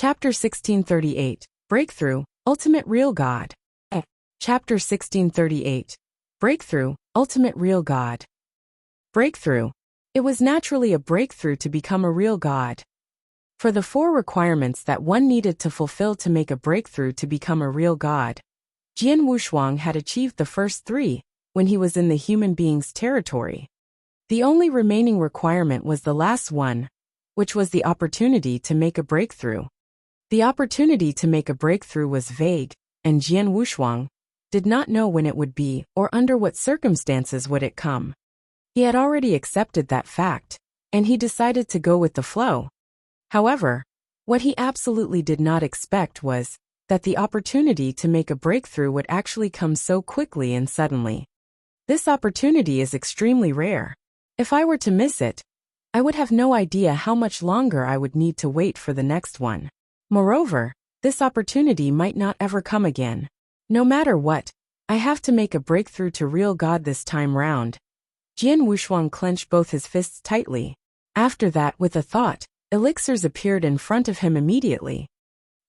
Chapter 1638, Breakthrough, Ultimate Real God. Chapter 1638, Breakthrough, Ultimate Real God. Breakthrough. It was naturally a breakthrough to become a real god. For the 4 requirements that one needed to fulfill to make a breakthrough to become a real god, Jian Wushuang had achieved the first 3 when he was in the human being's territory. The only remaining requirement was the last one, which was the opportunity to make a breakthrough. The opportunity to make a breakthrough was vague, and Jian Wushuang did not know when it would be or under what circumstances would it come. He had already accepted that fact, and he decided to go with the flow. However, what he absolutely did not expect was that the opportunity to make a breakthrough would actually come so quickly and suddenly. This opportunity is extremely rare. If I were to miss it, I would have no idea how much longer I would need to wait for the next one. Moreover, this opportunity might not ever come again. No matter what, I have to make a breakthrough to real God this time round. Jian Wushuang clenched both his fists tightly. After that, with a thought, elixirs appeared in front of him immediately.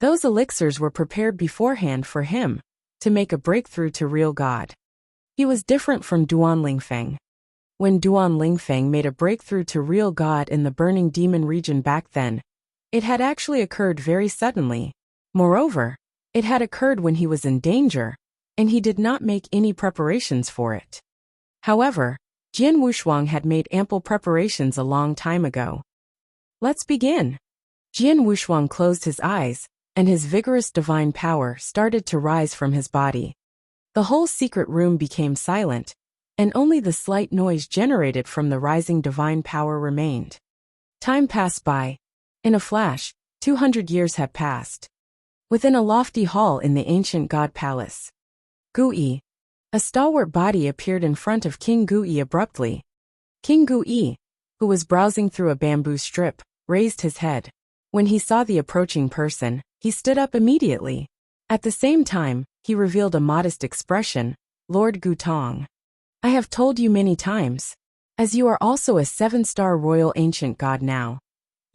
Those elixirs were prepared beforehand for him to make a breakthrough to real God. He was different from Duan Lingfeng. When Duan Lingfeng made a breakthrough to real God in the burning demon region back then, it had actually occurred very suddenly. Moreover, it had occurred when he was in danger, and he did not make any preparations for it. However, Jian Wushuang had made ample preparations a long time ago. Let's begin. Jian Wushuang closed his eyes, and his vigorous divine power started to rise from his body. The whole secret room became silent, and only the slight noise generated from the rising divine power remained. Time passed by. In a flash, 200 years had passed. Within a lofty hall in the ancient god palace, Gui, a stalwart body appeared in front of King Gui abruptly. King Gui, who was browsing through a bamboo strip, raised his head. When he saw the approaching person, he stood up immediately. At the same time, he revealed a modest expression. Lord Gutong, I have told you many times, as you are also a 7-star royal ancient god now.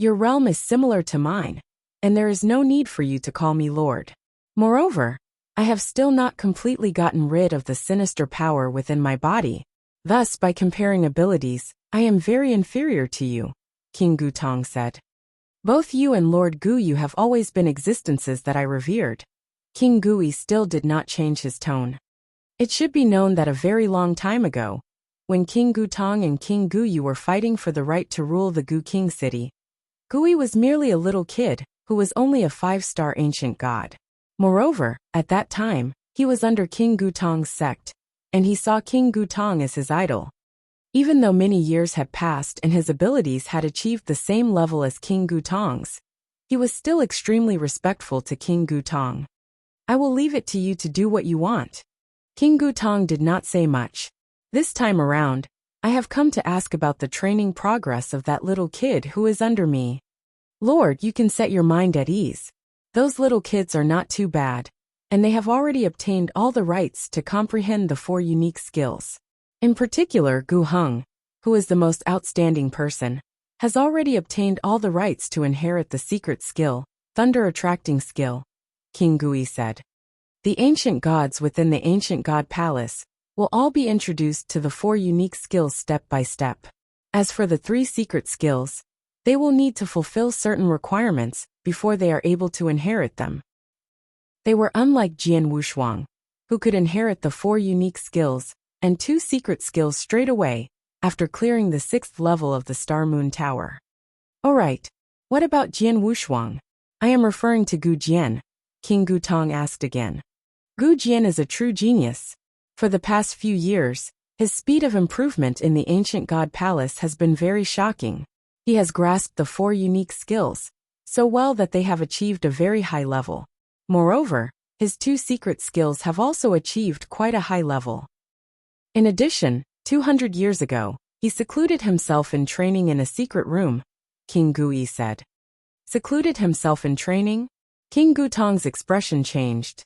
Your realm is similar to mine, and there is no need for you to call me Lord. Moreover, I have still not completely gotten rid of the sinister power within my body. Thus, by comparing abilities, I am very inferior to you, King Gutong said. Both you and Lord Guyu have always been existences that I revered. King Gui still did not change his tone. It should be known that a very long time ago, when King Gutong and King Guyu were fighting for the right to rule the Gu King city, Gui was merely a little kid who was only a 5-star ancient god. Moreover, at that time, he was under King Gutong's sect, and he saw King Gutong as his idol. Even though many years had passed and his abilities had achieved the same level as King Gutong's, he was still extremely respectful to King Gutong. I will leave it to you to do what you want. King Gutong did not say much. This time around, I have come to ask about the training progress of that little kid who is under me. Lord, you can set your mind at ease. Those little kids are not too bad, and they have already obtained all the rights to comprehend the 4 unique skills. In particular, Gu Heng, who is the most outstanding person, has already obtained all the rights to inherit the secret skill, thunder attracting skill, King Gui said. The ancient gods within the ancient god palace will all be introduced to the 4 unique skills step by step. As for the 3 secret skills, they will need to fulfill certain requirements before they are able to inherit them. They were unlike Jian Wushuang, who could inherit the 4 unique skills and 2 secret skills straight away after clearing the 6th level of the Star Moon Tower. Alright, what about Jian Wushuang? I am referring to Gu Jian, King Gutong asked again. Gu Jian is a true genius. For the past few years, his speed of improvement in the ancient god palace has been very shocking. He has grasped the 4 unique skills so well that they have achieved a very high level. Moreover, his 2 secret skills have also achieved quite a high level. In addition, 200 years ago, he secluded himself in training in a secret room, King Gui said. Secluded himself in training? King Gutong's expression changed.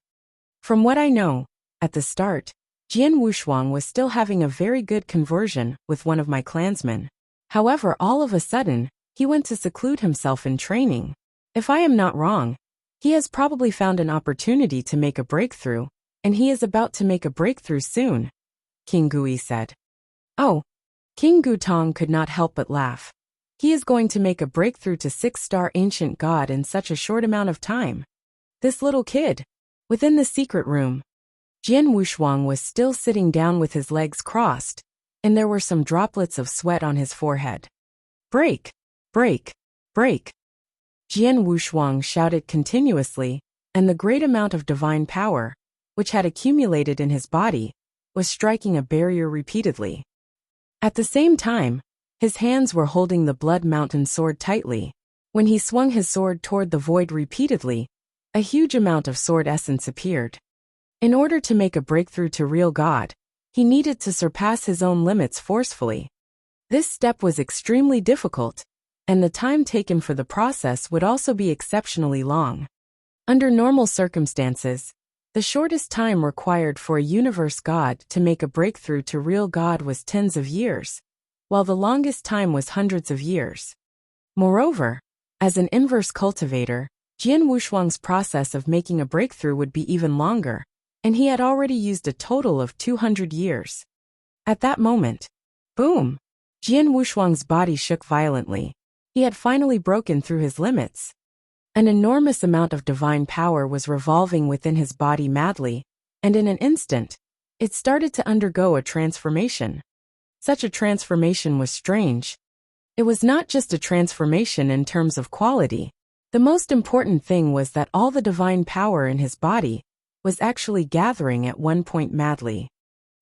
From what I know, at the start, Jian Wushuang was still having a very good conversion with one of my clansmen. However, all of a sudden, he went to seclude himself in training. If I am not wrong, He has probably found an opportunity to make a breakthrough, and he is about to make a breakthrough soon, King Gui said. Oh, King Gutong could not help but laugh. He is going to make a breakthrough to 6-star ancient god in such a short amount of time. This little kid. Within the secret room, Jian Wushuang was still sitting down with his legs crossed, and there were some droplets of sweat on his forehead. Break! Break! Break! Jian Wushuang shouted continuously, and the great amount of divine power, which had accumulated in his body, was striking a barrier repeatedly. At the same time, his hands were holding the Blood Mountain sword tightly. When he swung his sword toward the void repeatedly, a huge amount of sword essence appeared. In order to make a breakthrough to real God, he needed to surpass his own limits forcefully. This step was extremely difficult, and the time taken for the process would also be exceptionally long. Under normal circumstances, the shortest time required for a universe god to make a breakthrough to real God was tens of years, while the longest time was hundreds of years. Moreover, as an inverse cultivator, Jian Wushuang's process of making a breakthrough would be even longer, and he had already used a total of 200 years. At that moment, boom! Jian Wushuang's body shook violently. He had finally broken through his limits. An enormous amount of divine power was revolving within his body madly, and in an instant, it started to undergo a transformation. Such a transformation was strange. It was not just a transformation in terms of quality. The most important thing was that all the divine power in his body was actually gathering at one point madly.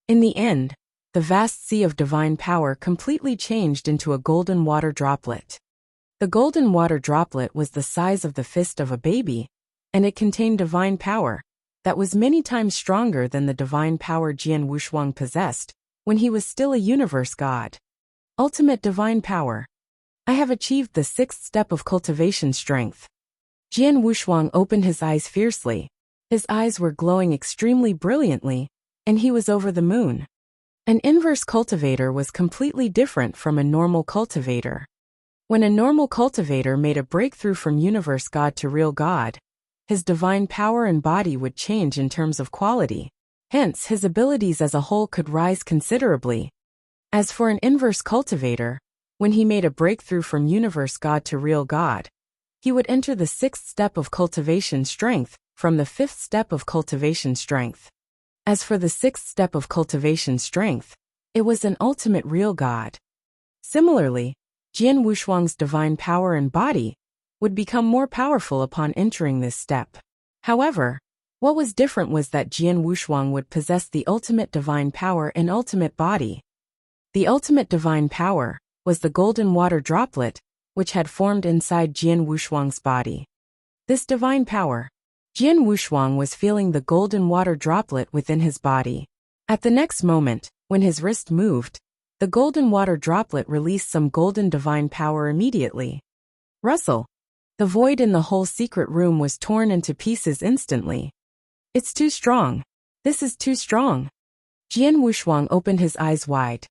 In the end, the vast sea of divine power completely changed into a golden water droplet. The golden water droplet was the size of the fist of a baby, and it contained divine power that was many times stronger than the divine power Jian Wushuang possessed when he was still a universe god. Ultimate divine power. I have achieved the 6th step of cultivation strength. Jian Wushuang opened his eyes fiercely. His eyes were glowing extremely brilliantly, and he was over the moon. An inverse cultivator was completely different from a normal cultivator. When a normal cultivator made a breakthrough from universe god to real god, his divine power and body would change in terms of quality. Hence, his abilities as a whole could rise considerably. As for an inverse cultivator, when he made a breakthrough from universe god to real god, he would enter the 6th step of cultivation strength from the 5th step of cultivation strength. As for the 6th step of cultivation strength, it was an ultimate real god. Similarly, Jian Wushuang's divine power and body would become more powerful upon entering this step. However, what was different was that Jian Wushuang would possess the ultimate divine power and ultimate body. The ultimate divine power was the golden water droplet, which had formed inside Jian Wushuang's body. This divine power, Jian Wushuang was feeling the golden water droplet within his body. At the next moment, when his wrist moved, the golden water droplet released some golden divine power immediately. Rustle! The void in the whole secret room was torn into pieces instantly. It's too strong. This is too strong. Jian Wushuang opened his eyes wide.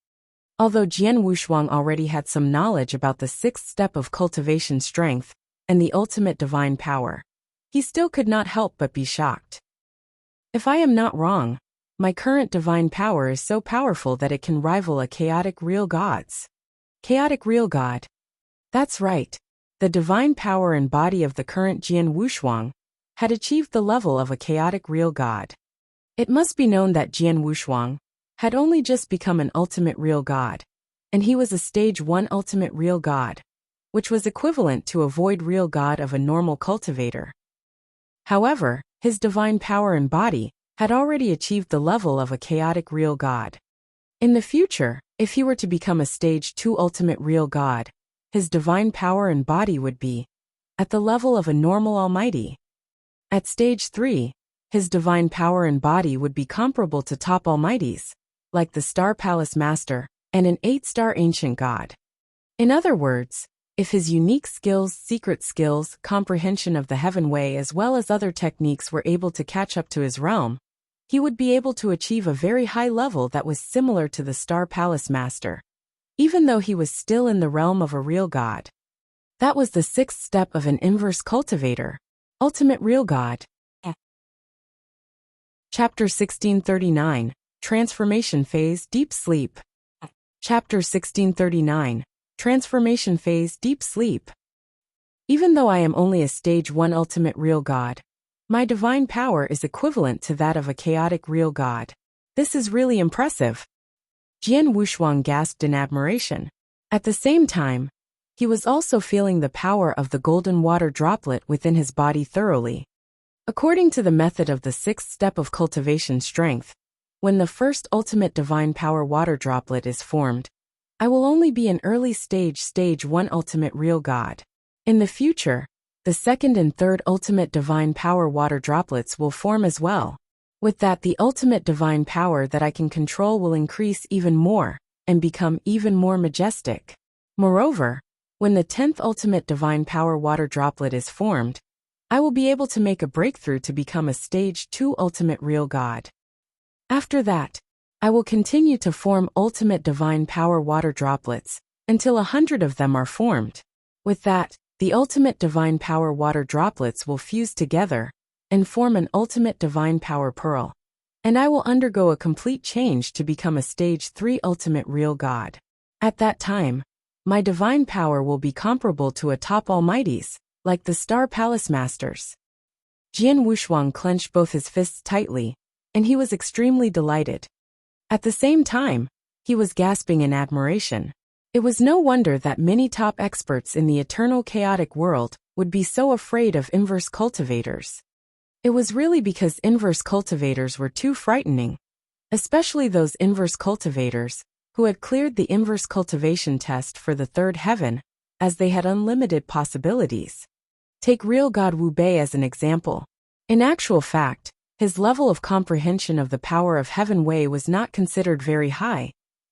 Although Jian Wushuang already had some knowledge about the 6th step of cultivation strength and the ultimate divine power, he still could not help but be shocked. If I am not wrong, my current divine power is so powerful that it can rival a chaotic real god's. Chaotic real god. That's right. The divine power and body of the current Jian Wushuang had achieved the level of a chaotic real god. It must be known that Jian Wushuang had only just become an ultimate real god, and he was a stage 1 ultimate real god, which was equivalent to a void real god of a normal cultivator. However, his divine power and body had already achieved the level of a chaotic real god. In the future, if he were to become a stage 2 ultimate real god, his divine power and body would be at the level of a normal almighty. At stage 3, his divine power and body would be comparable to top almighties, like the Star Palace Master and an 8-star ancient god. In other words, if his unique skills, secret skills, comprehension of the heaven way as well as other techniques were able to catch up to his realm, he would be able to achieve a very high level that was similar to the Star Palace Master, even though he was still in the realm of a real god. That was the 6th step of an inverse cultivator. Ultimate Real God. Chapter 1639, Transformation Phase Deep Sleep. Chapter 1639, Transformation Phase Deep Sleep. Even though I am only a Stage 1 Ultimate Real God, my divine power is equivalent to that of a chaotic real god. This is really impressive. Jian Wushuang gasped in admiration. At the same time, he was also feeling the power of the golden water droplet within his body thoroughly. According to the method of the sixth step of cultivation strength, when the first ultimate divine power water droplet is formed, I will only be an early stage 1 ultimate real god. In the future, the second and third ultimate divine power water droplets will form as well. With that, the ultimate divine power that I can control will increase even more and become even more majestic. Moreover, when the 10th ultimate divine power water droplet is formed, I will be able to make a breakthrough to become a stage 2 ultimate real god. After that, I will continue to form ultimate divine power water droplets until 100 of them are formed. With that, the ultimate divine power water droplets will fuse together and form an ultimate divine power pearl, and I will undergo a complete change to become a stage 3 ultimate real god. At that time, my divine power will be comparable to a top almighties, like the Star Palace Masters. Jian Wushuang clenched both his fists tightly, and he was extremely delighted. At the same time, he was gasping in admiration. It was no wonder that many top experts in the eternal chaotic world would be so afraid of inverse cultivators. It was really because inverse cultivators were too frightening, especially those inverse cultivators who had cleared the inverse cultivation test for the third heaven, as they had unlimited possibilities. Take real god Wu Bei as an example. In actual fact, his level of comprehension of the power of Heaven Wei was not considered very high,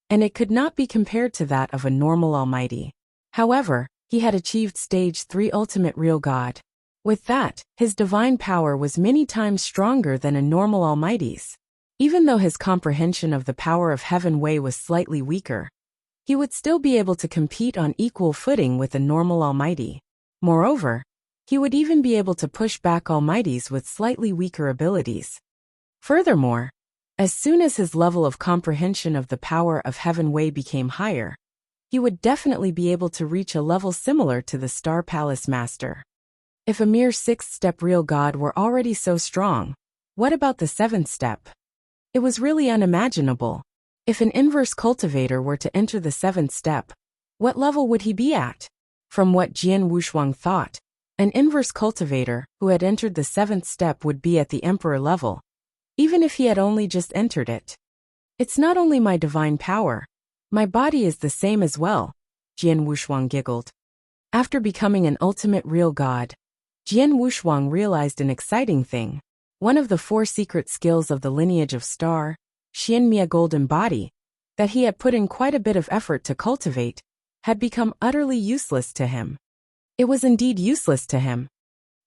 and it could not be compared to that of a normal almighty. However, he had achieved stage 3 ultimate real god. With that, his divine power was many times stronger than a normal almighty's. Even though his comprehension of the power of Heaven Wei was slightly weaker, he would still be able to compete on equal footing with a normal almighty. Moreover, he would even be able to push back almighties with slightly weaker abilities. Furthermore, as soon as his level of comprehension of the power of Heaven Wei became higher, he would definitely be able to reach a level similar to the Star Palace Master. If a mere 6th step real god were already so strong, what about the 7th step? It was really unimaginable. If an inverse cultivator were to enter the 7th step, what level would he be at? From what Jian Wushuang thought, an inverse cultivator who had entered the 7th step would be at the emperor level, even if he had only just entered it. It's not only my divine power, my body is the same as well, Jian Wushuang giggled. After becoming an ultimate real god, Jian Wushuang realized an exciting thing. One of the 4 secret skills of the lineage of Star, Xianmia Golden Body, that he had put in quite a bit of effort to cultivate, had become utterly useless to him. It was indeed useless to him.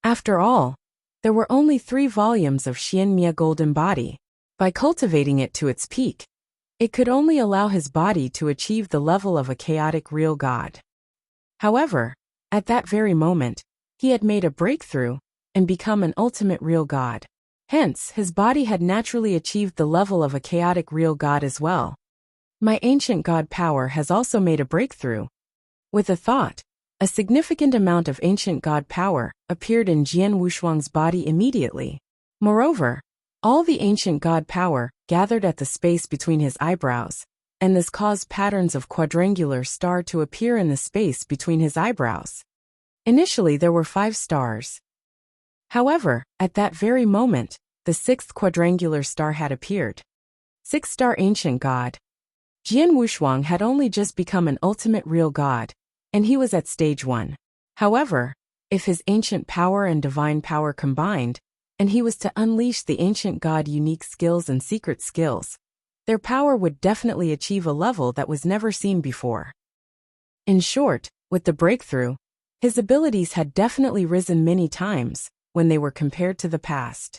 After all, there were only 3 volumes of Xianmia Golden Body. By cultivating it to its peak, it could only allow his body to achieve the level of a chaotic real god. However, at that very moment, he had made a breakthrough and become an ultimate real god. Hence, his body had naturally achieved the level of a chaotic real god as well. My ancient god power has also made a breakthrough. With a thought, a significant amount of ancient god power appeared in Jian Wushuang's body immediately. Moreover, all the ancient god power gathered at the space between his eyebrows, and this caused patterns of quadrangular star to appear in the space between his eyebrows. Initially there were 5 stars. However, at that very moment, the 6th quadrangular star had appeared. 6-star ancient god. Jian Wushuang had only just become an ultimate real god, and he was at stage 1. However, if his ancient power and divine power combined, and he was to unleash the ancient god unique skills and secret skills, their power would definitely achieve a level that was never seen before. In short, with the breakthrough, his abilities had definitely risen many times when they were compared to the past.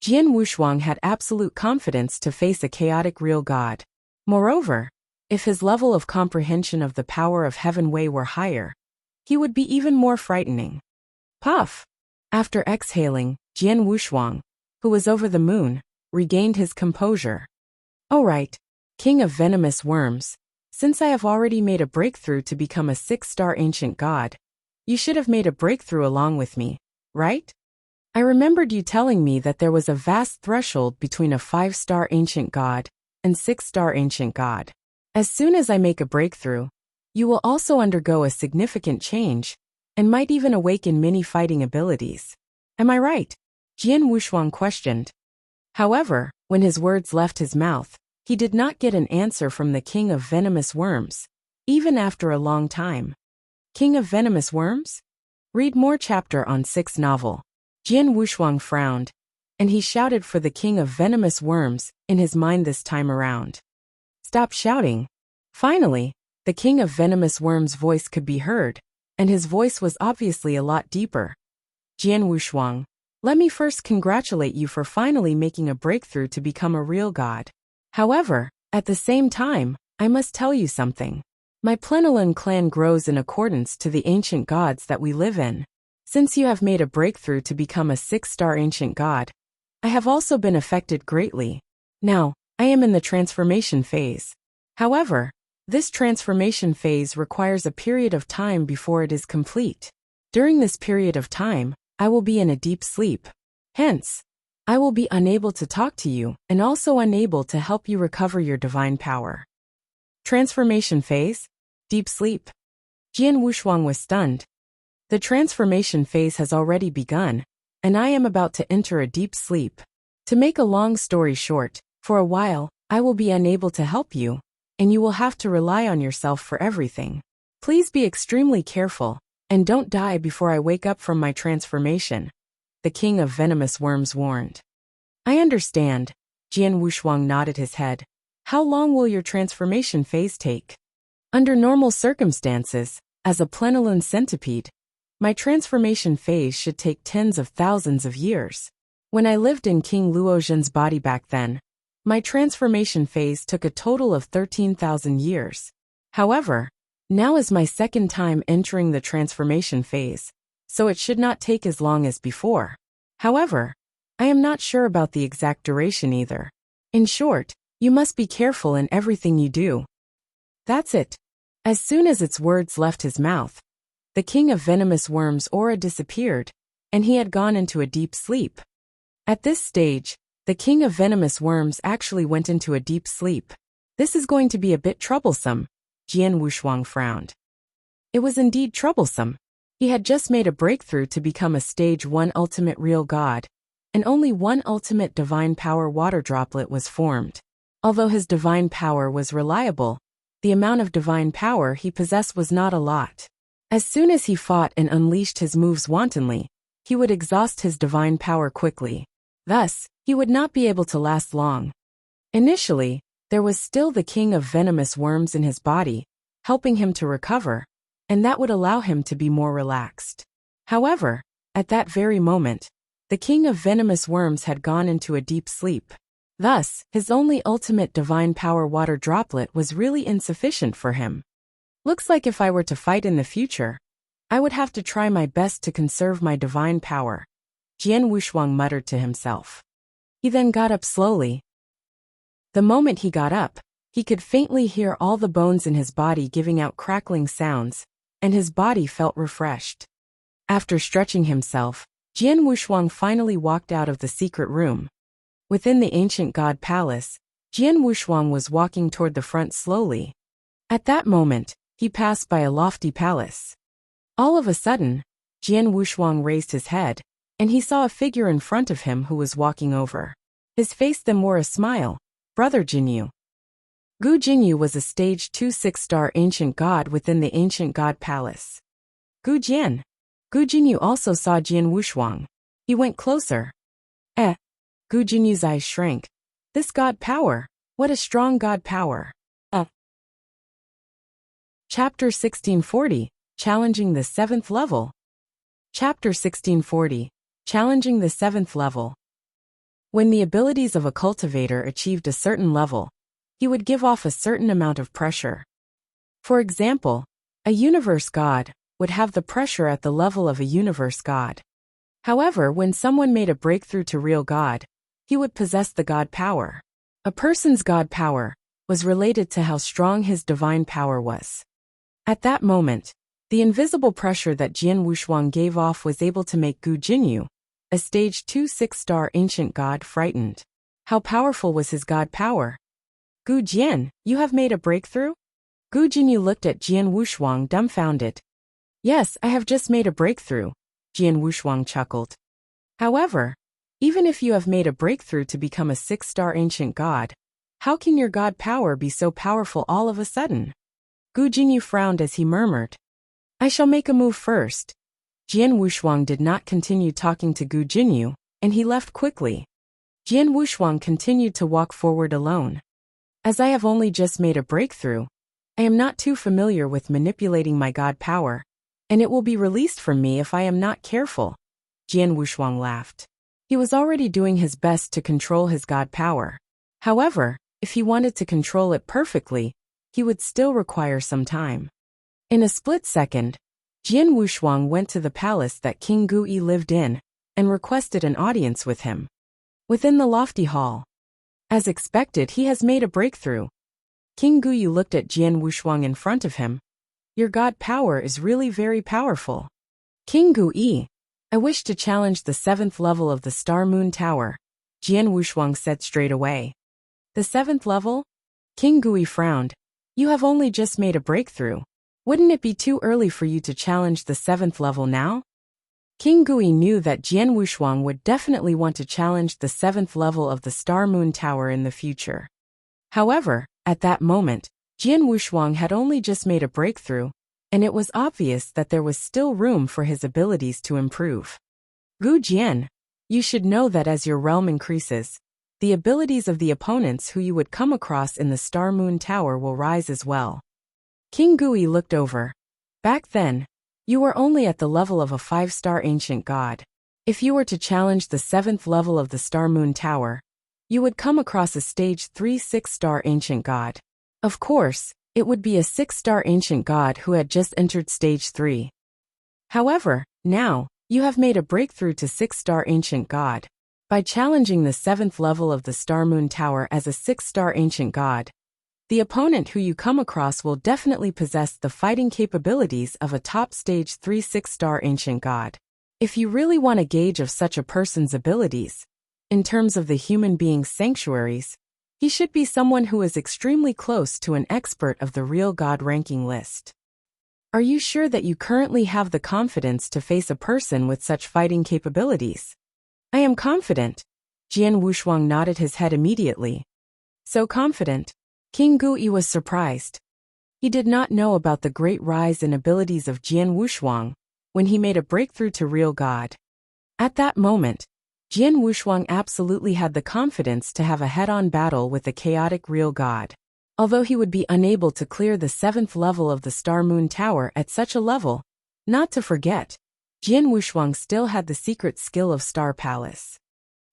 Jian Wushuang had absolute confidence to face a chaotic real god. Moreover, if his level of comprehension of the power of Heaven Wei were higher, he would be even more frightening. Puff! After exhaling, Jian Wushuang, who was over the moon, regained his composure. "All right, King of Venomous Worms, since I have already made a breakthrough to become a 6-star ancient god, you should have made a breakthrough along with me, right? I remembered you telling me that there was a vast threshold between a 5-star ancient god and 6-star ancient god. As soon as I make a breakthrough, you will also undergo a significant change and might even awaken many fighting abilities. Am I right?" Jian Wushuang questioned. However, when his words left his mouth, he did not get an answer from the King of Venomous Worms, even after a long time. King of Venomous Worms? Read more chapter on 6 novel. Jian Wushuang frowned, and he shouted for the King of Venomous Worms in his mind this time around. "Stop shouting." Finally, the King of Venomous Worms' voice could be heard, and his voice was obviously a lot deeper. "Jian Wushuang, let me first congratulate you for finally making a breakthrough to become a real god. However, at the same time, I must tell you something. My Plenilun clan grows in accordance to the ancient gods that we live in. Since you have made a breakthrough to become a 6-star ancient god, I have also been affected greatly. Now, I am in the transformation phase. However, this transformation phase requires a period of time before it is complete. During this period of time, I will be in a deep sleep. Hence, I will be unable to talk to you and also unable to help you recover your divine power." Transformation phase? Deep sleep? Jian Wushuang was stunned. The transformation phase has already begun, and I am about to enter a deep sleep. To make a long story short, for a while, I will be unable to help you, and you will have to rely on yourself for everything. Please be extremely careful, and don't die before I wake up from my transformation, the King of Venomous Worms warned. "I understand." Jian Wushuang nodded his head. "How long will your transformation phase take?" "Under normal circumstances, as a Plenilun centipede, my transformation phase should take tens of thousands of years. When I lived in King Luozhen's body back then, my transformation phase took a total of 13,000 years. However, now is my second time entering the transformation phase, so it should not take as long as before. However, I am not sure about the exact duration either. In short, you must be careful in everything you do." That's it. As soon as its words left his mouth, the King of Venomous Worms' aura disappeared, and he had gone into a deep sleep. At this stage, the King of Venomous Worms actually went into a deep sleep. "This is going to be a bit troublesome," Jian Wushuang frowned. It was indeed troublesome. He had just made a breakthrough to become a stage 1 ultimate real god, and only one ultimate divine power water droplet was formed. Although his divine power was reliable, the amount of divine power he possessed was not a lot. As soon as he fought and unleashed his moves wantonly, he would exhaust his divine power quickly. Thus, he would not be able to last long. Initially, there was still the King of Venomous Worms in his body, helping him to recover, and that would allow him to be more relaxed. However, at that very moment, the King of Venomous Worms had gone into a deep sleep. Thus, his only ultimate divine power water droplet was really insufficient for him. "Looks like if I were to fight in the future, I would have to try my best to conserve my divine power," Jian Wushuang muttered to himself. He then got up slowly. The moment he got up, he could faintly hear all the bones in his body giving out crackling sounds, and his body felt refreshed. After stretching himself, Jian Wushuang finally walked out of the secret room. Within the ancient god palace, Jian Wushuang was walking toward the front slowly. At that moment, he passed by a lofty palace. All of a sudden, Jian Wushuang raised his head, and he saw a figure in front of him who was walking over. His face then wore a smile. "Brother Jinyu." Gu Jinyu was a stage 2 6-star ancient god within the ancient god palace. "Gu Jian." Gu Jinyu also saw Jian Wushuang. He went closer. Gu Jinyu's eyes shrank. "This god power, what a strong god power." Chapter 1640, Challenging the 7th Level. Chapter 1640, Challenging the 7th Level. When the abilities of a cultivator achieved a certain level, he would give off a certain amount of pressure. For example, a universe god would have the pressure at the level of a universe god. However, when someone made a breakthrough to real God, he would possess the God power. A person's God power was related to how strong his divine power was. At that moment, the invisible pressure that Jian Wushuang gave off was able to make Gu Jinyu, a stage 2 6-star ancient god, frightened. How powerful was his God power? Gu Jian, you have made a breakthrough? Gu Jinyu looked at Jian Wushuang dumbfounded. Yes, I have just made a breakthrough, Jian Wushuang chuckled. However, even if you have made a breakthrough to become a 6-star ancient god, how can your God power be so powerful all of a sudden? Gu Jinyu frowned as he murmured. I shall make a move first. Jian Wushuang did not continue talking to Gu Jinyu, and he left quickly. Jian Wushuang continued to walk forward alone. As I have only just made a breakthrough, I am not too familiar with manipulating my God power, and it will be released from me if I am not careful. Jian Wushuang laughed. He was already doing his best to control his God power. However, if he wanted to control it perfectly, he would still require some time. In a split second, Jian Wushuang went to the palace that King Gui lived in and requested an audience with him. Within the lofty hall, as expected, he has made a breakthrough. King Gui looked at Jian Wushuang in front of him. Your God power is really very powerful. King Gui, I wish to challenge the 7th level of the Star Moon Tower, Jian Wushuang said straight away. The 7th level? King Gui frowned. You have only just made a breakthrough. Wouldn't it be too early for you to challenge the 7th level now? King Gui knew that Jian Wushuang would definitely want to challenge the 7th level of the Star Moon Tower in the future. However, at that moment, Jian Wushuang had only just made a breakthrough, and it was obvious that there was still room for his abilities to improve. Gu Jian, you should know that as your realm increases, the abilities of the opponents who you would come across in the Star Moon Tower will rise as well. King Gui looked over. Back then, you were only at the level of a 5-star ancient god. If you were to challenge the 7th level of the Star Moon Tower, you would come across a stage 3 6-star ancient god. Of course, it would be a 6-star ancient god who had just entered stage 3. However, now, you have made a breakthrough to 6-star ancient god. By challenging the 7th level of the Star Moon Tower as a 6-star ancient god, the opponent who you come across will definitely possess the fighting capabilities of a top stage 3 6-star ancient god. If you really want a gauge of such a person's abilities, in terms of the human being's sanctuaries, he should be someone who is extremely close to an expert of the real god ranking list. Are you sure that you currently have the confidence to face a person with such fighting capabilities? I am confident. Jian Wushuang nodded his head immediately. So confident? King Gui was surprised. He did not know about the great rise in abilities of Jian Wushuang when he made a breakthrough to real god. At that moment, Jian Wushuang absolutely had the confidence to have a head-on battle with the chaotic real god. Although he would be unable to clear the 7th level of the Star Moon Tower at such a level, not to forget, Jian Wushuang still had the secret skill of Star Palace.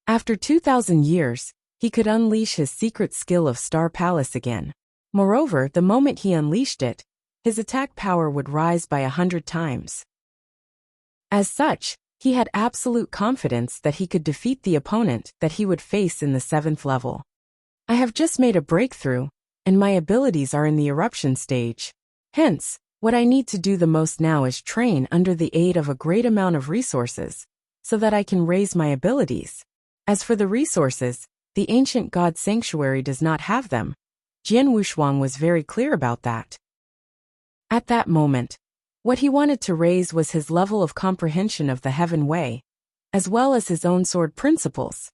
After 2,000 years, he could unleash his secret skill of Star Palace again. Moreover, the moment he unleashed it, his attack power would rise by 100 times. As such, he had absolute confidence that he could defeat the opponent that he would face in the 7th level. I have just made a breakthrough, and my abilities are in the eruption stage. Hence, what I need to do the most now is train under the aid of a great amount of resources, so that I can raise my abilities. As for the resources, the ancient god sanctuary does not have them. Jian Wushuang was very clear about that. At that moment, what he wanted to raise was his level of comprehension of the Heaven Way, as well as his own sword principles.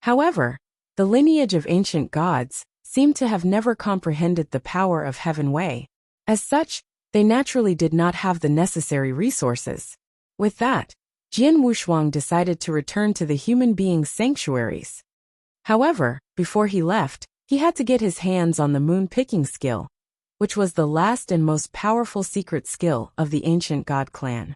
However, the lineage of ancient gods seemed to have never comprehended the power of Heaven Way. As such, they naturally did not have the necessary resources. With that, Jian Wushuang decided to return to the human being's sanctuaries. However, before he left, he had to get his hands on the moon-picking skill, which was the last and most powerful secret skill of the ancient god clan.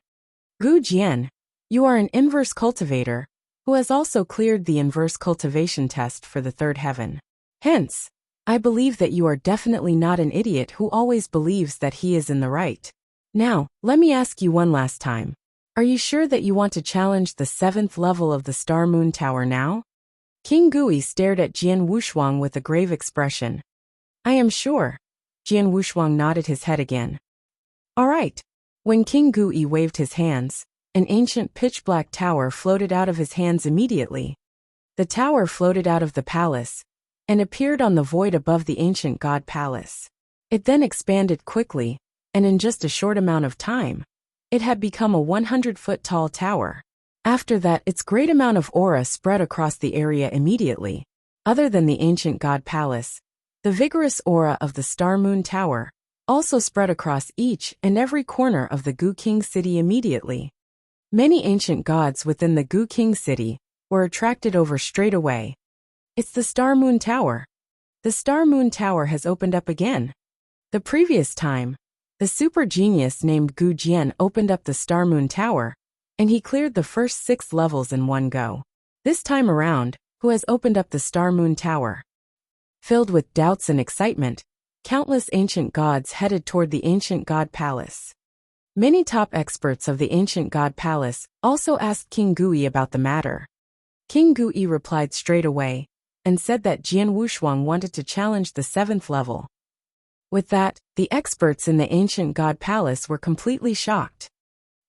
Gu Jian, you are an inverse cultivator, who has also cleared the inverse cultivation test for the 3rd heaven. Hence, I believe that you are definitely not an idiot who always believes that he is in the right. Now, let me ask you one last time. Are you sure that you want to challenge the 7th level of the Star Moon Tower now? King Gui stared at Jian Wushuang with a grave expression. I am sure. Jian Wushuang nodded his head again. All right. When King Gui waved his hands, an ancient pitch-black tower floated out of his hands immediately. The tower floated out of the palace and appeared on the void above the ancient god palace. It then expanded quickly, and in just a short amount of time, it had become a 100-foot-tall tower. After that, its great amount of aura spread across the area immediately. Other than the ancient god palace, the vigorous aura of the Star Moon Tower also spread across each and every corner of the Gu King City immediately. Many ancient gods within the Gu King City were attracted over straight away. It's the Star Moon Tower. The Star Moon Tower has opened up again. The previous time, the super genius named Gu Jian opened up the Star Moon Tower, and he cleared the first 6 levels in one go. This time around, who has opened up the Star Moon Tower? Filled with doubts and excitement, countless ancient gods headed toward the ancient god palace. Many top experts of the ancient god palace also asked King Gui about the matter. King Gui replied straight away and said that Jian Wushuang wanted to challenge the 7th level. With that, the experts in the ancient god palace were completely shocked.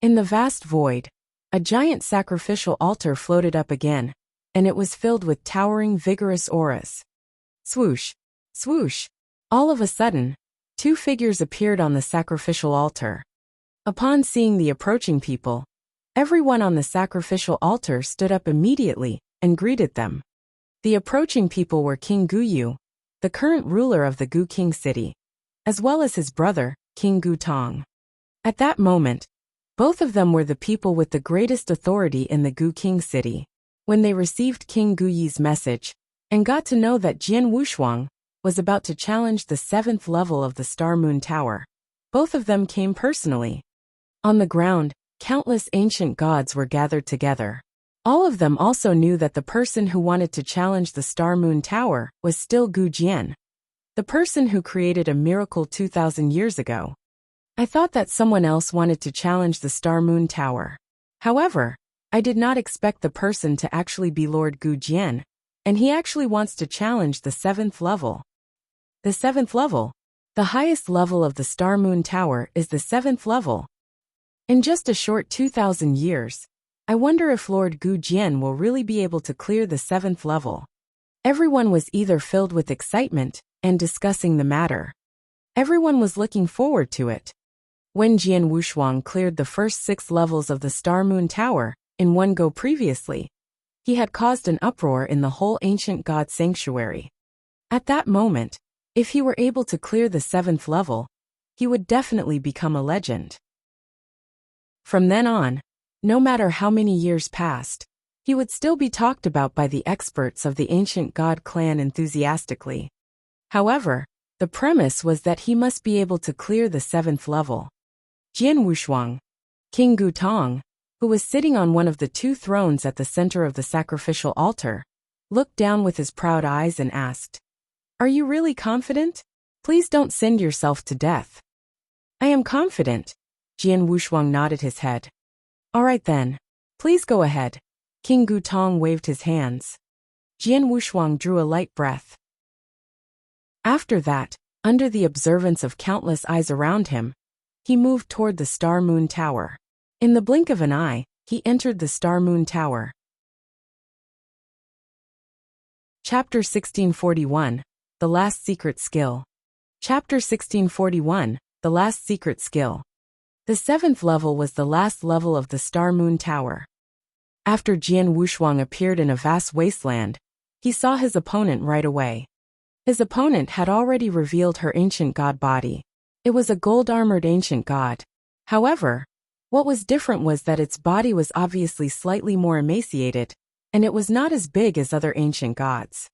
In the vast void, a giant sacrificial altar floated up again, and it was filled with towering, vigorous auras. Swoosh! Swoosh! All of a sudden, 2 figures appeared on the sacrificial altar. Upon seeing the approaching people, everyone on the sacrificial altar stood up immediately and greeted them. The approaching people were King Guyu, the current ruler of the Gu King City, as well as his brother, King Gu Tong. At that moment, both of them were the people with the greatest authority in the Gu King City. When they received King Guyi's message and got to know that Jian Wushuang was about to challenge the 7th level of the Star Moon Tower, both of them came personally. On the ground, countless ancient gods were gathered together. All of them also knew that the person who wanted to challenge the Star Moon Tower was still Gu Jian, the person who created a miracle 2,000 years ago. I thought that someone else wanted to challenge the Star Moon Tower. However, I did not expect the person to actually be Lord Gu Jian, and he actually wants to challenge the 7th level. The 7th level? The highest level of the Star Moon Tower is the 7th level. In just a short 2,000 years, I wonder if Lord Gu Jian will really be able to clear the 7th level. Everyone was either filled with excitement and discussing the matter. Everyone was looking forward to it. When Jian Wushuang cleared the first 6 levels of the Star Moon Tower in one go previously, he had caused an uproar in the whole ancient god sanctuary. At that moment, if he were able to clear the 7th level, he would definitely become a legend. From then on, no matter how many years passed, he would still be talked about by the experts of the ancient god clan enthusiastically. However, the premise was that he must be able to clear the 7th level. Jian Wushuang, King Gu Tong, who was sitting on one of the 2 thrones at the center of the sacrificial altar, looked down with his proud eyes and asked, "Are you really confident? Please don't send yourself to death." "I am confident." Jian Wushuang nodded his head. "All right then. Please go ahead." King Gu Tong waved his hands. Jian Wushuang drew a light breath. After that, under the observance of countless eyes around him, he moved toward the Star Moon Tower. In the blink of an eye, he entered the Star Moon Tower. Chapter 1641, The Last Secret Skill. Chapter 1641, The Last Secret Skill. The 7th level was the last level of the Star Moon Tower. After Jian Wushuang appeared in a vast wasteland, he saw his opponent right away. His opponent had already revealed her ancient god body. It was a gold-armored ancient god. However, what was different was that its body was obviously slightly more emaciated, and it was not as big as other ancient gods.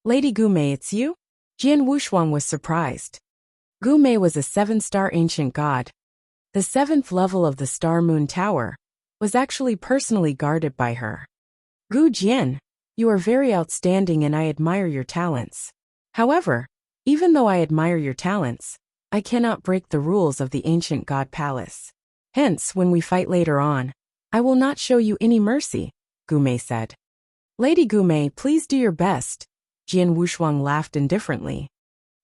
"Lady Gumei, it's you?" Jian Wushuang was surprised. Gumei was a 7-star ancient god. The 7th level of the Star Moon Tower was actually personally guarded by her. "Gu Jian, you are very outstanding and I admire your talents. However, even though I admire your talents, I cannot break the rules of the ancient god palace. Hence, when we fight later on, I will not show you any mercy, Gumei said. Lady Gumei, please do your best. Jian Wushuang laughed indifferently.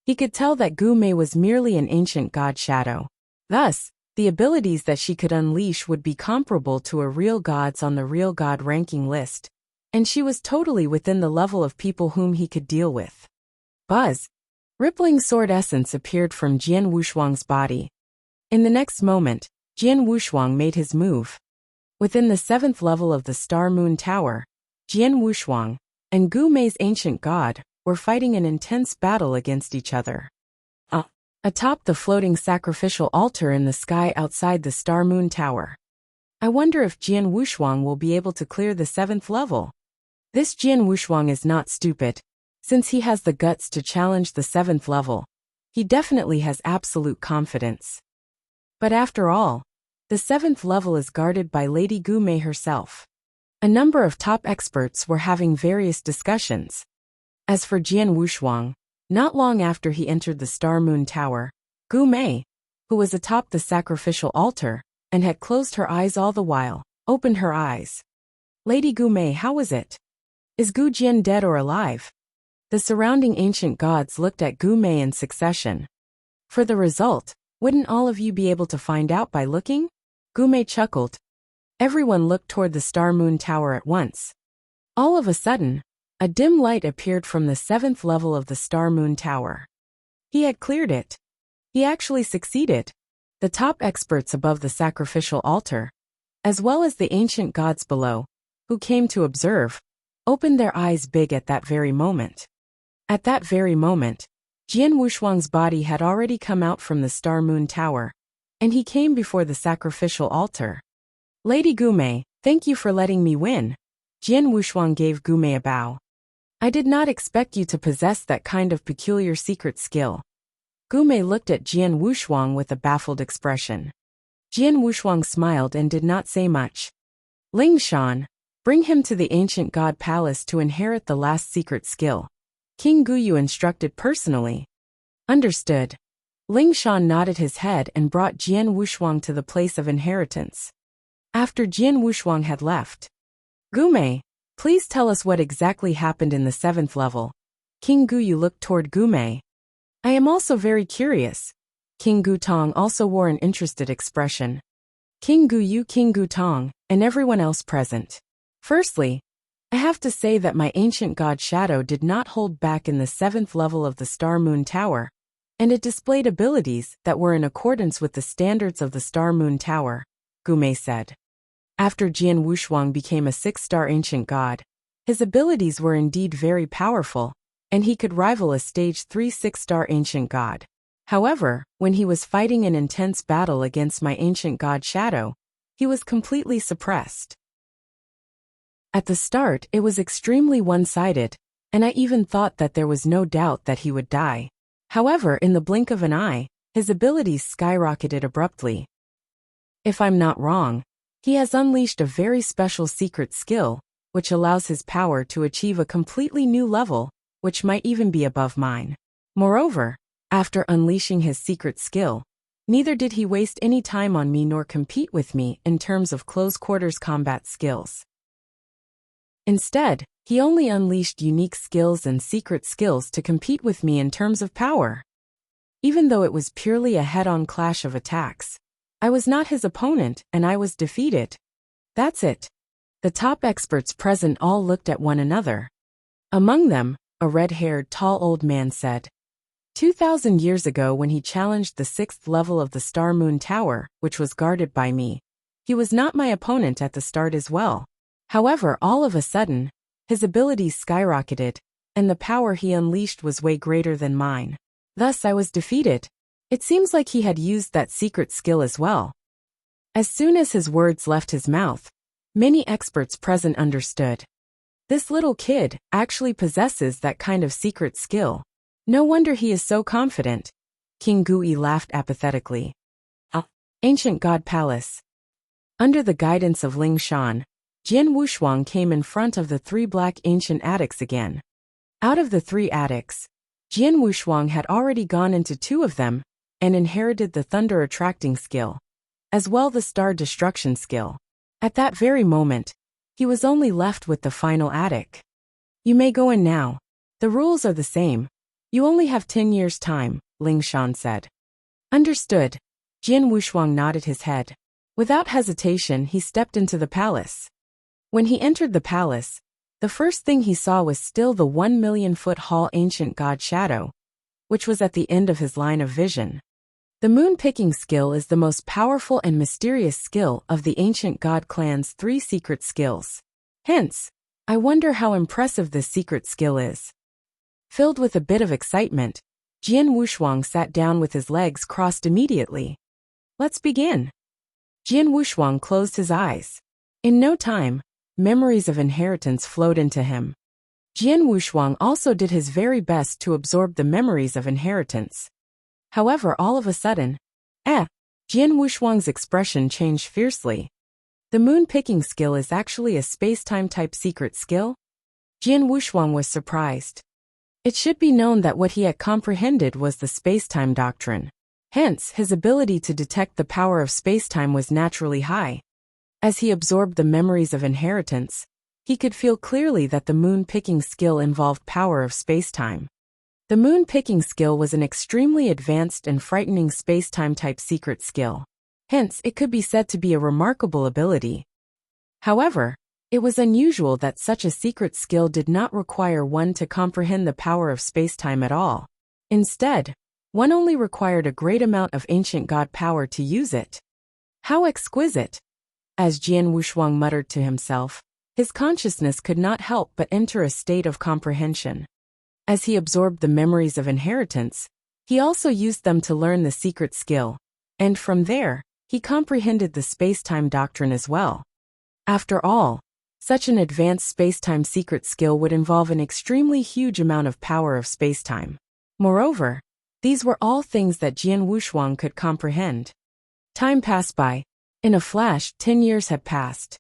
He could tell that Gumei was merely an ancient god shadow. Thus, the abilities that she could unleash would be comparable to a real god's on the real god ranking list, and she was totally within the level of people whom he could deal with. Buzz! Rippling sword essence appeared from Jian Wushuang's body. In the next moment, Jian Wushuang made his move. Within the 7th level of the Star Moon Tower, Jian Wushuang and Gumei's ancient god were fighting an intense battle against each other. Atop the floating sacrificial altar in the sky outside the Star Moon Tower. I wonder if Jian Wushuang will be able to clear the 7th level. This Jian Wushuang is not stupid. Since he has the guts to challenge the 7th level, he definitely has absolute confidence. But after all, the 7th level is guarded by Lady Gumei herself. A number of top experts were having various discussions. As for Jian Wushuang, not long after he entered the Star Moon Tower, Gumei, who was atop the sacrificial altar and had closed her eyes all the while, opened her eyes. Lady Gumei, how is it? Is Gu Jian dead or alive? The surrounding ancient gods looked at Gumei in succession. For the result, wouldn't all of you be able to find out by looking? Gumei chuckled. Everyone looked toward the Star Moon Tower at once. All of a sudden, a dim light appeared from the 7th level of the Star Moon Tower. He had cleared it. He actually succeeded. The top experts above the sacrificial altar, as well as the ancient gods below, who came to observe, opened their eyes big at that very moment. At that very moment, Jian Wushuang's body had already come out from the Star Moon Tower, and he came before the sacrificial altar. Lady Gumei, thank you for letting me win. Jian Wushuang gave Gumei a bow. I did not expect you to possess that kind of peculiar secret skill. Gumei looked at Jian Wushuang with a baffled expression. Jian Wushuang smiled and did not say much. Ling Shan, bring him to the ancient god palace to inherit the last secret skill. King Guyu instructed personally. Understood. Ling Shan nodded his head and brought Jian Wushuang to the place of inheritance. After Jian Wushuang had left, Gumei, please tell us what exactly happened in the 7th level. King Guyu looked toward Gumei. I am also very curious. King Gutong also wore an interested expression. King Guyu, King Gutong, and everyone else present. Firstly, I have to say that my ancient god shadow did not hold back in the 7th level of the Star Moon Tower, and it displayed abilities that were in accordance with the standards of the Star Moon Tower, Gumei said. After Jian Wushuang became a 6-star ancient god, his abilities were indeed very powerful, and he could rival a stage 3 6-star ancient god. However, when he was fighting an intense battle against my ancient god shadow, he was completely suppressed. At the start, it was extremely one-sided, and I even thought that there was no doubt that he would die. However, in the blink of an eye, his abilities skyrocketed abruptly. If I'm not wrong, he has unleashed a very special secret skill, which allows his power to achieve a completely new level, which might even be above mine. Moreover, after unleashing his secret skill, neither did he waste any time on me nor compete with me in terms of close-quarters combat skills. Instead, he only unleashed unique skills and secret skills to compete with me in terms of power. Even though it was purely a head-on clash of attacks, I was not his opponent and I was defeated. That's it. The top experts present all looked at one another. Among them, a red-haired tall old man said, 2,000 years ago when he challenged the 6th level of the Star Moon Tower, which was guarded by me, he was not my opponent at the start as well. However, all of a sudden, his abilities skyrocketed, and the power he unleashed was way greater than mine. Thus I was defeated. It seems like he had used that secret skill as well. As soon as his words left his mouth, many experts present understood. This little kid actually possesses that kind of secret skill. No wonder he is so confident. King Gui laughed apathetically. Ancient God Palace. Under the guidance of Ling Shan, Jian Wushuang came in front of the 3 black ancient attics again. Out of the 3 attics, Jian Wushuang had already gone into 2 of them, and inherited the thunder attracting skill, as well the star destruction skill. At that very moment, he was only left with the final attic. You may go in now. The rules are the same. You only have 10 years' time, Ling Shan said. Understood. Jian Wushuang nodded his head. Without hesitation, he stepped into the palace. When he entered the palace, the first thing he saw was still the 1,000,000-foot-tall ancient god shadow, which was at the end of his line of vision. The moon-picking skill is the most powerful and mysterious skill of the ancient god clan's 3 secret skills. Hence, I wonder how impressive this secret skill is. Filled with a bit of excitement, Jian Wushuang sat down with his legs crossed immediately. Let's begin. Jian Wushuang closed his eyes. In no time, memories of inheritance flowed into him. Jian Wushuang also did his very best to absorb the memories of inheritance. However, all of a sudden, Jian Wushuang's expression changed fiercely. The moon-picking skill is actually a space-time type secret skill? Jian Wushuang was surprised. It should be known that what he had comprehended was the space-time doctrine. Hence, his ability to detect the power of space-time was naturally high. As he absorbed the memories of inheritance, he could feel clearly that the moon-picking skill involved power of space-time. The moon-picking skill was an extremely advanced and frightening space-time type secret skill. Hence, it could be said to be a remarkable ability. However, it was unusual that such a secret skill did not require one to comprehend the power of space-time at all. Instead, one only required a great amount of ancient god power to use it. How exquisite! As Jian Wushuang muttered to himself, his consciousness could not help but enter a state of comprehension. As he absorbed the memories of inheritance, he also used them to learn the secret skill, and from there, he comprehended the space-time doctrine as well. After all, such an advanced space-time secret skill would involve an extremely huge amount of power of space-time. Moreover, these were all things that Jian Wushuang could comprehend. Time passed by. In a flash, 10 years had passed.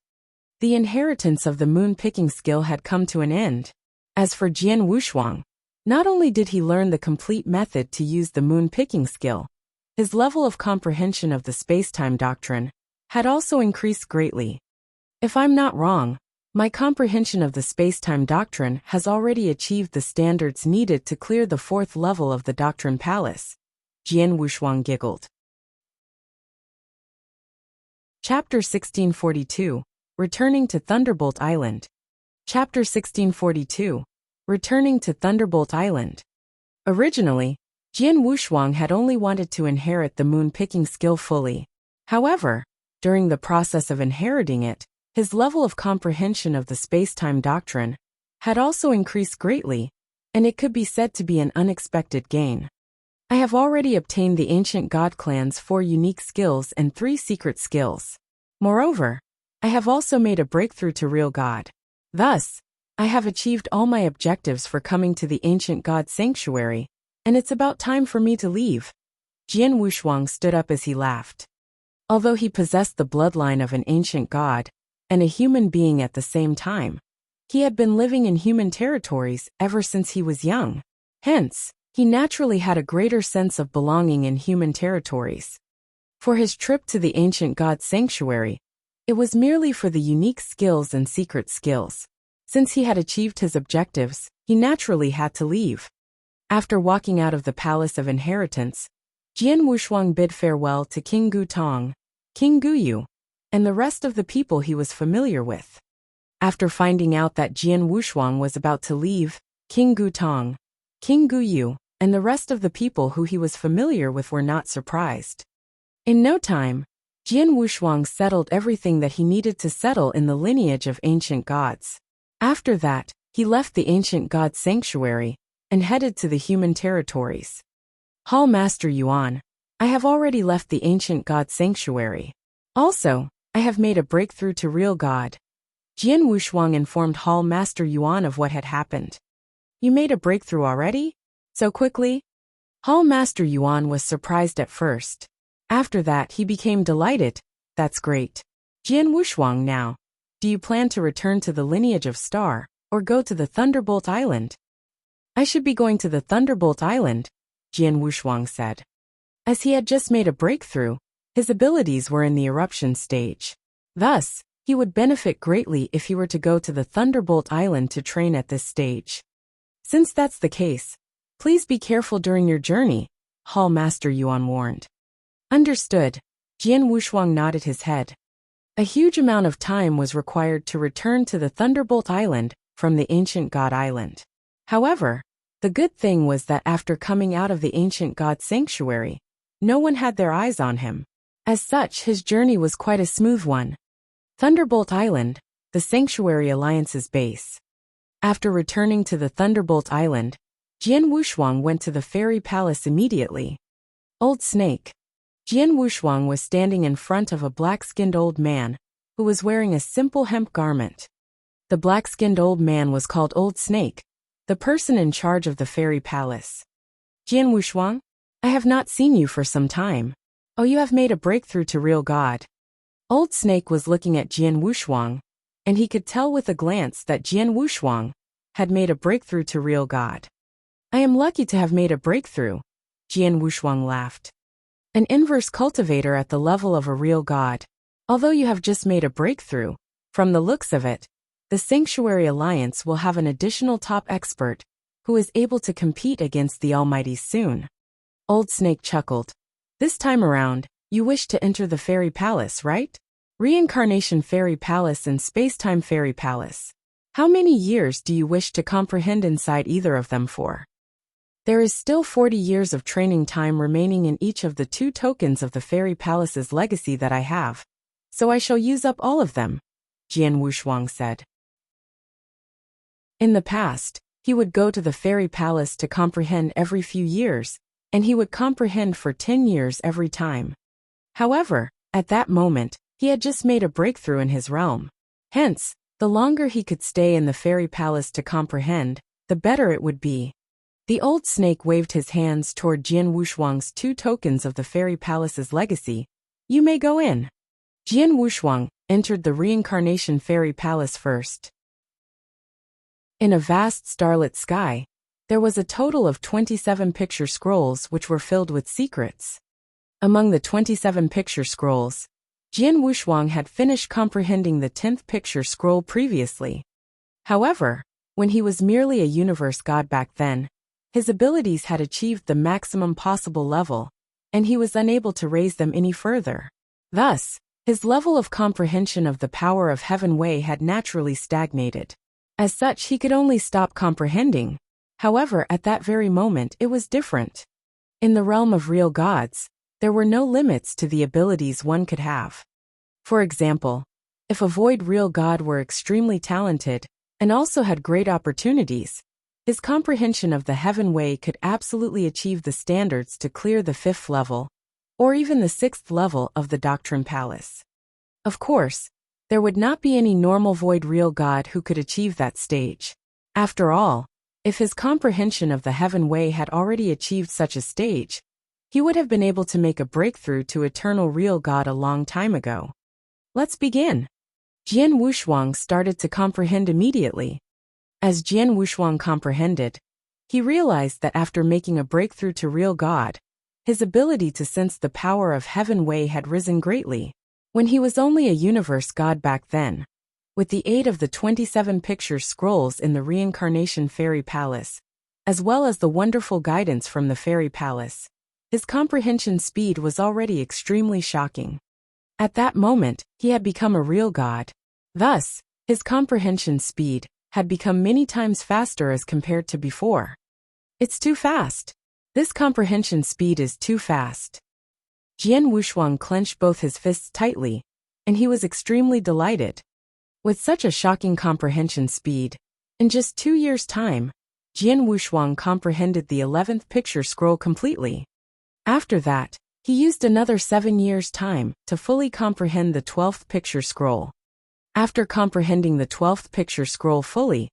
The inheritance of the moon-picking skill had come to an end. As for Jian Wushuang, not only did he learn the complete method to use the moon-picking skill, his level of comprehension of the space-time doctrine had also increased greatly. If I'm not wrong, my comprehension of the space-time doctrine has already achieved the standards needed to clear the 4th level of the Doctrine Palace. Jian Wushuang giggled. Chapter 1642, Returning to Thunderbolt Island. Chapter 1642, Returning to Thunderbolt Island. Originally, Jian Wushuang had only wanted to inherit the moon-picking skill fully. However, during the process of inheriting it, his level of comprehension of the space-time doctrine had also increased greatly, and it could be said to be an unexpected gain. I have already obtained the ancient god clan's 4 unique skills and 3 secret skills. Moreover, I have also made a breakthrough to real god. Thus, I have achieved all my objectives for coming to the ancient god sanctuary, and it's about time for me to leave. Jian Wushuang stood up as he laughed. Although he possessed the bloodline of an ancient god, and a human being at the same time, he had been living in human territories ever since he was young. Hence, he naturally had a greater sense of belonging in human territories. For his trip to the ancient god sanctuary, it was merely for the unique skills and secret skills. Since he had achieved his objectives, he naturally had to leave. After walking out of the Palace of Inheritance, Jian Wushuang bid farewell to King Gu Tong, King Gu Yu, and the rest of the people he was familiar with. After finding out that Jian Wushuang was about to leave, King Gu Tong, King Gu Yu, and the rest of the people who he was familiar with were not surprised. In no time, Jian Wushuang settled everything that he needed to settle in the lineage of ancient gods. After that, he left the ancient god sanctuary and headed to the human territories. Hall Master Yuan, I have already left the ancient god sanctuary. Also, I have made a breakthrough to real god. Jian Wushuang informed Hall Master Yuan of what had happened. You made a breakthrough already? So quickly? Hall Master Yuan was surprised at first. After that, he became delighted. That's great. Jian Wushuang, now, do you plan to return to the lineage of Star, or go to the Thunderbolt Island? I should be going to the Thunderbolt Island, Jian Wushuang said. As he had just made a breakthrough, his abilities were in the eruption stage. Thus, he He would benefit greatly if he were to go to the Thunderbolt Island to train at this stage. Since that's the case, please be careful during your journey, Hall Master Yuan warned. Understood. Jian Wushuang nodded his head. A huge amount of time was required to return to the Thunderbolt Island from the ancient god island. However, the good thing was that after coming out of the ancient god sanctuary, no one had their eyes on him. As such, his journey was quite a smooth one. Thunderbolt Island, the Sanctuary Alliance's base. After returning to the Thunderbolt Island, Jian Wushuang went to the Fairy Palace immediately. Old Snake. Jian Wushuang was standing in front of a black-skinned old man, who was wearing a simple hemp garment. The black-skinned old man was called Old Snake, the person in charge of the Fairy Palace. Jian Wushuang, I have not seen you for some time. Oh, you have made a breakthrough to real God. Old Snake was looking at Jian Wushuang, and he could tell with a glance that Jian Wushuang had made a breakthrough to real God. I am lucky to have made a breakthrough, Jian Wushuang laughed. An inverse cultivator at the level of a real god. Although you have just made a breakthrough, from the looks of it, the Sanctuary Alliance will have an additional top expert who is able to compete against the Almighty soon. Old Snake chuckled. This time around, you wish to enter the Fairy Palace, right? Reincarnation Fairy Palace and Spacetime Fairy Palace. How many years do you wish to comprehend inside either of them for? There is still 40 years of training time remaining in each of the 2 tokens of the Fairy Palace's legacy that I have, so I shall use up all of them, Jian Wushuang said. In the past, he would go to the Fairy Palace to comprehend every few years, and he would comprehend for 10 years every time. However, at that moment, he had just made a breakthrough in his realm. Hence, the longer he could stay in the Fairy Palace to comprehend, the better it would be. The old snake waved his hands toward Jian Wushuang's 2 tokens of the Fairy Palace's legacy. You may go in. Jian Wushuang entered the Reincarnation Fairy Palace first. In a vast starlit sky, there was a total of 27 picture scrolls which were filled with secrets. Among the 27 picture scrolls, Jian Wushuang had finished comprehending the 10th picture scroll previously. However, when he was merely a universe god back then, his abilities had achieved the maximum possible level, and he was unable to raise them any further. Thus, his level of comprehension of the power of Heaven Wei had naturally stagnated. As such, he could only stop comprehending. However, at that very moment it was different. In the realm of real gods, there were no limits to the abilities one could have. For example, if a void real god were extremely talented, and also had great opportunities, his comprehension of the Heaven Way could absolutely achieve the standards to clear the 5th level, or even the 6th level of the Doctrine Palace. Of course, there would not be any normal void real god who could achieve that stage. After all, if his comprehension of the Heaven Way had already achieved such a stage, he would have been able to make a breakthrough to eternal real God a long time ago. Let's begin. Jian Wushuang started to comprehend immediately. As Jian Wushuang comprehended, he realized that after making a breakthrough to real God, his ability to sense the power of Heaven Way had risen greatly. When he was only a universe god back then, with the aid of the 27 picture scrolls in the Reincarnation Fairy Palace, as well as the wonderful guidance from the Fairy Palace, his comprehension speed was already extremely shocking. At that moment, he had become a real god. Thus, his comprehension speed had become many times faster as compared to before. It's too fast. This comprehension speed is too fast. Jian Wushuang clenched both his fists tightly, and he was extremely delighted. With such a shocking comprehension speed, in just 2 years' time, Jian Wushuang comprehended the 11th picture scroll completely. After that, he used another 7 years' time to fully comprehend the 12th picture scroll. After comprehending the 12th picture scroll fully,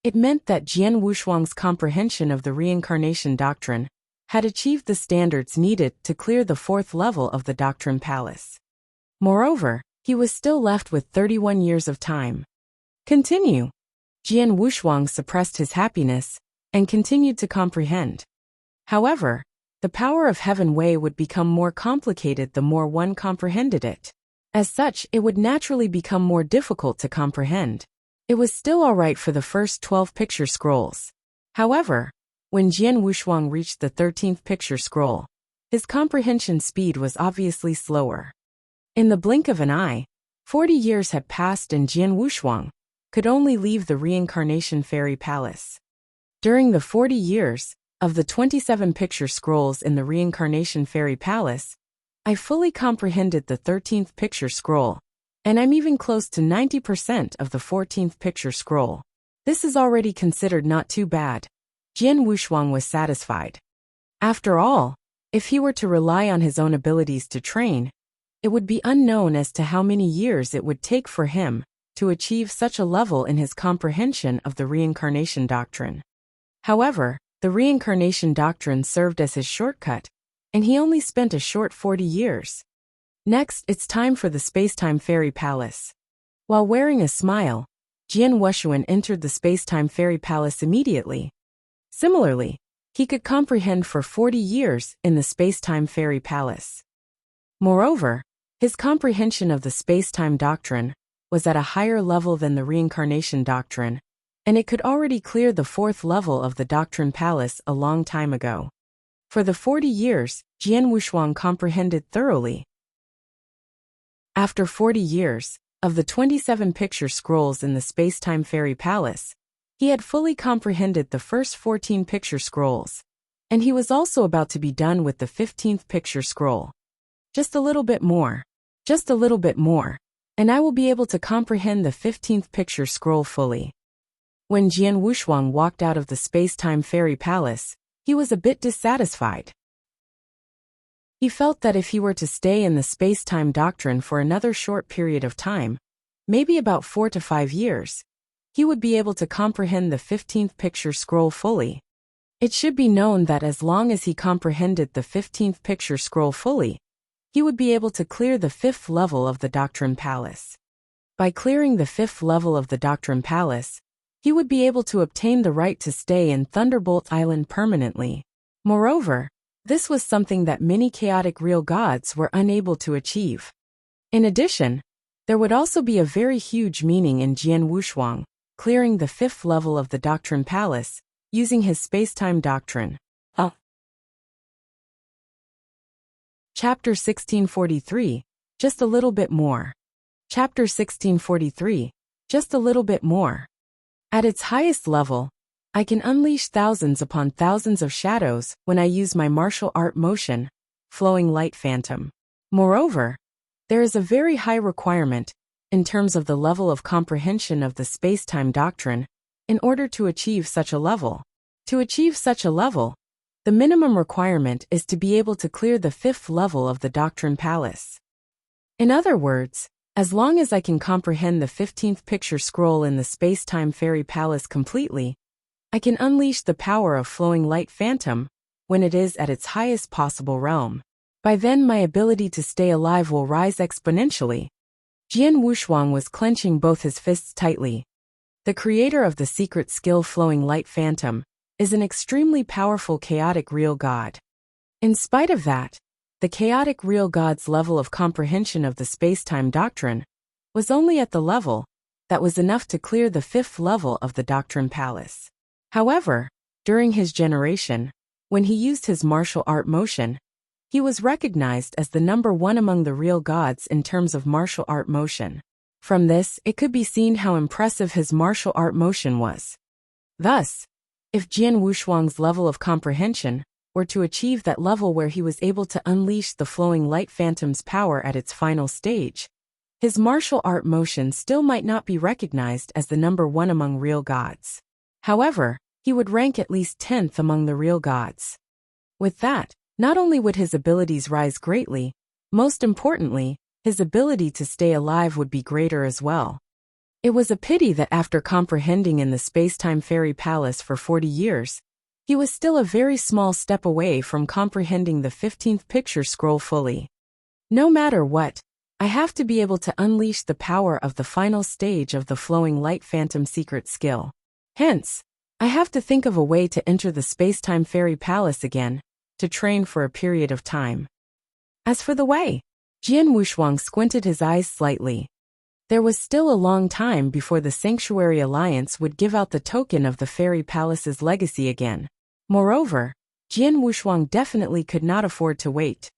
it meant that Jian Wushuang's comprehension of the reincarnation doctrine had achieved the standards needed to clear the 4th level of the Doctrine Palace. Moreover, he was still left with 31 years of time. Continue. Jian Wushuang suppressed his happiness and continued to comprehend. However, the power of Heaven Way would become more complicated the more one comprehended it. As such, it would naturally become more difficult to comprehend. It was still alright for the first 12 picture scrolls. However, when Jian Wushuang reached the 13th picture scroll, his comprehension speed was obviously slower. In the blink of an eye, 40 years had passed and Jian Wushuang could only leave the reincarnation fairy palace. During the 40 years of the 27 picture scrolls in the reincarnation fairy palace, I fully comprehended the 13th picture scroll, and I'm even close to 90% of the 14th picture scroll. This is already considered not too bad. Jian Wushuang was satisfied. After all, if he were to rely on his own abilities to train, it would be unknown as to how many years it would take for him to achieve such a level in his comprehension of the reincarnation doctrine. However, the reincarnation doctrine served as his shortcut, and he only spent a short 40 years. Next, it's time for the Spacetime Fairy Palace. While wearing a smile, Jian Wushuan entered the Spacetime Fairy Palace immediately. Similarly, he could comprehend for 40 years in the Spacetime Fairy Palace. Moreover, his comprehension of the Spacetime Doctrine was at a higher level than the Reincarnation Doctrine, and it could already clear the 4th level of the Doctrine Palace a long time ago. For the 40 years, Jian Wushuang comprehended thoroughly. After 40 years of the 27 picture scrolls in the Spacetime Fairy Palace, he had fully comprehended the first 14 picture scrolls, and he was also about to be done with the 15th picture scroll. Just a little bit more, and I will be able to comprehend the 15th picture scroll fully. When Jian Wushuang walked out of the Spacetime Fairy Palace, he was a bit dissatisfied. He felt that if he were to stay in the Spacetime Doctrine for another short period of time, maybe about 4 to 5 years, he would be able to comprehend the 15th picture scroll fully. It should be known that as long as he comprehended the 15th picture scroll fully, he would be able to clear the 5th level of the Doctrine Palace. By clearing the 5th level of the Doctrine Palace, he would be able to obtain the right to stay in Thunderbolt Island permanently. Moreover, this was something that many chaotic real gods were unable to achieve. In addition, there would also be a very huge meaning in Jian Wushuang clearing the 5th level of the Doctrine Palace using his Spacetime Doctrine. Chapter 1643, just a little bit more. Chapter 1643, just a little bit more. At its highest level, I can unleash thousands upon thousands of shadows when I use my martial art motion, Flowing Light Phantom. Moreover, there is a very high requirement in terms of the level of comprehension of the Spacetime Doctrine in order to achieve such a level. To achieve such a level, the minimum requirement is to be able to clear the 5th level of the Doctrine Palace. In other words, as long as I can comprehend the 15th picture scroll in the Spacetime Fairy Palace completely, I can unleash the power of Flowing Light Phantom when it is at its highest possible realm. By then my ability to stay alive will rise exponentially. Jian Wushuang was clenching both his fists tightly. The creator of the secret skill Flowing Light Phantom is an extremely powerful chaotic real god. In spite of that, the chaotic real god's level of comprehension of the Spacetime Doctrine was only at the level that was enough to clear the 5th level of the Doctrine Palace. However, during his generation, when he used his martial art motion, he was recognized as the number 1 among the real gods in terms of martial art motion. From this, it could be seen how impressive his martial art motion was. Thus, if Jian Wushuang's level of comprehension were to achieve that level where he was able to unleash the Flowing Light Phantom's power at its final stage, his martial art motion still might not be recognized as the number 1 among real gods. However, he would rank at least 10th among the real gods. With that, not only would his abilities rise greatly, most importantly, his ability to stay alive would be greater as well. It was a pity that after comprehending in the Spacetime Fairy Palace for 40 years, he was still a very small step away from comprehending the 15th picture scroll fully. No matter what, I have to be able to unleash the power of the final stage of the Flowing Light Phantom secret skill. Hence, I have to think of a way to enter the Spacetime Fairy Palace again, to train for a period of time. As for the way, Jian Wushuang squinted his eyes slightly. There was still a long time before the Sanctuary Alliance would give out the token of the Fairy Palace's legacy again. Moreover, Jian Wushuang definitely could not afford to wait.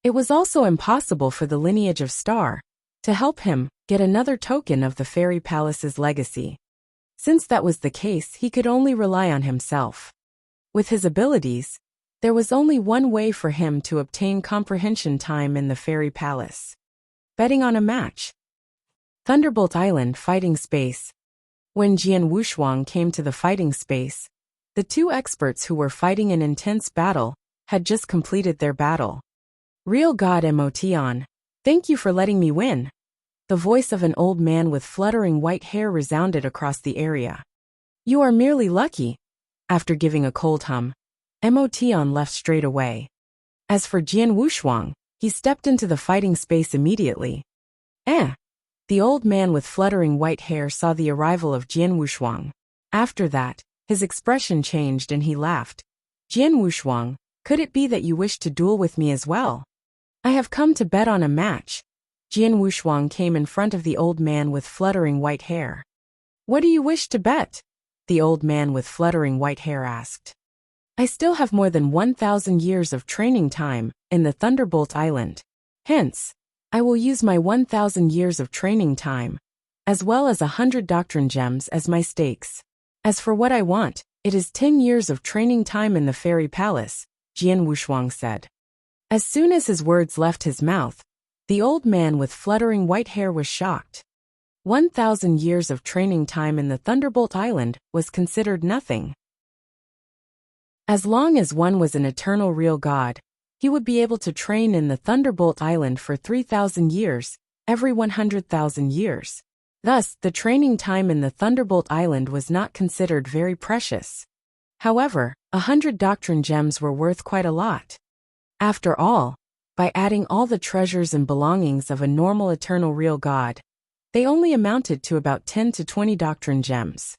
It was also impossible for the lineage of Star to help him get another token of the Fairy Palace's legacy. Since that was the case, he could only rely on himself. With his abilities, there was only one way for him to obtain comprehension time in the Fairy Palace. Betting on a match. Thunderbolt Island fighting space. When Jian Wushuang came to the fighting space, the two experts who were fighting an intense battle had just completed their battle. Real God Emotion, thank you for letting me win. The voice of an old man with fluttering white hair resounded across the area. You are merely lucky. After giving a cold hum, Emotion left straight away. As for Jian Wushuang, he stepped into the fighting space immediately. The old man with fluttering white hair saw the arrival of Jian Wushuang. After that, his expression changed and he laughed. Jian Wushuang, could it be that you wish to duel with me as well? I have come to bet on a match. Jian Wushuang came in front of the old man with fluttering white hair. What do you wish to bet? The old man with fluttering white hair asked. I still have more than 1,000 years of training time in the Thunderbolt Island. Hence, I will use my 1,000 years of training time, as well as 100 doctrine gems as my stakes. As for what I want, it is 10 years of training time in the Fairy Palace, Jian Wushuang said. As soon as his words left his mouth, the old man with fluttering white hair was shocked. 1,000 years of training time in the Thunderbolt Island was considered nothing. As long as one was an eternal real god, he would be able to train in the Thunderbolt Island for 3,000 years, every 100,000 years. Thus, the training time in the Thunderbolt Island was not considered very precious. However, 100 doctrine gems were worth quite a lot. After all, by adding all the treasures and belongings of a normal eternal real god, they only amounted to about 10 to 20 doctrine gems.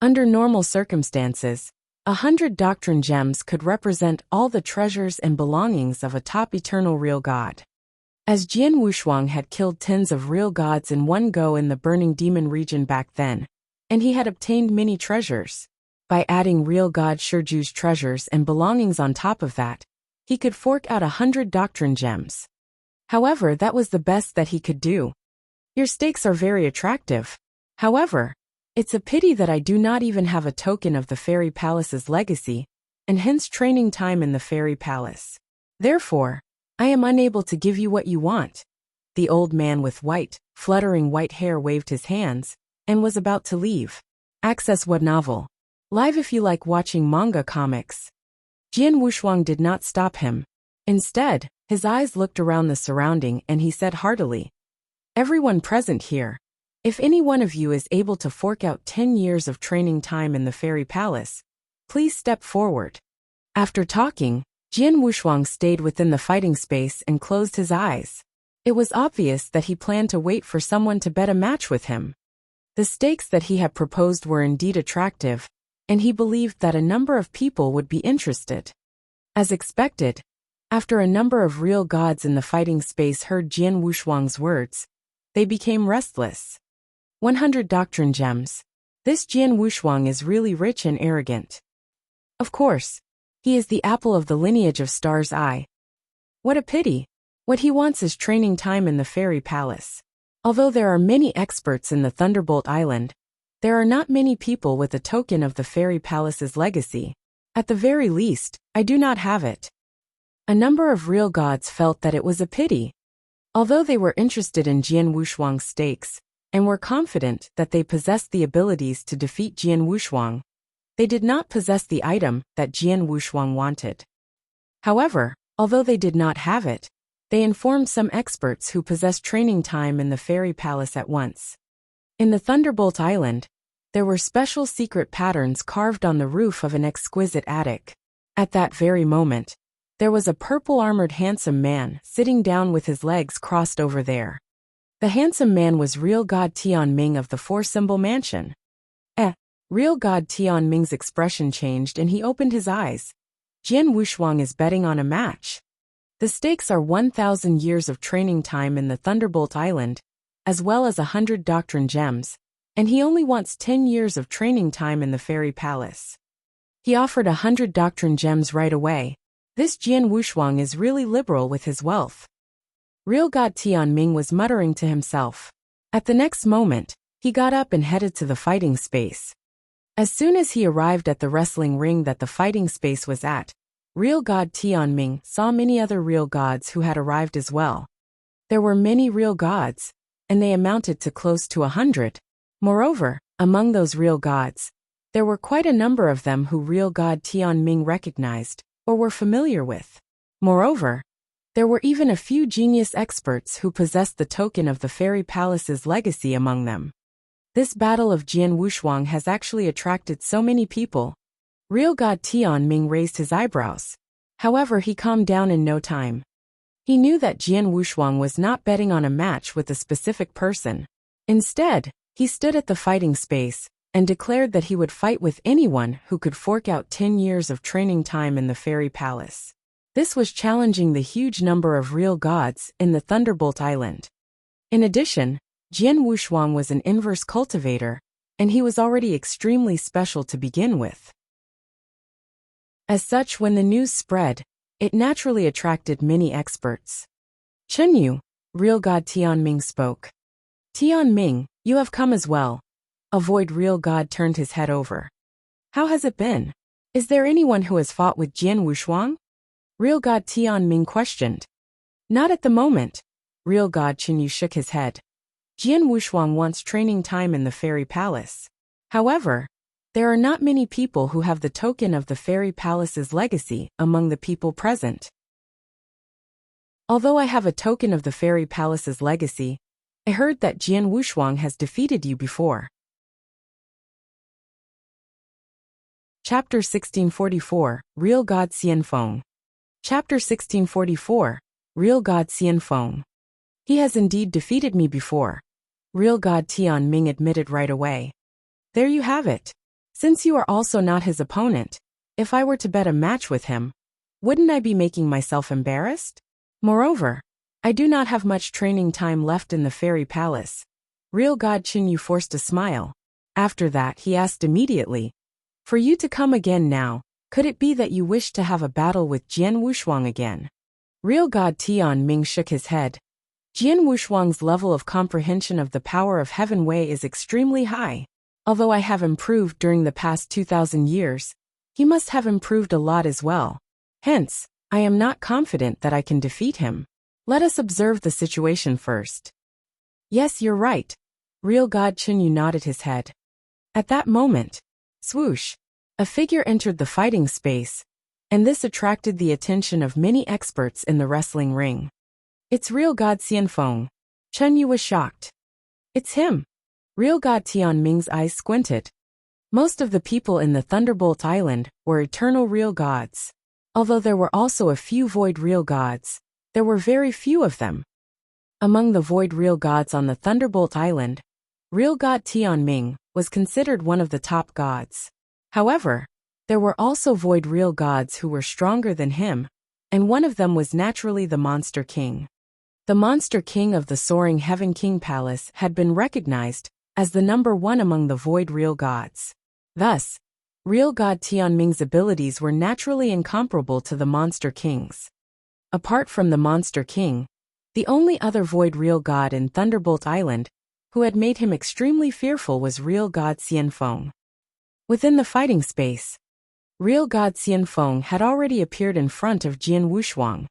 Under normal circumstances, 100 doctrine gems could represent all the treasures and belongings of a top eternal real god. As Jian Wushuang had killed tens of real gods in one go in the Burning Demon region back then, and he had obtained many treasures, by adding real god Shiju's treasures and belongings on top of that, he could fork out 100 doctrine gems. However, that was the best that he could do. Your stakes are very attractive. However, it's a pity that I do not even have a token of the Fairy Palace's legacy, and hence training time in the Fairy Palace. Therefore, I am unable to give you what you want. The old man with fluttering white hair waved his hands, and was about to leave. Access web novel. Live if you like watching manga comics. Jian Wushuang did not stop him. Instead, his eyes looked around the surrounding and he said heartily, everyone present here, if any one of you is able to fork out 10 years of training time in the Fairy Palace, please step forward. After talking, Jian Wushuang stayed within the fighting space and closed his eyes. It was obvious that he planned to wait for someone to bet a match with him. The stakes that he had proposed were indeed attractive, and he believed that a number of people would be interested. As expected, after a number of real gods in the fighting space heard Jian Wushuang's words, they became restless. 100 doctrine gems. This Jian Wushuang is really rich and arrogant. Of course, he is the apple of the lineage of Star's eye. What a pity. What he wants is training time in the Fairy Palace. Although there are many experts in the Thunderbolt Island, there are not many people with a token of the Fairy Palace's legacy. At the very least, I do not have it. A number of real gods felt that it was a pity. Although they were interested in Jian Wushuang's stakes, and were confident that they possessed the abilities to defeat Jian Wushuang, they did not possess the item that Jian Wushuang wanted. However, although they did not have it, they informed some experts who possessed training time in the Fairy Palace at once. In the Thunderbolt Island, there were special secret patterns carved on the roof of an exquisite attic. At that very moment, there was a purple-armored handsome man sitting down with his legs crossed over there. The handsome man was real god Tian Ming of the Four-Symbol Mansion. Real god Tian Ming's expression changed and he opened his eyes. Jian Wushuang is betting on a match. The stakes are 1,000 years of training time in the Thunderbolt Island, as well as 100 doctrine gems, and he only wants 10 years of training time in the Fairy Palace. He offered 100 doctrine gems right away. This Jian Wushuang is really liberal with his wealth. Real God Tianming was muttering to himself. At the next moment, he got up and headed to the fighting space. As soon as he arrived at the wrestling ring that the fighting space was at, Real God Tianming saw many other real gods who had arrived as well. There were many real gods, and they amounted to close to 100. Moreover, among those real gods, there were quite a number of them who Real God Tianming recognized or were familiar with. Moreover, there were even a few genius experts who possessed the token of the Fairy Palace's legacy among them. This battle of Jian Wushuang has actually attracted so many people. Real God Tianming raised his eyebrows. However, he calmed down in no time. He knew that Jian Wushuang was not betting on a match with a specific person. Instead, he stood at the fighting space and declared that he would fight with anyone who could fork out 10 years of training time in the Fairy Palace. This was challenging the huge number of real gods in the Thunderbolt Island. In addition, Jian Wushuang was an inverse cultivator, and he was already extremely special to begin with. As such, when the news spread, it naturally attracted many experts. Chenyu, Real God Tianming spoke. Tianming, you have come as well. Avoid Real God turned his head over. How has it been? Is there anyone who has fought with Jian Wushuang? Real God Tianming questioned. Not at the moment. Real God Chenyu shook his head. Jian Wushuang wants training time in the Fairy Palace. However, there are not many people who have the token of the Fairy Palace's legacy among the people present. Although I have a token of the Fairy Palace's legacy, I heard that Jian Wushuang has defeated you before. Chapter 1644, Real God Xianfeng. Chapter 1644, Real God Xianfeng. He has indeed defeated me before. Real God Tianming admitted right away. There you have it. Since you are also not his opponent, if I were to bet a match with him, wouldn't I be making myself embarrassed? Moreover, I do not have much training time left in the Fairy Palace. Real God Chenyu forced a smile. After that, he asked immediately, for you to come again now, could it be that you wish to have a battle with Jian Wushuang again? Real God Tianming shook his head. Jian Wushuang's level of comprehension of the power of Heaven Wei is extremely high. Although I have improved during the past 2,000 years, he must have improved a lot as well. Hence, I am not confident that I can defeat him. Let us observe the situation first. Yes, you're right. Real God Chenyu nodded his head. At that moment, swoosh, a figure entered the fighting space, and this attracted the attention of many experts in the wrestling ring. It's Real God Xianfeng. Chenyu was shocked. It's him. Real God Tianming's eyes squinted. Most of the people in the Thunderbolt Island were eternal real gods. Although there were also a few void real gods, there were very few of them. Among the void real gods on the Thunderbolt Island, Real God Tianming was considered one of the top gods. However, there were also void real gods who were stronger than him, and one of them was naturally the Monster King. The Monster King of the Soaring Heaven King Palace had been recognized as the number one among the void real gods. Thus, Real God Tianming's abilities were naturally incomparable to the Monster King's. Apart from the Monster King, the only other void real god in Thunderbolt Island who had made him extremely fearful was Real God Xianfeng. Within the fighting space, Real God Xianfeng had already appeared in front of Jian Wushuang.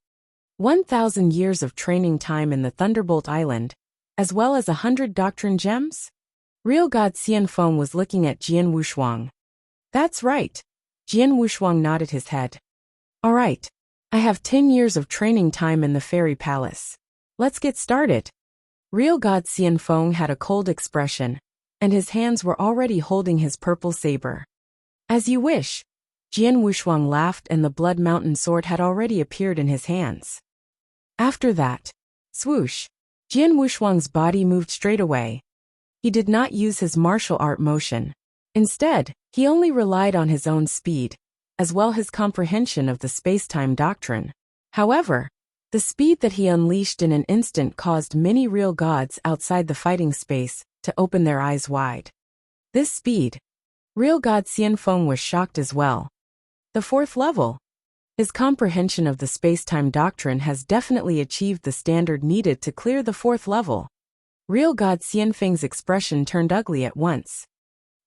1,000 years of training time in the Thunderbolt Island, as well as 100 doctrine gems? Real God Xianfeng was looking at Jian Wushuang. That's right. Jian Wushuang nodded his head. All right. I have 10 years of training time in the Fairy Palace. Let's get started. Real God Xianfeng had a cold expression, and his hands were already holding his purple saber. As you wish. Jian Wushuang laughed, and the Blood Mountain sword had already appeared in his hands. After that, swoosh, Jian Wushuang's body moved straight away. He did not use his martial art motion. Instead, he only relied on his own speed, as well as his comprehension of the space-time doctrine. However, The speed that he unleashed in an instant caused many real gods outside the fighting space to open their eyes wide. This speed. Real god Xianfeng was shocked as well. The fourth level. His comprehension of the space-time doctrine has definitely achieved the standard needed to clear the fourth level. Real god Xianfeng's expression turned ugly at once.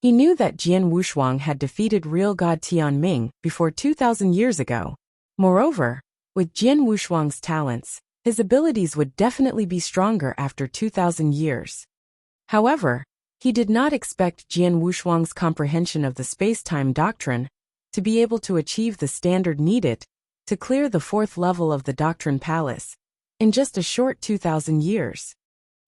He knew that Jian Wushuang had defeated real god Tianming before 2,000 years ago. Moreover, with Jian Wushuang's talents, his abilities would definitely be stronger after 2,000 years. However, he did not expect Jian Wushuang's comprehension of the space-time doctrine to be able to achieve the standard needed to clear the fourth level of the Doctrine Palace in just a short 2,000 years.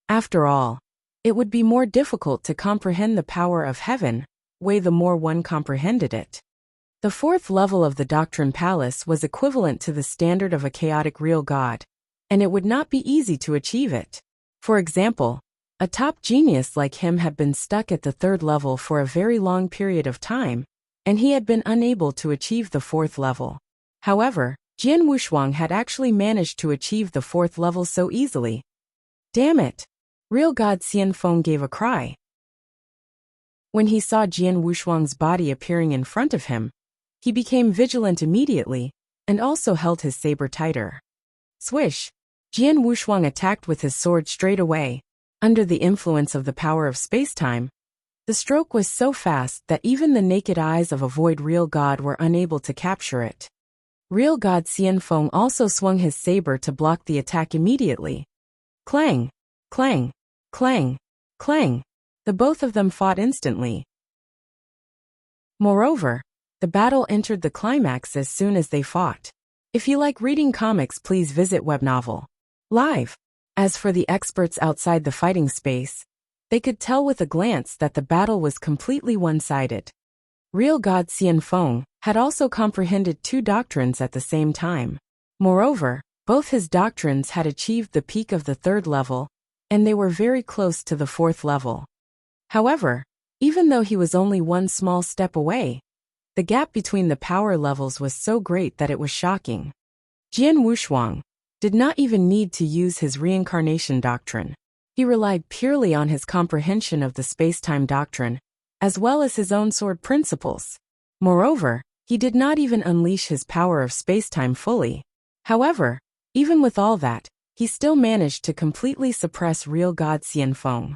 After all, it would be more difficult to comprehend the power of heaven, way the more one comprehended it. The fourth level of the Doctrine Palace was equivalent to the standard of a chaotic real god, and it would not be easy to achieve it. For example, a top genius like him had been stuck at the third level for a very long period of time, and he had been unable to achieve the fourth level. However, Jian Wushuang had actually managed to achieve the fourth level so easily. Damn it! Real god Xianfeng gave a cry. When he saw Jian Wushuang's body appearing in front of him, he became vigilant immediately, and also held his saber tighter. Swish! Jian Wushuang attacked with his sword straight away. Under the influence of the power of space-time, the stroke was so fast that even the naked eyes of a void real god were unable to capture it. Real god Xianfeng also swung his saber to block the attack immediately. Clang! Clang! Clang! Clang! The both of them fought instantly. Moreover, the battle entered the climax as soon as they fought. If you like reading comics, please visit Webnovel Live. As for the experts outside the fighting space, they could tell with a glance that the battle was completely one-sided. Real god Xianfeng had also comprehended two doctrines at the same time. Moreover, both his doctrines had achieved the peak of the third level, and they were very close to the fourth level. However, even though he was only one small step away, the gap between the power levels was so great that it was shocking. Jian Wushuang did not even need to use his reincarnation doctrine. He relied purely on his comprehension of the space-time doctrine, as well as his own sword principles. Moreover, he did not even unleash his power of space-time fully. However, even with all that, he still managed to completely suppress real god Xianfeng.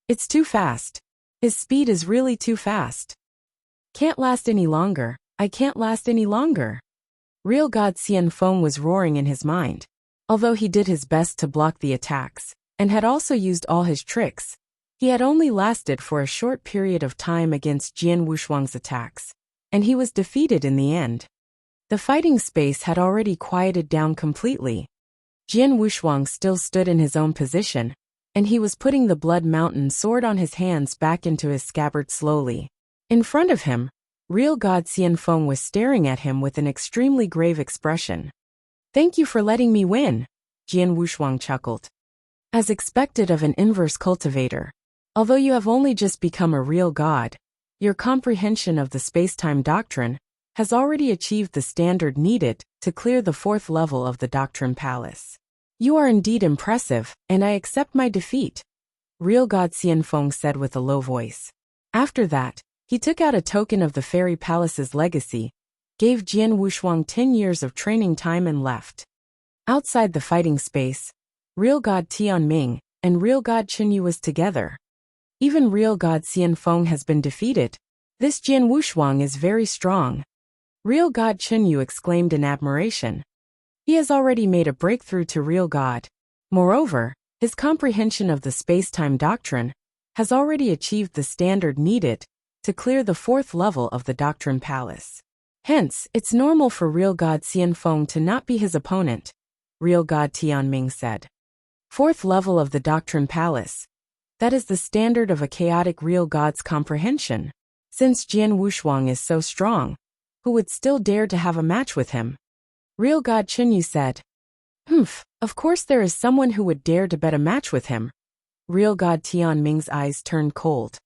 It's too fast. His speed is really too fast. Can't last any longer. I can't last any longer. Real god Xianfeng was roaring in his mind. Although he did his best to block the attacks, and had also used all his tricks, he had only lasted for a short period of time against Jian Wushuang's attacks, and he was defeated in the end. The fighting space had already quieted down completely. Jian Wushuang still stood in his own position, and he was putting the Blood Mountain sword on his hands back into his scabbard slowly. In front of him, real god Xianfeng was staring at him with an extremely grave expression. Thank you for letting me win, Jian Wushuang chuckled. As expected of an inverse cultivator, although you have only just become a real god, your comprehension of the space-time doctrine has already achieved the standard needed to clear the fourth level of the Doctrine Palace. You are indeed impressive, and I accept my defeat, real god Xianfeng said with a low voice. After that, he took out a token of the Fairy Palace's legacy, gave Jian Wushuang 10 years of training time and left. Outside the fighting space, real god Tianming and real god Chenyu was together. Even real god Xianfeng has been defeated. This Jian Wushuang is very strong. Real god Chenyu exclaimed in admiration. He has already made a breakthrough to real god. Moreover, his comprehension of the space-time doctrine has already achieved the standard needed to clear the fourth level of the Doctrine Palace. Hence, it's normal for real god Xianfeng to not be his opponent, real god Tianming said. Fourth level of the Doctrine Palace. That is the standard of a chaotic real god's comprehension. Since Jian Wushuang is so strong, who would still dare to have a match with him? Real god Chenyu said. Of course there is someone who would dare to bet a match with him. Real god Tianming's eyes turned cold.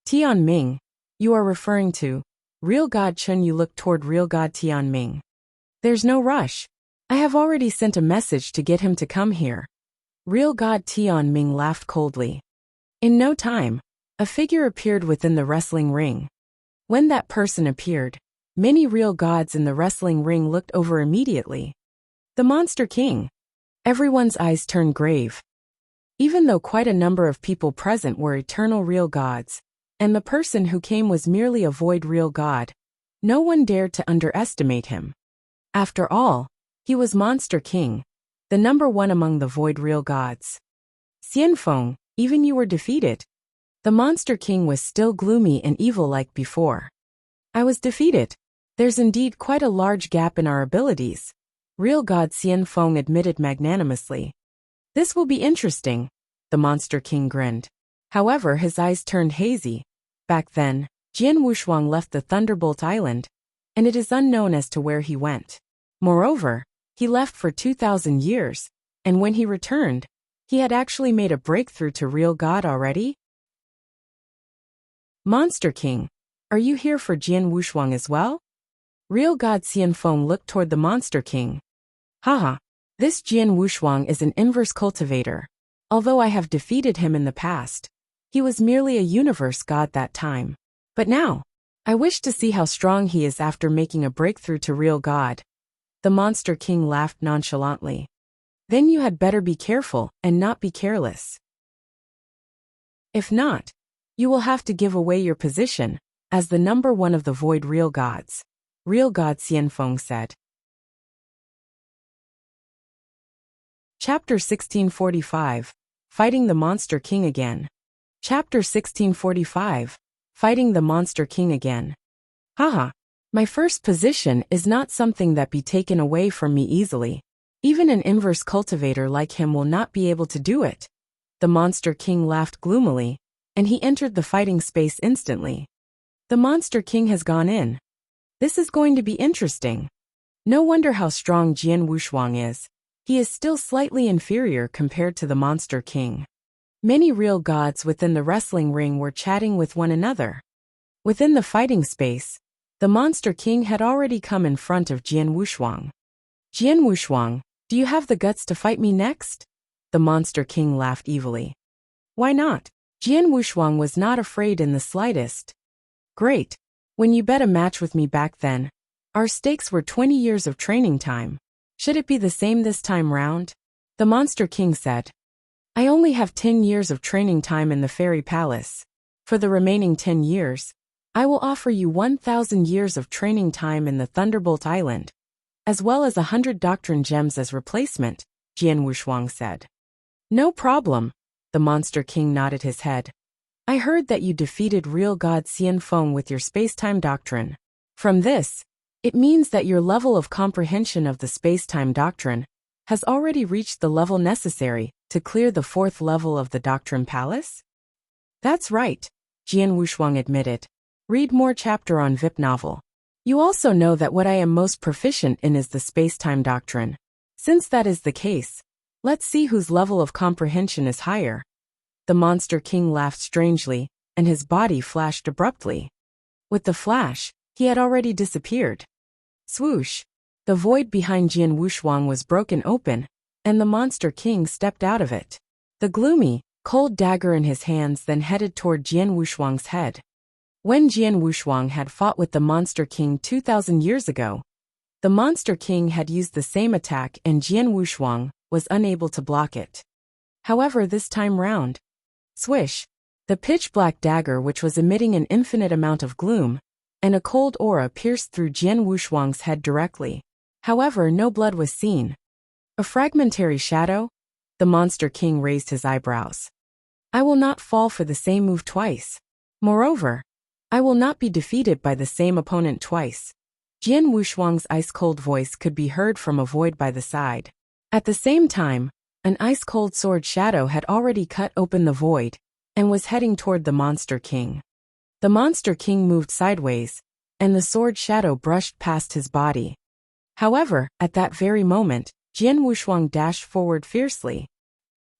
Tianming, you are referring to? Real god Chenyu looked toward real god Tianming. There's no rush. I have already sent a message to get him to come here. Real God Tian Ming laughed coldly. In no time, a figure appeared within the wrestling ring. When that person appeared, many real gods in the wrestling ring looked over immediately. The Monster King. Everyone's eyes turned grave. Even though quite a number of people present were eternal real gods, and the person who came was merely a void real god, no one dared to underestimate him. After all, he was Monster King, the number one among the void real gods. Xianfeng, even you were defeated. The Monster King was still gloomy and evil like before. I was defeated. There's indeed quite a large gap in our abilities, real god Xianfeng admitted magnanimously. This will be interesting, the Monster King grinned. However, his eyes turned hazy. Back then, Jian Wushuang left the Thunderbolt Island, and it is unknown as to where he went. Moreover, he left for 2,000 years, and when he returned, he had actually made a breakthrough to real God already? Monster King, are you here for Jian Wushuang as well? Real God Xianfeng looked toward the Monster King. Haha, this Jian Wushuang is an inverse cultivator. Although I have defeated him in the past, he was merely a universe god that time. But now, I wish to see how strong he is after making a breakthrough to real God. The Monster King laughed nonchalantly. Then you had better be careful and not be careless. If not, you will have to give away your position as the number one of the void real gods, real god Xianfeng said. Chapter 1645, Fighting the Monster King Again. Chapter 1645, Fighting the Monster King Again. Haha, my first position is not something that be taken away from me easily. Even an inverse cultivator like him will not be able to do it. The Monster King laughed gloomily, and he entered the fighting space instantly. The Monster King has gone in. This is going to be interesting. No wonder how strong Jian Wushuang is. He is still slightly inferior compared to the Monster King. Many real gods within the wrestling ring were chatting with one another. Within the fighting space, the Monster King had already come in front of Jian Wushuang. Jian Wushuang, do you have the guts to fight me next? The Monster King laughed evilly. Why not? Jian Wushuang was not afraid in the slightest. Great. When you bet a match with me back then, our stakes were 20 years of training time. Should it be the same this time round? The Monster King said. I only have 10 years of training time in the Fairy Palace. For the remaining 10 years, I will offer you 1,000 years of training time in the Thunderbolt Island, as well as 100 doctrine gems as replacement, Jian Wushuang said. No problem, the Monster King nodded his head. I heard that you defeated real god Xianfeng with your space-time doctrine. From this, it means that your level of comprehension of the space-time doctrine has already reached the level necessary to clear the 4th level of the Doctrine Palace? That's right, Jian Wushuang admitted. Read more chapter on VIP novel. You also know that what I am most proficient in is the space-time doctrine. Since that is the case, let's see whose level of comprehension is higher. The Monster King laughed strangely, and his body flashed abruptly. With the flash, he had already disappeared. Swoosh! The void behind Jian Wushuang was broken open, and the Monster King stepped out of it. The gloomy, cold dagger in his hands then headed toward Jian Wushuang's head. When Jian Wushuang had fought with the Monster King 2,000 years ago, the Monster King had used the same attack and Jian Wushuang was unable to block it. However, this time round, swish! The pitch-black dagger which was emitting an infinite amount of gloom, and a cold aura pierced through Jian Wushuang's head directly. However, no blood was seen. A fragmentary shadow? The Monster King raised his eyebrows. I will not fall for the same move twice. Moreover, I will not be defeated by the same opponent twice. Jian Wushuang's ice-cold voice could be heard from a void by the side. At the same time, an ice-cold sword shadow had already cut open the void and was heading toward the Monster King. The Monster King moved sideways, and the sword shadow brushed past his body. However, at that very moment, Jian Wushuang dashed forward fiercely.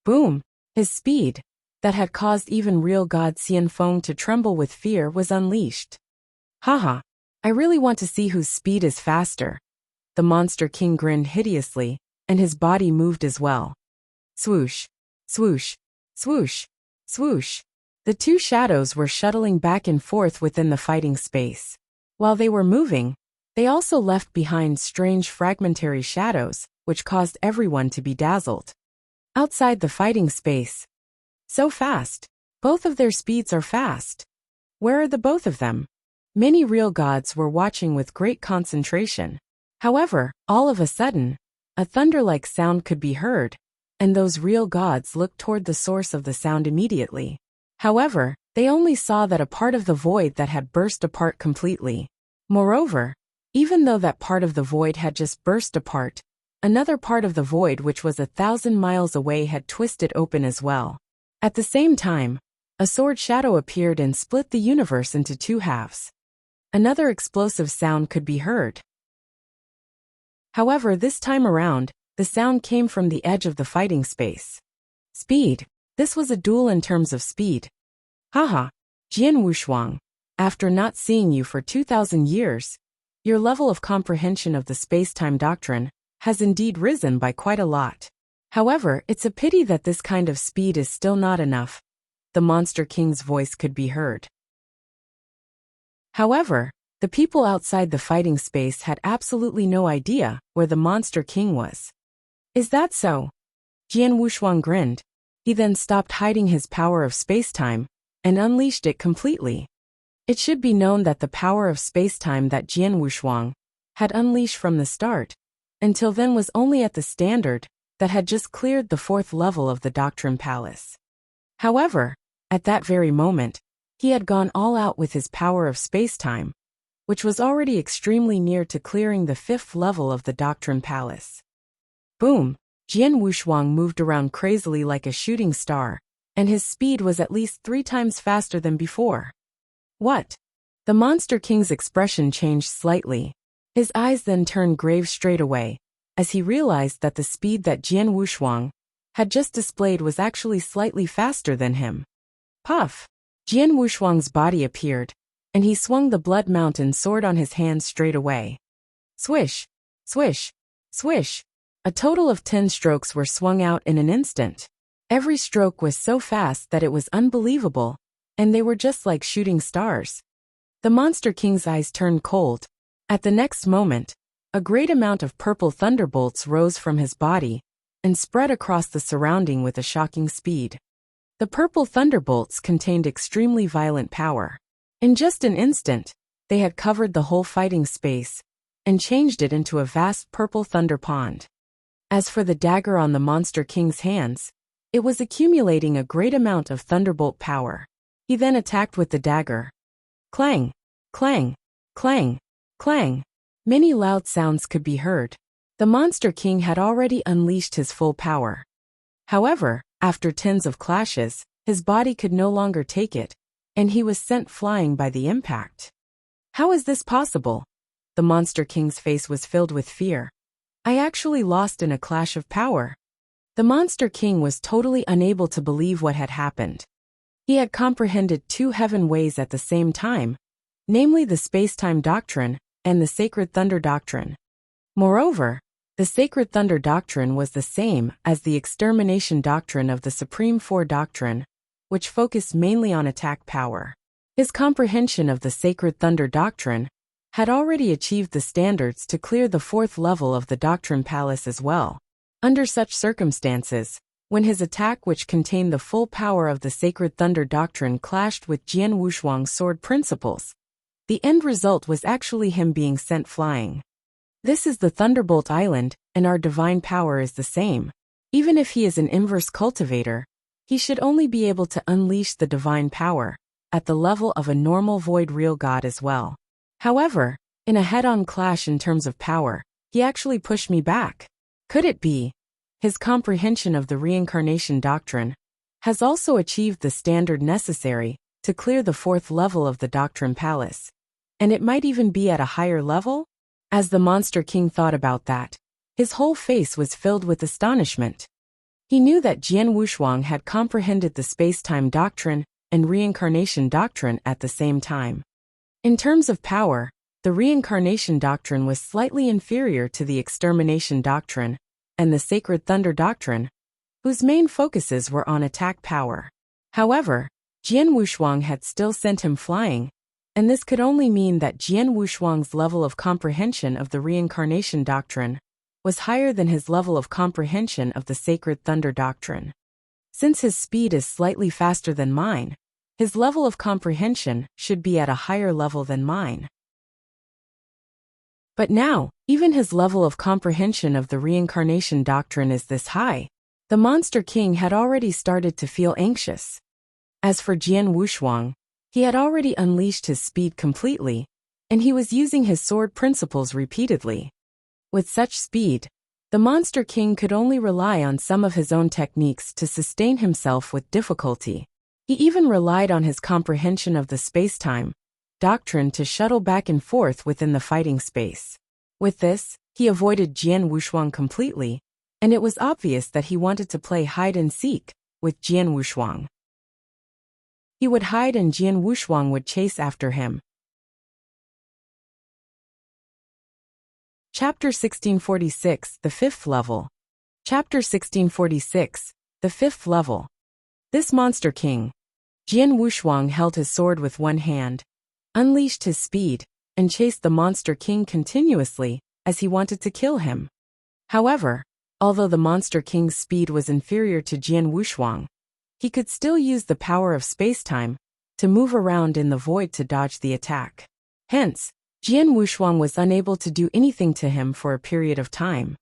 Boom! His speed, that had caused even real god Xianfeng to tremble with fear, was unleashed. Haha! I really want to see whose speed is faster. The Monster King grinned hideously, and his body moved as well. Swoosh, swoosh, swoosh, swoosh. The two shadows were shuttling back and forth within the fighting space. While they were moving, they also left behind strange fragmentary shadows, which caused everyone to be dazzled. Outside the fighting space. So fast. Both of their speeds are fast. Where are the both of them? Many real gods were watching with great concentration. However, all of a sudden, a thunder-like sound could be heard, and those real gods looked toward the source of the sound immediately. However, they only saw that a part of the void that had burst apart completely. Moreover, even though that part of the void had just burst apart, another part of the void which was 1,000 miles away had twisted open as well. At the same time, a sword shadow appeared and split the universe into two halves. Another explosive sound could be heard. However, this time around, the sound came from the edge of the fighting space. Speed. This was a duel in terms of speed. Haha, Jian Wushuang, after not seeing you for 2,000 years, your level of comprehension of the space-time doctrine has indeed risen by quite a lot. However, it's a pity that this kind of speed is still not enough. The Monster King's voice could be heard. However, the people outside the fighting space had absolutely no idea where the Monster King was. Is that so? Jian Wushuang grinned. He then stopped hiding his power of space-time and unleashed it completely. It should be known that the power of space-time that Jian Wushuang had unleashed from the start until then was only at the standard that had just cleared the 4th level of the Doctrine Palace. However, at that very moment, he had gone all out with his power of space-time, which was already extremely near to clearing the 5th level of the Doctrine Palace. Boom! Jian Wushuang moved around crazily like a shooting star, and his speed was at least 3 times faster than before. What? The Monster King's expression changed slightly. His eyes then turned grave straight away, as he realized that the speed that Jian Wushuang had just displayed was actually slightly faster than him. Puff! Jian Wushuang's body appeared, and he swung the Blood Mountain sword on his hand straight away. Swish! Swish! Swish! A total of 10 strokes were swung out in an instant. Every stroke was so fast that it was unbelievable, and they were just like shooting stars. The Monster King's eyes turned cold. At the next moment, a great amount of purple thunderbolts rose from his body and spread across the surrounding with a shocking speed. The purple thunderbolts contained extremely violent power. In just an instant, they had covered the whole fighting space and changed it into a vast purple thunder pond. As for the dagger on the Monster King's hands, it was accumulating a great amount of thunderbolt power. He then attacked with the dagger. Clang! Clang! Clang! Clang! Many loud sounds could be heard. The Monster King had already unleashed his full power. However, after tens of clashes, his body could no longer take it, and he was sent flying by the impact. How is this possible? The Monster King's face was filled with fear. I actually lost in a clash of power. The Monster King was totally unable to believe what had happened. He had comprehended 2 heaven ways at the same time, namely the space-time doctrine and the Sacred Thunder Doctrine. Moreover, the Sacred Thunder Doctrine was the same as the Extermination Doctrine of the Supreme Four Doctrine, which focused mainly on attack power. His comprehension of the Sacred Thunder Doctrine had already achieved the standards to clear the 4th level of the Doctrine Palace as well. Under such circumstances, when his attack which contained the full power of the Sacred Thunder Doctrine clashed with Jian Wushuang's sword principles, the end result was actually him being sent flying. This is the Thunderbolt Island, and our divine power is the same. Even if he is an inverse cultivator, he should only be able to unleash the divine power at the level of a normal void real god as well. However, in a head-on clash in terms of power, he actually pushed me back. Could it be? His comprehension of the reincarnation doctrine has also achieved the standard necessary to clear the 4th level of the Doctrine Palace. And it might even be at a higher level? As the Monster King thought about that, his whole face was filled with astonishment. He knew that Jian Wushuang had comprehended the space-time doctrine and reincarnation doctrine at the same time. In terms of power, the the reincarnation doctrine was slightly inferior to the extermination doctrine and the sacred thunder doctrine, whose main focuses were on attack power. However, Jian Wushuang had still sent him flying, and this could only mean that Jian Wushuang's level of comprehension of the reincarnation doctrine was higher than his level of comprehension of the sacred thunder doctrine. Since his speed is slightly faster than mine, his level of comprehension should be at a higher level than mine. But now, even his level of comprehension of the reincarnation doctrine is this high. The Monster King had already started to feel anxious. As for Jian Wushuang, he had already unleashed his speed completely, and he was using his sword principles repeatedly. With such speed, the Monster King could only rely on some of his own techniques to sustain himself with difficulty. He even relied on his comprehension of the space-time doctrine to shuttle back and forth within the fighting space. With this, he avoided Jian Wushuang completely, and it was obvious that he wanted to play hide-and-seek with Jian Wushuang. He would hide and Jian Wushuang would chase after him. Chapter 1646, the Fifth Level. Chapter 1646, the Fifth Level. This Monster King, Jian Wushuang, held his sword with one hand, unleashed his speed, and chased the Monster King continuously as he wanted to kill him. However, although the Monster King's speed was inferior to Jian Wushuang, he could still use the power of space-time to move around in the void to dodge the attack. Hence, Jian Wushuang was unable to do anything to him for a period of time.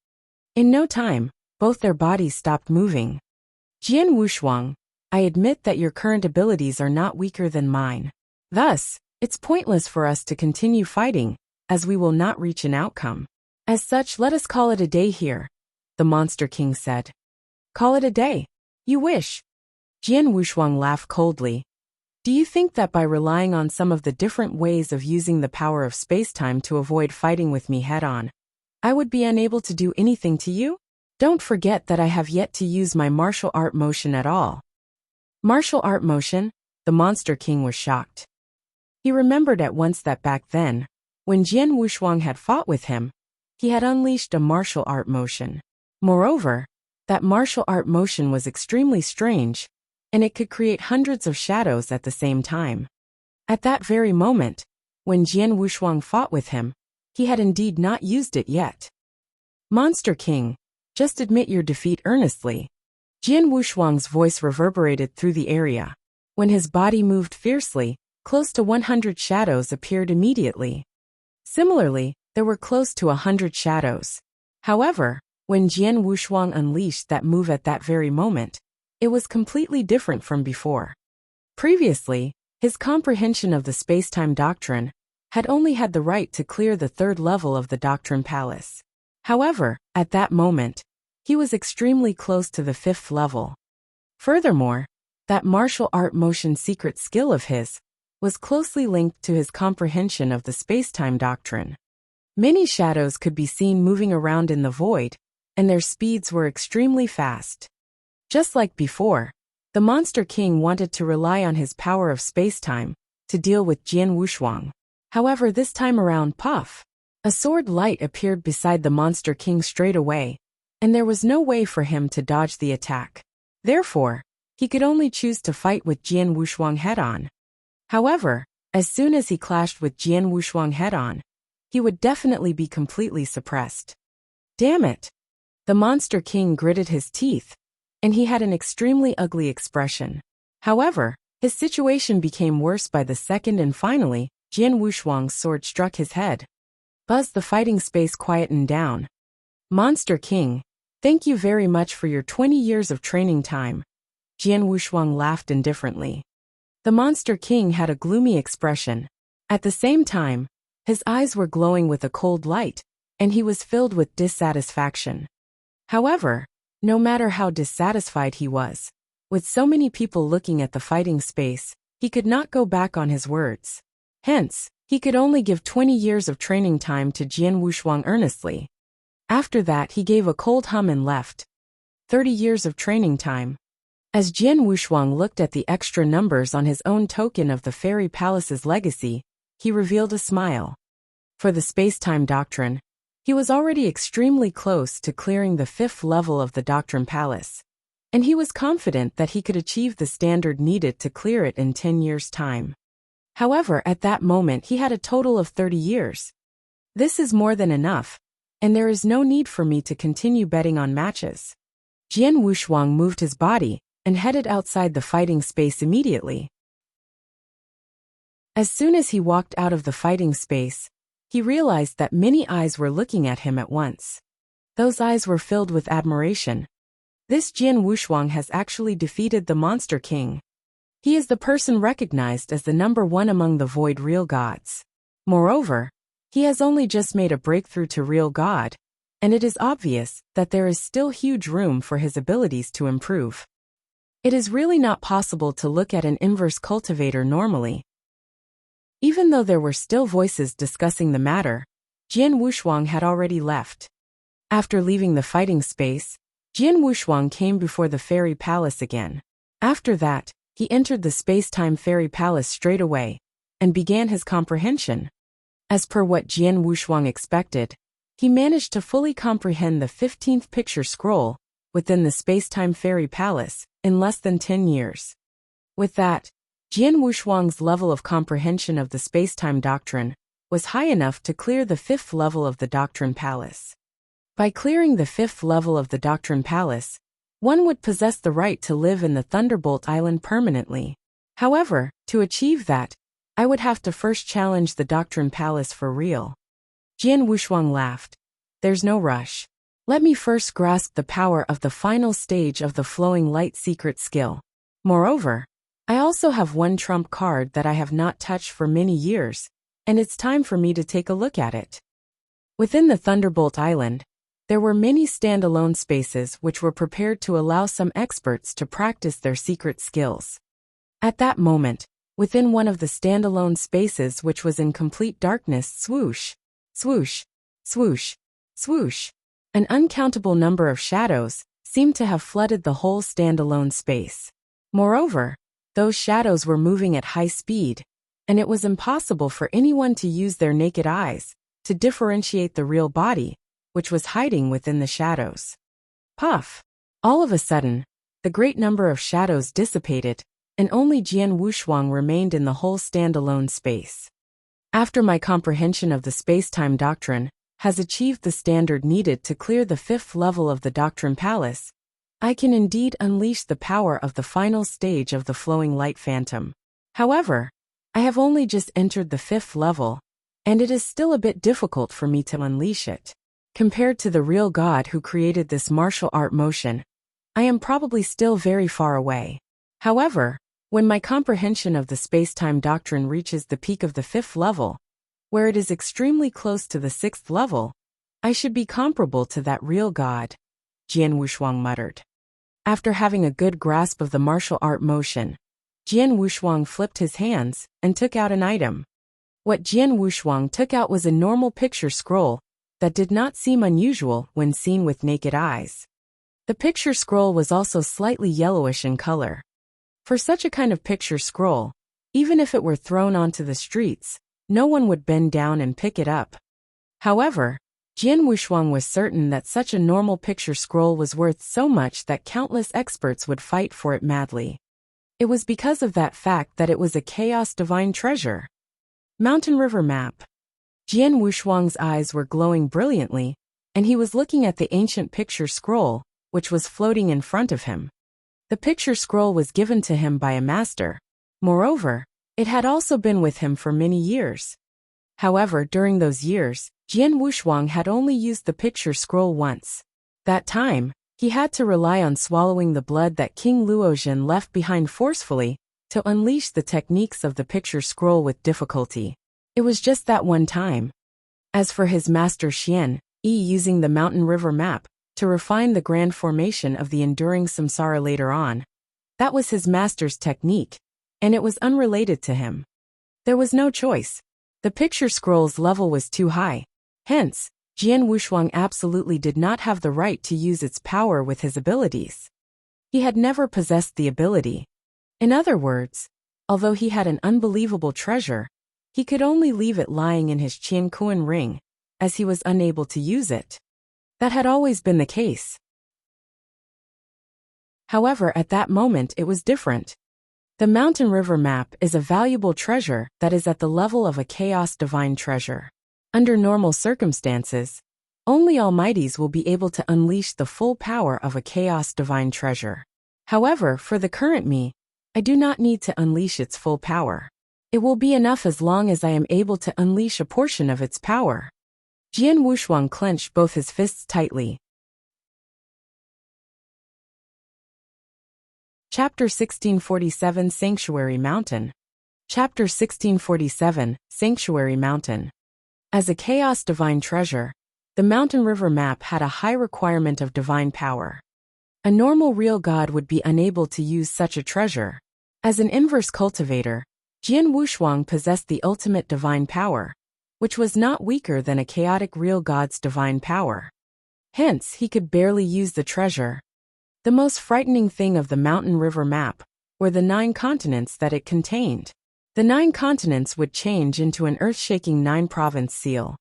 In no time, both their bodies stopped moving. Jian Wushuang, I admit that your current abilities are not weaker than mine. Thus, it's pointless for us to continue fighting, as we will not reach an outcome. As such, let us call it a day here, the Monster King said. Call it a day. You wish. Jian Wushuang laughed coldly. Do you think that by relying on some of the different ways of using the power of space-time to avoid fighting with me head-on, I would be unable to do anything to you? Don't forget that I have yet to use my martial art motion at all. Martial art motion? The Monster King was shocked. He remembered at once that back then, when Jian Wushuang had fought with him, he had unleashed a martial art motion. Moreover, that martial art motion was extremely strange, and it could create hundreds of shadows at the same time. At that very moment, when Jian Wushuang fought with him, he had indeed not used it yet. Monster King, just admit your defeat earnestly. Jian Wushuang's voice reverberated through the area. When his body moved fiercely, close to 100 shadows appeared immediately. Similarly, there were close to 100 shadows. However, when Jian Wushuang unleashed that move at that very moment, it was completely different from before. Previously, his comprehension of the space-time doctrine had only had the right to clear the third level of the Doctrine Palace. However, at that moment, he was extremely close to the fifth level. Furthermore, that martial art motion secret skill of his was closely linked to his comprehension of the space-time doctrine. Many shadows could be seen moving around in the void, and their speeds were extremely fast. Just like before, the Monster King wanted to rely on his power of space-time to deal with Jian Wushuang. However, this time around, puff! A sword light appeared beside the Monster King straight away, and there was no way for him to dodge the attack. Therefore, he could only choose to fight with Jian Wushuang head-on. However, as soon as he clashed with Jian Wushuang head-on, he would definitely be completely suppressed. Damn it! The Monster King gritted his teeth, and he had an extremely ugly expression. However, his situation became worse by the second, and finally, Jian Wushuang's sword struck his head. Buzz, the fighting space quietened down. Monster King, thank you very much for your 20 years of training time. Jian Wushuang laughed indifferently. The Monster King had a gloomy expression. At the same time, his eyes were glowing with a cold light, and he was filled with dissatisfaction. However, no matter how dissatisfied he was, with so many people looking at the fighting space, he could not go back on his words. Hence, he could only give 20 years of training time to Jian Wushuang earnestly. After that, he gave a cold hum and left. 30 years of training time. As Jian Wushuang looked at the extra numbers on his own token of the Fairy Palace's legacy, he revealed a smile. For the space-time doctrine, he was already extremely close to clearing the 5th level of the Doctrine Palace, and he was confident that he could achieve the standard needed to clear it in 10 years' time. However, at that moment he had a total of 30 years. This is more than enough, and there is no need for me to continue betting on matches. Jian Wushuang moved his body and headed outside the fighting space immediately. As soon as he walked out of the fighting space, he realized that many eyes were looking at him at once. Those eyes were filled with admiration. This Jian Wushuang has actually defeated the Monster King. He is the person recognized as the #1 among the Void Real Gods. Moreover, he has only just made a breakthrough to Real God, and it is obvious that there is still huge room for his abilities to improve. It is really not possible to look at an inverse cultivator normally. Even though there were still voices discussing the matter, Jian Wushuang had already left. After leaving the fighting space, Jian Wushuang came before the Fairy Palace again. After that, he entered the space-time Fairy Palace straight away, and began his comprehension. As per what Jian Wushuang expected, he managed to fully comprehend the 15th picture scroll within the space-time Fairy Palace in less than 10 years. With that, Jian Wushuang's level of comprehension of the space-time doctrine was high enough to clear the 5th level of the Doctrine Palace. By clearing the 5th level of the Doctrine Palace, one would possess the right to live in the Thunderbolt Island permanently. However, to achieve that, I would have to first challenge the Doctrine Palace for real. Jian Wushuang laughed. There's no rush. Let me first grasp the power of the final stage of the Flowing Light secret skill. Moreover, I also have one trump card that I have not touched for many years, and it's time for me to take a look at it. Within the Thunderbolt Island, there were many standalone spaces which were prepared to allow some experts to practice their secret skills. At that moment, within one of the standalone spaces which was in complete darkness, swoosh, swoosh, swoosh, swoosh, an uncountable number of shadows seemed to have flooded the whole standalone space. Moreover, those shadows were moving at high speed, and it was impossible for anyone to use their naked eyes to differentiate the real body, which was hiding within the shadows. Puff! All of a sudden, the great number of shadows dissipated, and only Jian Wushuang remained in the whole standalone space. After my comprehension of the space-time doctrine has achieved the standard needed to clear the 5th level of the Doctrine Palace, I can indeed unleash the power of the final stage of the Flowing Light Phantom. However, I have only just entered the 5th level, and it is still a bit difficult for me to unleash it. Compared to the real God who created this martial art motion, I am probably still very far away. However, when my comprehension of the space-time doctrine reaches the peak of the 5th level, where it is extremely close to the 6th level, I should be comparable to that real God, Jian Wushuang muttered. After having a good grasp of the martial art motion, Jian Wushuang flipped his hands and took out an item. What Jian Wushuang took out was a normal picture scroll that did not seem unusual when seen with naked eyes. The picture scroll was also slightly yellowish in color. For such a kind of picture scroll, even if it were thrown onto the streets, no one would bend down and pick it up. However, Jian Wushuang was certain that such a normal picture scroll was worth so much that countless experts would fight for it madly. It was because of that fact that it was a chaos divine treasure. Mountain River Map. Jian Wushuang's eyes were glowing brilliantly, and he was looking at the ancient picture scroll, which was floating in front of him. The picture scroll was given to him by a master. Moreover, it had also been with him for many years. However, during those years, Jian Wushuang had only used the picture scroll once. That time, he had to rely on swallowing the blood that King Luozhen left behind forcefully to unleash the techniques of the picture scroll with difficulty. It was just that one time. As for his master Xian Yi using the Mountain River Map to refine the grand formation of the enduring samsara later on, that was his master's technique, and it was unrelated to him. There was no choice. The picture scroll's level was too high. Hence, Jian Wushuang absolutely did not have the right to use its power with his abilities. He had never possessed the ability. In other words, although he had an unbelievable treasure, He could only leave it lying in his Qiankuan ring, as he was unable to use it. That had always been the case. However, at that moment it was different. The Mountain River map is a valuable treasure that is at the level of a chaos divine treasure. Under normal circumstances, only Almighties will be able to unleash the full power of a chaos divine treasure. However, for the current me, I do not need to unleash its full power. It will be enough as long as I am able to unleash a portion of its power. Jian Wushuang clenched both his fists tightly. Chapter 1647 Sanctuary Mountain. Chapter 1647 Sanctuary Mountain. As a chaos divine treasure, the Mountain River map had a high requirement of divine power. A normal real god would be unable to use such a treasure. As an inverse cultivator, Jian Wushuang possessed the ultimate divine power, which was not weaker than a chaotic real god's divine power. Hence, he could barely use the treasure. The most frightening thing of the Mountain River map were the 9 continents that it contained. The 9 continents would change into an earth-shaking 9-province seal.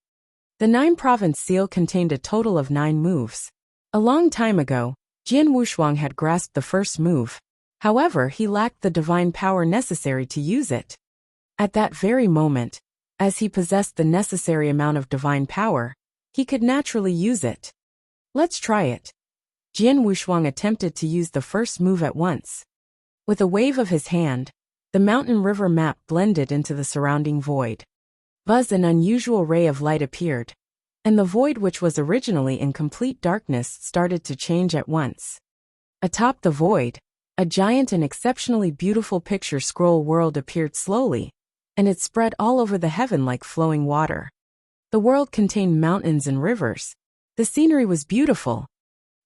The 9-province seal contained a total of 9 moves. A long time ago, Jian Wushuang had grasped the first move. However, he lacked the divine power necessary to use it. At that very moment, as he possessed the necessary amount of divine power, he could naturally use it. Let's try it. Jian Wushuang attempted to use the first move at once. With a wave of his hand, the Mountain River map blended into the surrounding void. Buzz, an unusual ray of light appeared, and the void, which was originally in complete darkness, started to change at once. Atop the void, a giant and exceptionally beautiful picture scroll world appeared slowly, and it spread all over the heaven like flowing water. The world contained mountains and rivers. The scenery was beautiful.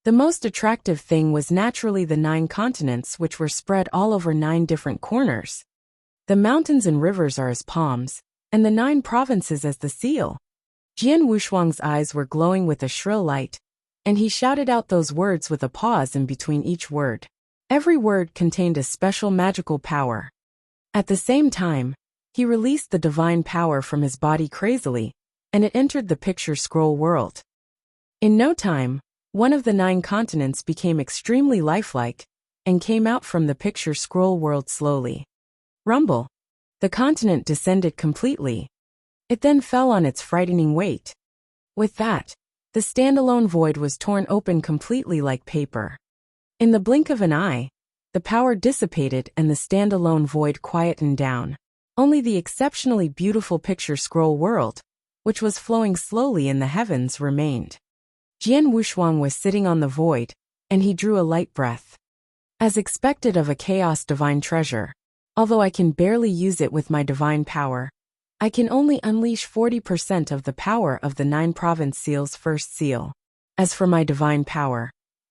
The most attractive thing was naturally the 9 continents, which were spread all over 9 different corners. The mountains and rivers are as palms, and the 9 provinces as the seal. Jian Wushuang's eyes were glowing with a shrill light, and he shouted out those words with a pause in between each word. Every word contained a special magical power. At the same time, he released the divine power from his body crazily, and it entered the picture scroll world. In no time, one of the 9 continents became extremely lifelike, and came out from the picture scroll world slowly. Rumble. The continent descended completely. It then fell on its frightening weight. With that, the standalone void was torn open completely like paper. In the blink of an eye, the power dissipated and the standalone void quietened down. Only the exceptionally beautiful picture scroll world, which was flowing slowly in the heavens, remained. Jian Wushuang was sitting on the void, and he drew a light breath. As expected of a chaos divine treasure, although I can barely use it with my divine power, I can only unleash 40% of the power of the 9-province seal's first seal. As for my divine power,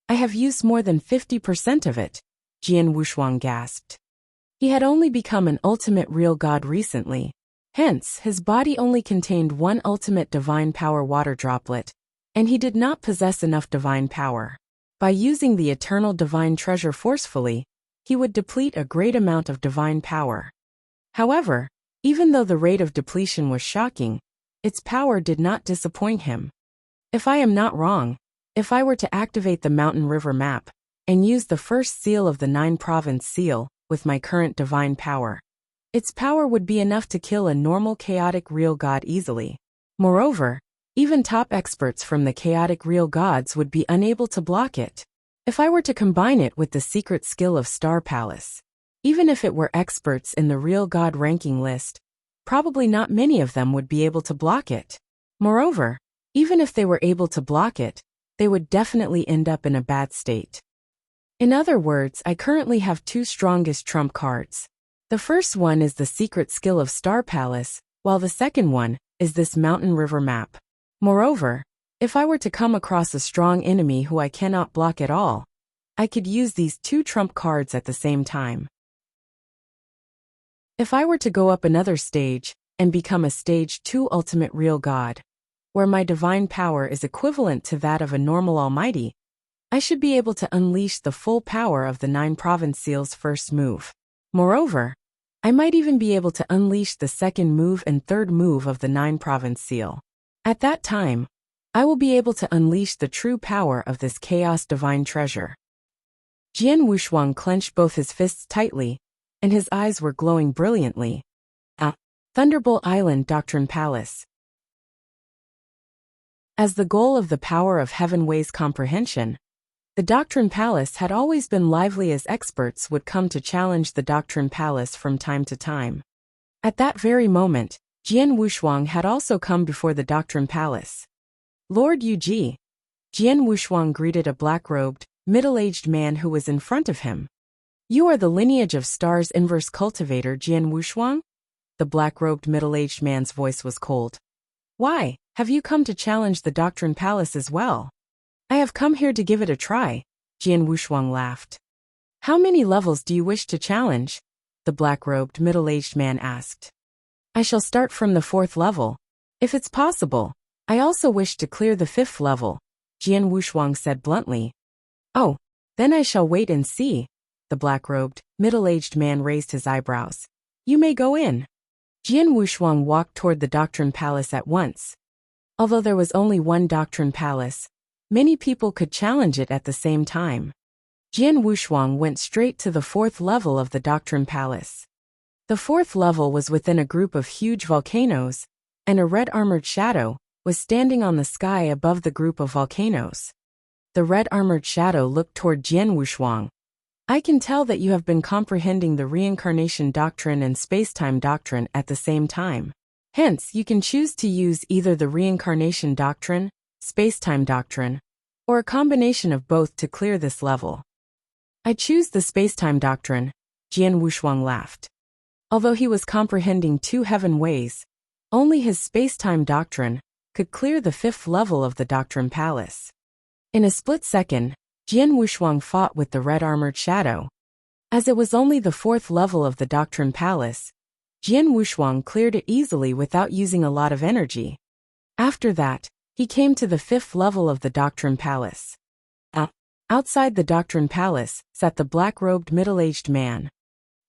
I have used more than 50% of it, Jian Wushuang gasped. He had only become an ultimate real god recently. Hence, his body only contained 1 ultimate divine power water droplet, and he did not possess enough divine power. By using the eternal divine treasure forcefully, he would deplete a great amount of divine power. However, even though the rate of depletion was shocking, its power did not disappoint him. If I am not wrong, if I were to activate the Mountain River map, and use the first seal of the 9-province seal, with my current divine power, its power would be enough to kill a normal chaotic real god easily. Moreover, even top experts from the chaotic real gods would be unable to block it. If I were to combine it with the secret skill of Star Palace, even if it were experts in the real god ranking list, probably not many of them would be able to block it. Moreover, even if they were able to block it, they would definitely end up in a bad state. In other words, I currently have 2 strongest trump cards. The first one is the secret skill of Star Palace, while the second one is this Mountain River map. Moreover, if I were to come across a strong enemy who I cannot block at all, I could use these 2 trump cards at the same time. If I were to go up another stage and become a stage 2 ultimate real god, where my divine power is equivalent to that of a normal almighty, I should be able to unleash the full power of the 9-province seal's first move. Moreover, I might even be able to unleash the second move and third move of the 9-province seal. At that time, I will be able to unleash the true power of this chaos divine treasure. Jian Wushuang clenched both his fists tightly, and his eyes were glowing brilliantly. Thunderbolt Island Doctrine Palace. As the goal of the power of heaven weighs comprehension, the Doctrine Palace had always been lively as experts would come to challenge the Doctrine Palace from time to time. At that very moment, Jian Wushuang had also come before the Doctrine Palace. Lord Yuji. Jian Wushuang greeted a black-robed, middle-aged man who was in front of him. You are the lineage of Star's inverse cultivator Jian Wushuang? The black-robed middle-aged man's voice was cold. Why, have you come to challenge the Doctrine Palace as well? I have come here to give it a try, Jian Wushuang laughed. How many levels do you wish to challenge? The black-robed middle-aged man asked. I shall start from the 4th level. If it's possible, I also wish to clear the 5th level, Jian Wushuang said bluntly. Oh, then I shall wait and see. The black-robed, middle-aged man raised his eyebrows. You may go in. Jian Wushuang walked toward the Doctrine Palace at once. Although there was only one Doctrine Palace, many people could challenge it at the same time. Jian Wushuang went straight to the 4th level of the Doctrine Palace. The 4th level was within a group of huge volcanoes, and a red armored shadow was standing on the sky above the group of volcanoes. The red armored shadow looked toward Jian Wushuang. I can tell that you have been comprehending the reincarnation doctrine and space-time doctrine at the same time. Hence, you can choose to use either the reincarnation doctrine, space-time doctrine, or a combination of both to clear this level. I choose the space-time doctrine, Jian Wushuang laughed. Although he was comprehending 2 heaven ways, only his space-time doctrine could clear the 5th level of the Doctrine Palace. In a split second, Jian Wushuang fought with the red armored shadow. As it was only the 4th level of the Doctrine Palace, Jian Wushuang cleared it easily without using a lot of energy. After that, he came to the 5th level of the Doctrine Palace. Outside the Doctrine Palace sat the black-robed middle-aged man.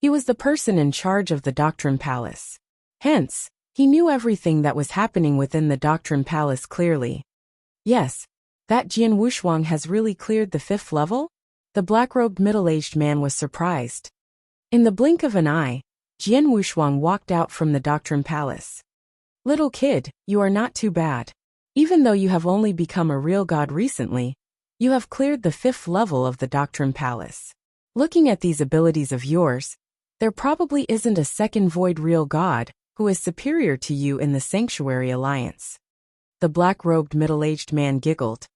He was the person in charge of the Doctrine Palace. Hence, he knew everything that was happening within the Doctrine Palace clearly. Yes, that Jian Wushuang has really cleared the 5th level? The black-robed middle-aged man was surprised. In the blink of an eye, Jian Wushuang walked out from the Doctrine Palace. Little kid, you are not too bad. Even though you have only become a real god recently, you have cleared the 5th level of the Doctrine Palace. Looking at these abilities of yours, there probably isn't a second void real god who is superior to you in the Sanctuary Alliance. The black-robed middle-aged man giggled.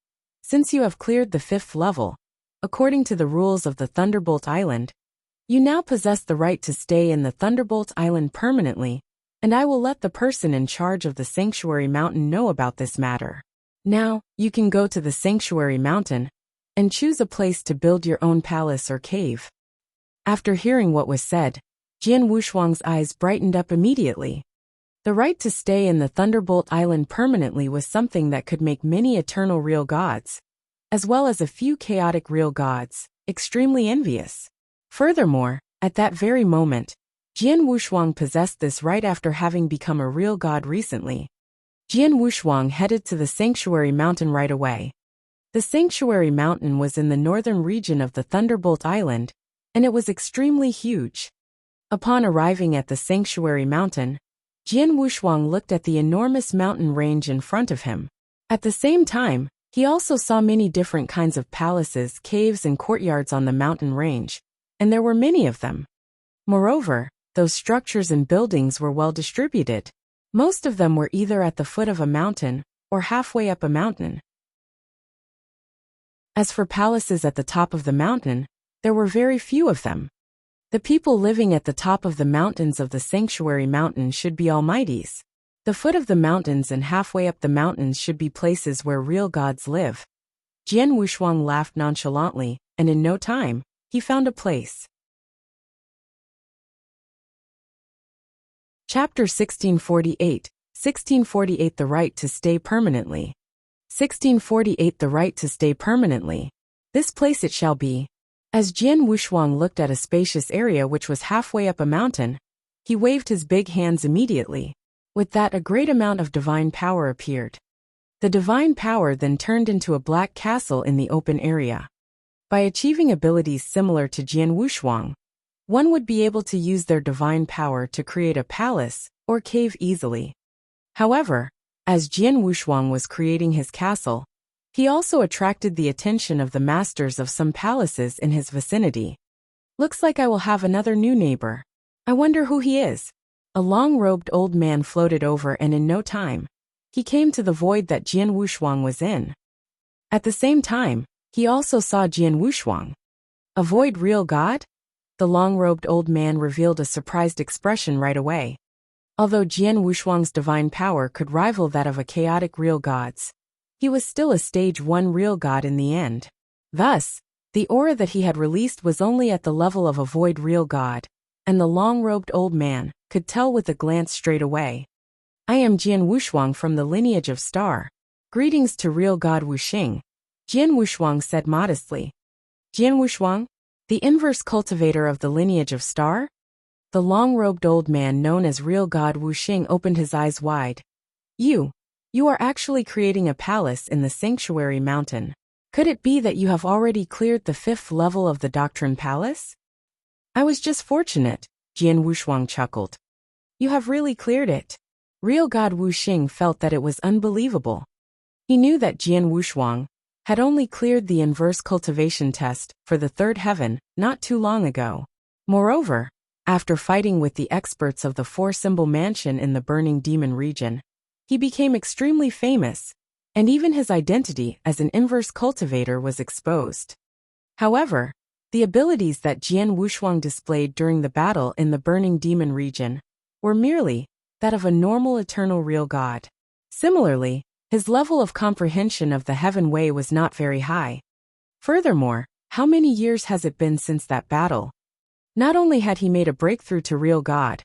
Since you have cleared the 5th level, according to the rules of the Thunderbolt Island, you now possess the right to stay in the Thunderbolt Island permanently, and I will let the person in charge of the Sanctuary Mountain know about this matter. Now, you can go to the Sanctuary Mountain and choose a place to build your own palace or cave. After hearing what was said, Jian Wushuang's eyes brightened up immediately. The right to stay in the Thunderbolt Island permanently was something that could make many eternal real gods, as well as a few chaotic real gods, extremely envious. Furthermore, at that very moment, Jian Wushuang possessed this right after having become a real god recently. Jian Wushuang headed to the Sanctuary Mountain right away. The Sanctuary Mountain was in the northern region of the Thunderbolt Island, and it was extremely huge. Upon arriving at the Sanctuary Mountain, Jian Wushuang looked at the enormous mountain range in front of him. At the same time, he also saw many different kinds of palaces, caves, and courtyards on the mountain range, and there were many of them. Moreover, those structures and buildings were well distributed. Most of them were either at the foot of a mountain or halfway up a mountain. As for palaces at the top of the mountain, there were very few of them. The people living at the top of the mountains of the Sanctuary Mountain should be almighties. The foot of the mountains and halfway up the mountains should be places where real gods live. Jian Wushuang laughed nonchalantly, and in no time, he found a place. Chapter 1648, 1648 The Right to Stay Permanently. 1648 The Right to Stay Permanently. This place it shall be. As Jian Wushuang looked at a spacious area which was halfway up a mountain, He waved his big hands immediately. With that, a great amount of divine power appeared. The divine power then turned into a black castle in the open area. By achieving abilities similar to Jian Wushuang, one would be able to use their divine power to create a palace or cave easily. However, as Jian Wushuang was creating his castle, he also attracted the attention of the masters of some palaces in his vicinity. Looks like I will have another new neighbor. I wonder who he is. A long-robed old man floated over, and in no time, he came to the void that Jian Wushuang was in. At the same time, he also saw Jian Wushuang. A void real god? The long-robed old man revealed a surprised expression right away. Although Jian Wushuang's divine power could rival that of a chaotic real god's, he was still a stage 1 real god in the end. Thus, the aura that he had released was only at the level of a void real god, and the long-robed old man could tell with a glance straight away. I am Jian Wushuang from the lineage of Star. Greetings to real god Wuxing, Jian Wushuang said modestly. Jian Wushuang, the inverse cultivator of the lineage of Star? The long-robed old man known as real god Wuxing opened his eyes wide. You are actually creating a palace in the sanctuary mountain. Could it be that you have already cleared the 5th level of the Doctrine Palace? I was just fortunate, Jian Wushuang chuckled. You have really cleared it. Real god Wuxing felt that it was unbelievable. He knew that Jian Wushuang had only cleared the inverse cultivation test for the 3rd heaven not too long ago. Moreover, after fighting with the experts of the 4-symbol mansion in the burning demon region, he became extremely famous, and even his identity as an inverse cultivator was exposed. However, the abilities that Jian Wushuang displayed during the battle in the burning demon region were merely that of a normal eternal real god. Similarly, his level of comprehension of the heaven way was not very high. Furthermore, how many years has it been since that battle? Not only had he made a breakthrough to real god,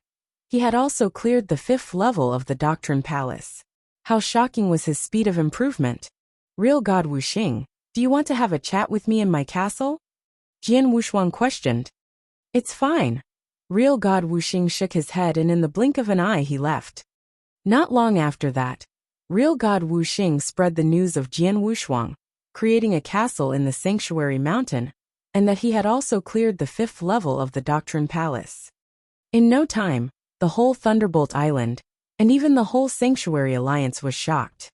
he had also cleared the 5th level of the Doctrine Palace. How shocking was his speed of improvement! Real god Wuxing, do you want to have a chat with me in my castle? Jian Wushuang questioned. It's fine. Real god Wuxing shook his head, and in the blink of an eye he left. Not long after that, real god Wuxing spread the news of Jian Wushuang creating a castle in the sanctuary mountain, and that he had also cleared the 5th level of the Doctrine Palace. In no time, the whole Thunderbolt Island, and even the whole Sanctuary Alliance was shocked.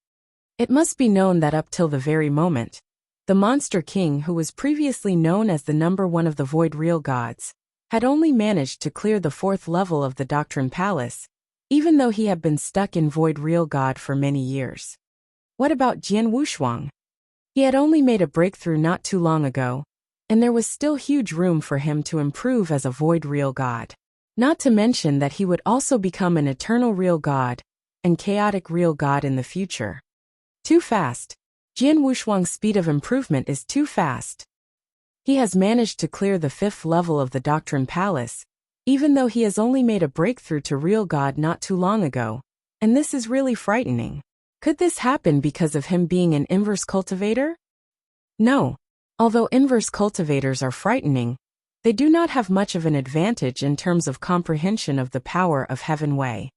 It must be known that up till the very moment, the Monster King, who was previously known as the #1 of the Void Real Gods, had only managed to clear the 4th level of the Doctrine Palace, even though he had been stuck in Void Real God for many years. What about Jian Wushuang? He had only made a breakthrough not too long ago, and there was still huge room for him to improve as a Void Real God. Not to mention that he would also become an Eternal Real God and Chaotic Real God in the future. Too fast. Jian Wushuang's speed of improvement is too fast. He has managed to clear the 5th level of the Doctrine Palace, even though he has only made a breakthrough to Real God not too long ago, and this is really frightening. Could this happen because of him being an inverse cultivator? No. Although inverse cultivators are frightening, they do not have much of an advantage in terms of comprehension of the power of Heaven Way.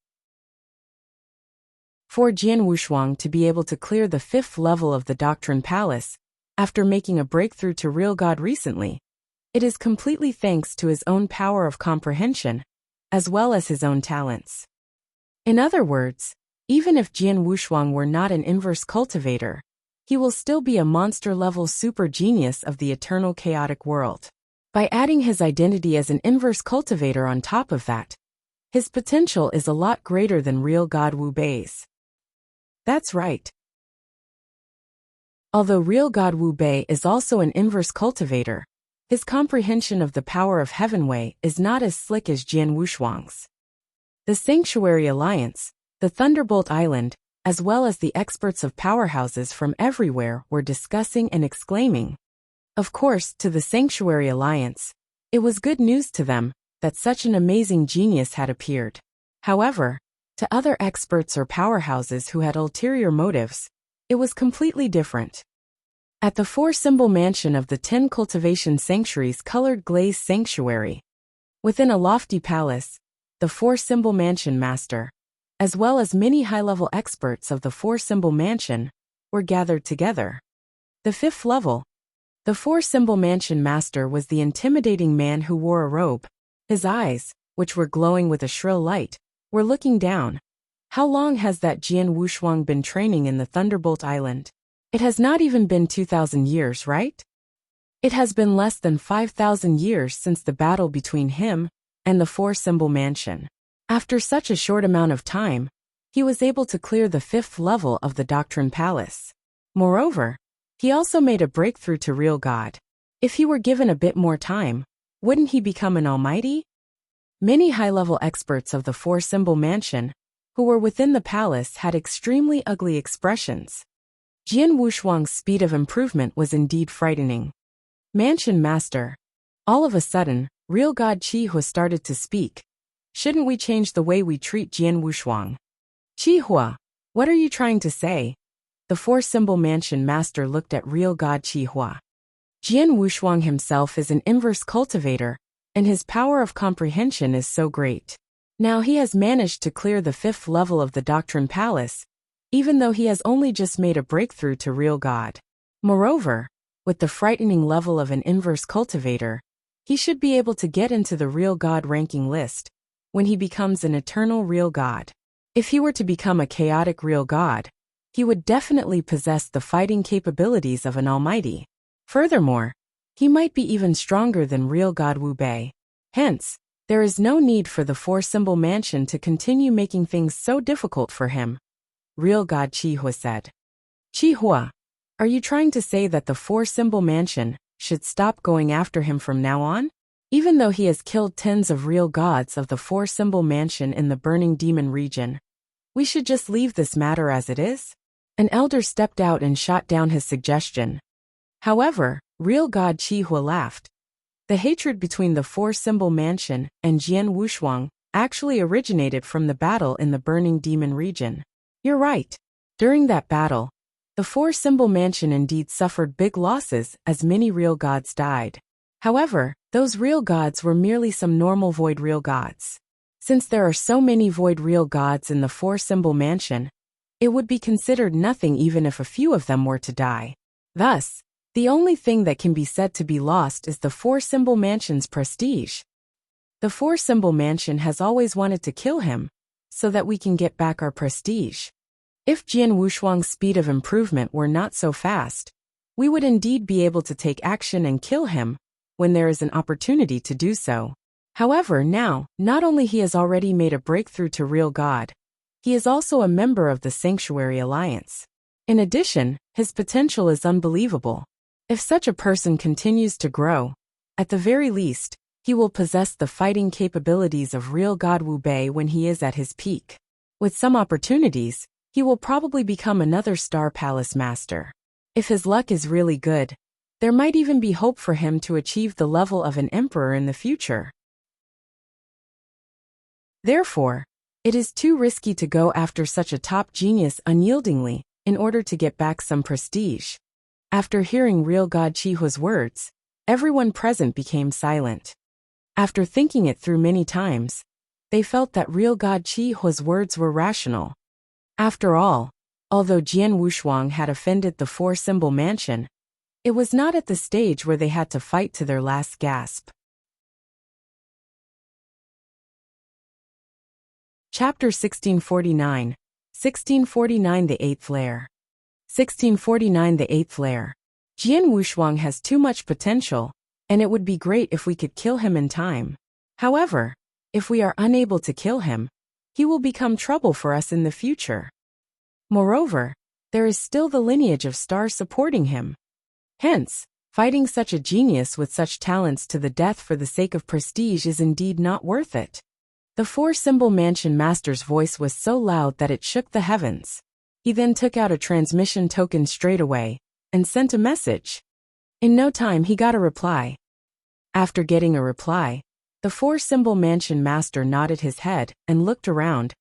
For Jian Wushuang to be able to clear the 5th level of the Doctrine Palace, after making a breakthrough to Real God recently, it is completely thanks to his own power of comprehension, as well as his own talents. In other words, even if Jian Wushuang were not an inverse cultivator, he will still be a monster-level super genius of the eternal chaotic world. By adding his identity as an inverse cultivator on top of that, his potential is a lot greater than Real God Wu Bei's. That's right. Although Real God Wu Bei is also an inverse cultivator, his comprehension of the power of Heaven Way is not as slick as Jian Wushuang's. The Sanctuary Alliance, the Thunderbolt Island, as well as the experts of powerhouses from everywhere were discussing and exclaiming. Of course, to the Sanctuary Alliance, it was good news to them that such an amazing genius had appeared. However, to other experts or powerhouses who had ulterior motives, it was completely different. At the 4-symbol mansion of the 10 cultivation sanctuaries colored glazed sanctuary, within a lofty palace, the four-symbol mansion master, as well as many high-level experts of the four-symbol mansion, were gathered together. The fifth level. The four-symbol mansion master was the intimidating man who wore a robe. His eyes, which were glowing with a shrill light, were looking down. How long has that Jian Wushuang been training in the Thunderbolt Island? It has not even been 2,000 years, right? It has been less than 5,000 years since the battle between him and the four-symbol mansion. After such a short amount of time, he was able to clear the fifth level of the Doctrine Palace. Moreover, he also made a breakthrough to real God. If he were given a bit more time, wouldn't he become an almighty? Many high-level experts of the four-symbol mansion, who were within the palace, had extremely ugly expressions. Jian Wushuang's speed of improvement was indeed frightening. Mansion Master. All of a sudden, real God Qihua started to speak. Shouldn't we change the way we treat Jian Wushuang? Qihua, what are you trying to say? The four-symbol mansion master looked at real God Qihua. Jian Wushuang himself is an inverse cultivator, and his power of comprehension is so great. Now he has managed to clear the fifth level of the Doctrine Palace, even though he has only just made a breakthrough to real God. Moreover, with the frightening level of an inverse cultivator, he should be able to get into the real God ranking list when he becomes an eternal real God. If he were to become a chaotic real God, he would definitely possess the fighting capabilities of an almighty. Furthermore, he might be even stronger than real God Wu Bei. Hence, there is no need for the four-symbol mansion to continue making things so difficult for him. Real God Qihua said. Qihua, are you trying to say that the four-symbol mansion should stop going after him from now on? Even though he has killed tens of real gods of the four-symbol mansion in the burning demon region, we should just leave this matter as it is? An elder stepped out and shot down his suggestion. However, real God Qihua laughed. The hatred between the four-symbol mansion and Jian Wushuang actually originated from the battle in the burning demon region. You're right. During that battle, the four-symbol mansion indeed suffered big losses as many real gods died. However, those real gods were merely some normal void real gods. Since there are so many void real gods in the four-symbol mansion, it would be considered nothing even if a few of them were to die. Thus, the only thing that can be said to be lost is the four-symbol mansion's prestige. The four-symbol mansion has always wanted to kill him, so that we can get back our prestige. If Jian Wushuang's speed of improvement were not so fast, we would indeed be able to take action and kill him when there is an opportunity to do so. However, now, not only he has already made a breakthrough to real God, he is also a member of the Sanctuary Alliance. In addition, his potential is unbelievable. If such a person continues to grow, at the very least, he will possess the fighting capabilities of real God Wu Bei when he is at his peak. With some opportunities, he will probably become another Star Palace Master. If his luck is really good, there might even be hope for him to achieve the level of an emperor in the future. Therefore, it is too risky to go after such a top genius unyieldingly in order to get back some prestige. After hearing real God Qihua's words, everyone present became silent. After thinking it through many times, they felt that real God Qihua's words were rational. After all, although Jian Wushuang had offended the four-symbol mansion, it was not at the stage where they had to fight to their last gasp. Chapter 1649. 1649 The Eighth Layer. 1649 The Eighth Layer. Jian Wushuang has too much potential, and it would be great if we could kill him in time. However, if we are unable to kill him, he will become trouble for us in the future. Moreover, there is still the lineage of stars supporting him. Hence, fighting such a genius with such talents to the death for the sake of prestige is indeed not worth it. The four-symbol mansion master's voice was so loud that it shook the heavens. He then took out a transmission token straight away and sent a message. In no time he got a reply. After getting a reply, the four-symbol mansion master nodded his head and looked around.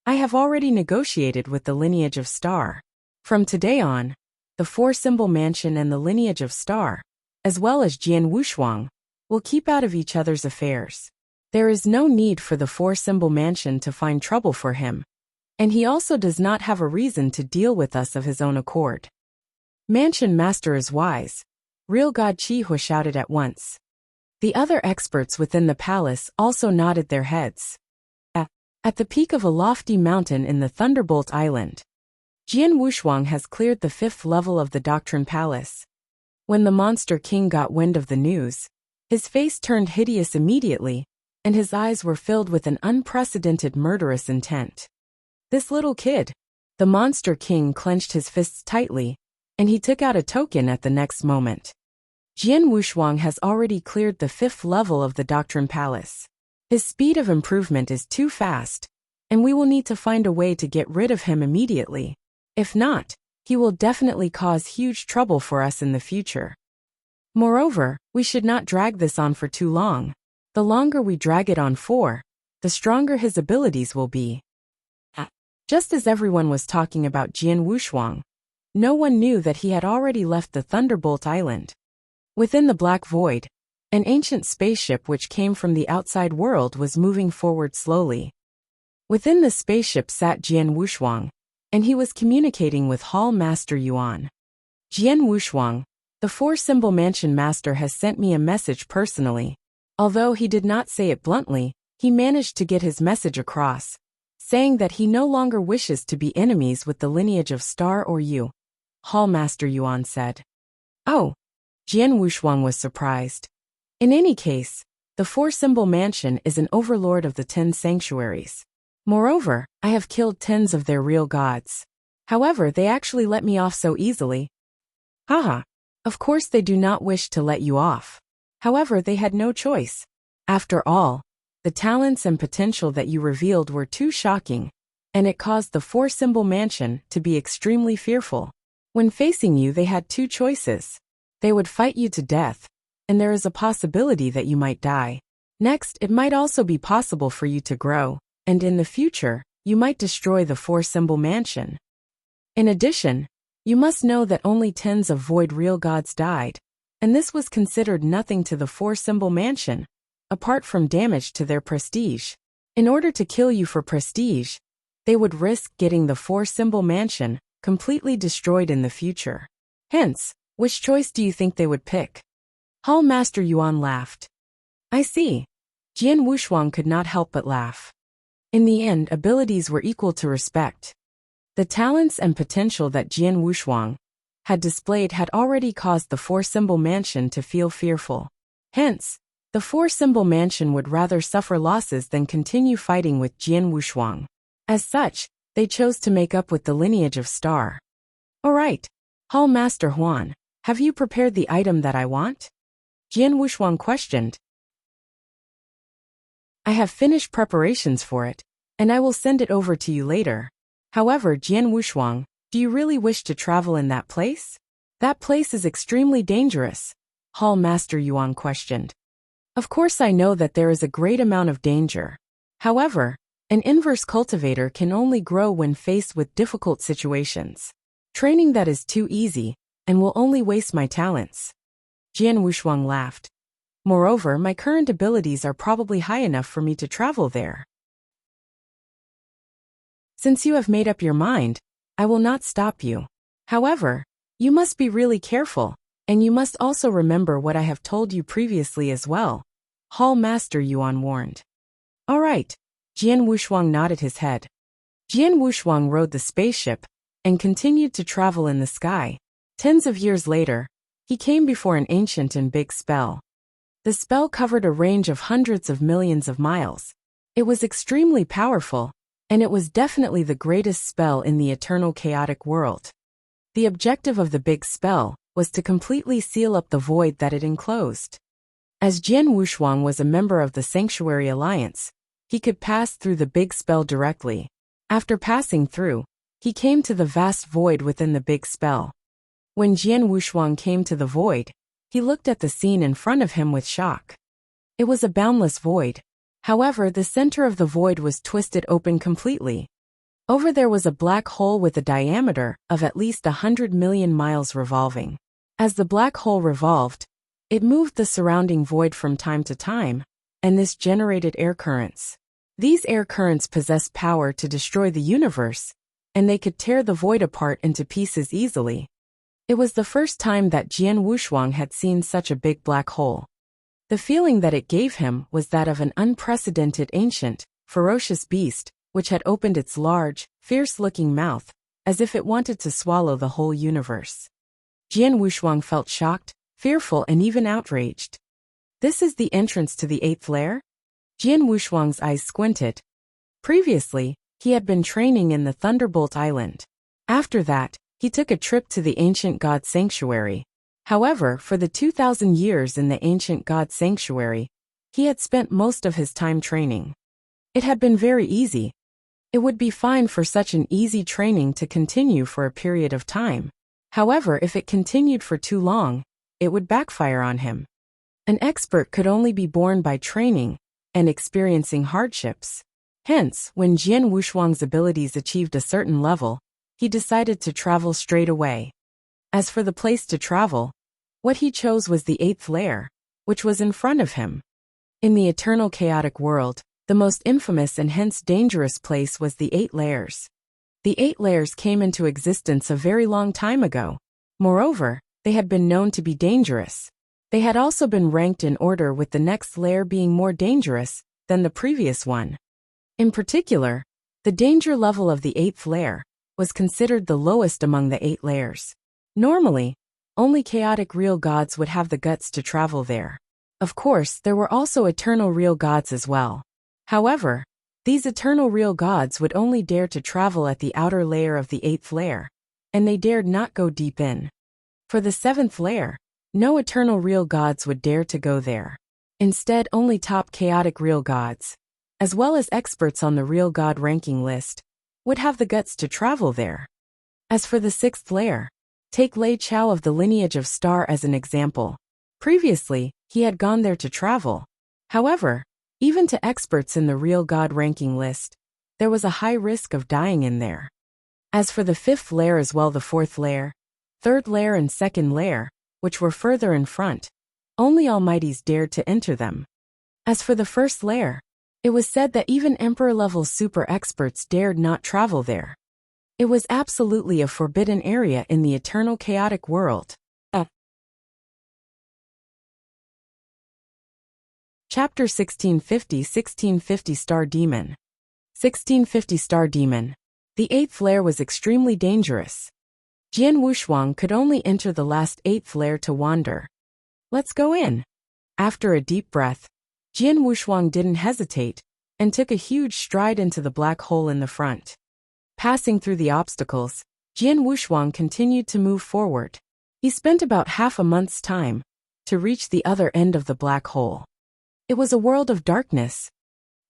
I have already negotiated with the lineage of Star. From today on, the four-symbol mansion and the lineage of Star, as well as Jian Wushuang, will keep out of each other's affairs. There is no need for the four-symbol mansion to find trouble for him, and he also does not have a reason to deal with us of his own accord. Mansion Master is wise, Real God Chi-Hu shouted at once. The other experts within the palace also nodded their heads. At the peak of a lofty mountain in the Thunderbolt Island, Jian Wushuang has cleared the 5th level of the Doctrine Palace. When the Monster King got wind of the news, his face turned hideous immediately, and his eyes were filled with an unprecedented murderous intent. This little kid. The Monster King clenched his fists tightly, and he took out a token at the next moment. Jian Wushuang has already cleared the 5th level of the Doctrine Palace. His speed of improvement is too fast, and we will need to find a way to get rid of him immediately. If not, he will definitely cause huge trouble for us in the future. Moreover, we should not drag this on for too long. The longer we drag it on for, the stronger his abilities will be. Just as everyone was talking about Jian Wushuang, no one knew that he had already left the Thunderbolt Island. Within the Black Void, an ancient spaceship which came from the outside world was moving forward slowly. Within the spaceship sat Jian Wushuang, and he was communicating with Hall Master Yuan. Jian Wushuang, the four-symbol mansion master, has sent me a message personally. Although he did not say it bluntly, he managed to get his message across, saying that he no longer wishes to be enemies with the lineage of Star or you. Hall Master Yuan said. Oh. Jian Wushuang was surprised. In any case, the four-symbol mansion is an overlord of the 10 sanctuaries. Moreover, I have killed 10 of their real gods. However, they actually let me off so easily. Haha. Of course they do not wish to let you off. However, they had no choice. After all, the talents and potential that you revealed were too shocking, and it caused the four-symbol mansion to be extremely fearful. When facing you, they had two choices. They would fight you to death, and there is a possibility that you might die. Next, it might also be possible for you to grow, and in the future, you might destroy the four-symbol mansion. In addition, you must know that only 10 of Void real gods died, and this was considered nothing to the four-symbol mansion, apart from damage to their prestige. In order to kill you for prestige, they would risk getting the four-symbol mansion completely destroyed in the future. Hence, which choice do you think they would pick? Hall Master Yuan laughed. I see. Jian Wushuang could not help but laugh. In the end, abilities were equal to respect. The talents and potential that Jian Wushuang had displayed had already caused the four-symbol mansion to feel fearful. Hence, the four-symbol mansion would rather suffer losses than continue fighting with Jian Wushuang. As such, they chose to make up with the lineage of Star. Alright, Hall Master Huan, have you prepared the item that I want? Jian Wushuang questioned. I have finished preparations for it, and I will send it over to you later. However, Jian Wushuang, do you really wish to travel in that place? That place is extremely dangerous, Hall Master Yuan questioned. Of course I know that there is a great amount of danger. However, an inverse cultivator can only grow when faced with difficult situations. Training that is too easy, and will only waste my talents. Jian Wushuang laughed. Moreover, my current abilities are probably high enough for me to travel there. Since you have made up your mind, I will not stop you. However, you must be really careful, and you must also remember what I have told you previously as well, Hall Master Yuan warned. All right, Jian Wushuang nodded his head. Jian Wushuang rode the spaceship and continued to travel in the sky. Tens of years later, he came before an ancient and big spell. The spell covered a range of hundreds of millions of miles. It was extremely powerful, and it was definitely the greatest spell in the eternal chaotic world. The objective of the big spell was to completely seal up the void that it enclosed. As Jian Wushuang was a member of the Sanctuary Alliance, he could pass through the big spell directly. After passing through, he came to the vast void within the big spell. When Jian Wushuang came to the void, he looked at the scene in front of him with shock. It was a boundless void. However, the center of the void was twisted open completely. Over there was a black hole with a diameter of at least 100 million miles revolving. As the black hole revolved, it moved the surrounding void from time to time, and this generated air currents. These air currents possessed power to destroy the universe, and they could tear the void apart into pieces easily. It was the first time that Jian Wushuang had seen such a big black hole. The feeling that it gave him was that of an unprecedented ancient, ferocious beast, which had opened its large, fierce-looking mouth, as if it wanted to swallow the whole universe. Jian Wushuang felt shocked, fearful, and even outraged. This is the entrance to the 8th layer? Jian Wushuang's eyes squinted. Previously, he had been training in the Thunderbolt Island. After that, he took a trip to the ancient god sanctuary. However, for the 2,000 years in the ancient god sanctuary, he had spent most of his time training. It had been very easy. It would be fine for such an easy training to continue for a period of time. However, if it continued for too long, it would backfire on him. An expert could only be born by training and experiencing hardships. Hence, when Jian Wushuang's abilities achieved a certain level, he decided to travel straight away. As for the place to travel, what he chose was the 8th layer, which was in front of him. In the eternal chaotic world, the most infamous and hence dangerous place was the 8 layers. The 8 layers came into existence a very long time ago. Moreover, they had been known to be dangerous. They had also been ranked in order, with the next layer being more dangerous than the previous one. In particular, the danger level of the 8th layer was considered the lowest among the 8 layers. Normally, only chaotic real gods would have the guts to travel there. Of course, there were also eternal real gods as well. However, these eternal real gods would only dare to travel at the outer layer of the 8th layer, and they dared not go deep in. For the 7th layer, no eternal real gods would dare to go there. Instead, only top chaotic real gods, as well as experts on the real god ranking list, would have the guts to travel there. As for the 6th layer, take Lei Chao of the lineage of Star as an example. Previously, he had gone there to travel. However, even to experts in the real god ranking list, there was a high risk of dying in there. As for the 5th layer as well, the 4th layer, 3rd layer and 2nd layer, which were further in front, only almighties dared to enter them. As for the 1st layer, it was said that even emperor-level super experts dared not travel there. It was absolutely a forbidden area in the eternal chaotic world. Chapter 1650 Star Demon. 1650 Star Demon. The 8th layer was extremely dangerous. Jian Wushuang could only enter the last 8th layer to wander. Let's go in. After a deep breath, Jian Wushuang didn't hesitate, and took a huge stride into the black hole in the front. Passing through the obstacles, Jian Wushuang continued to move forward. He spent about half a month's time to reach the other end of the black hole. It was a world of darkness.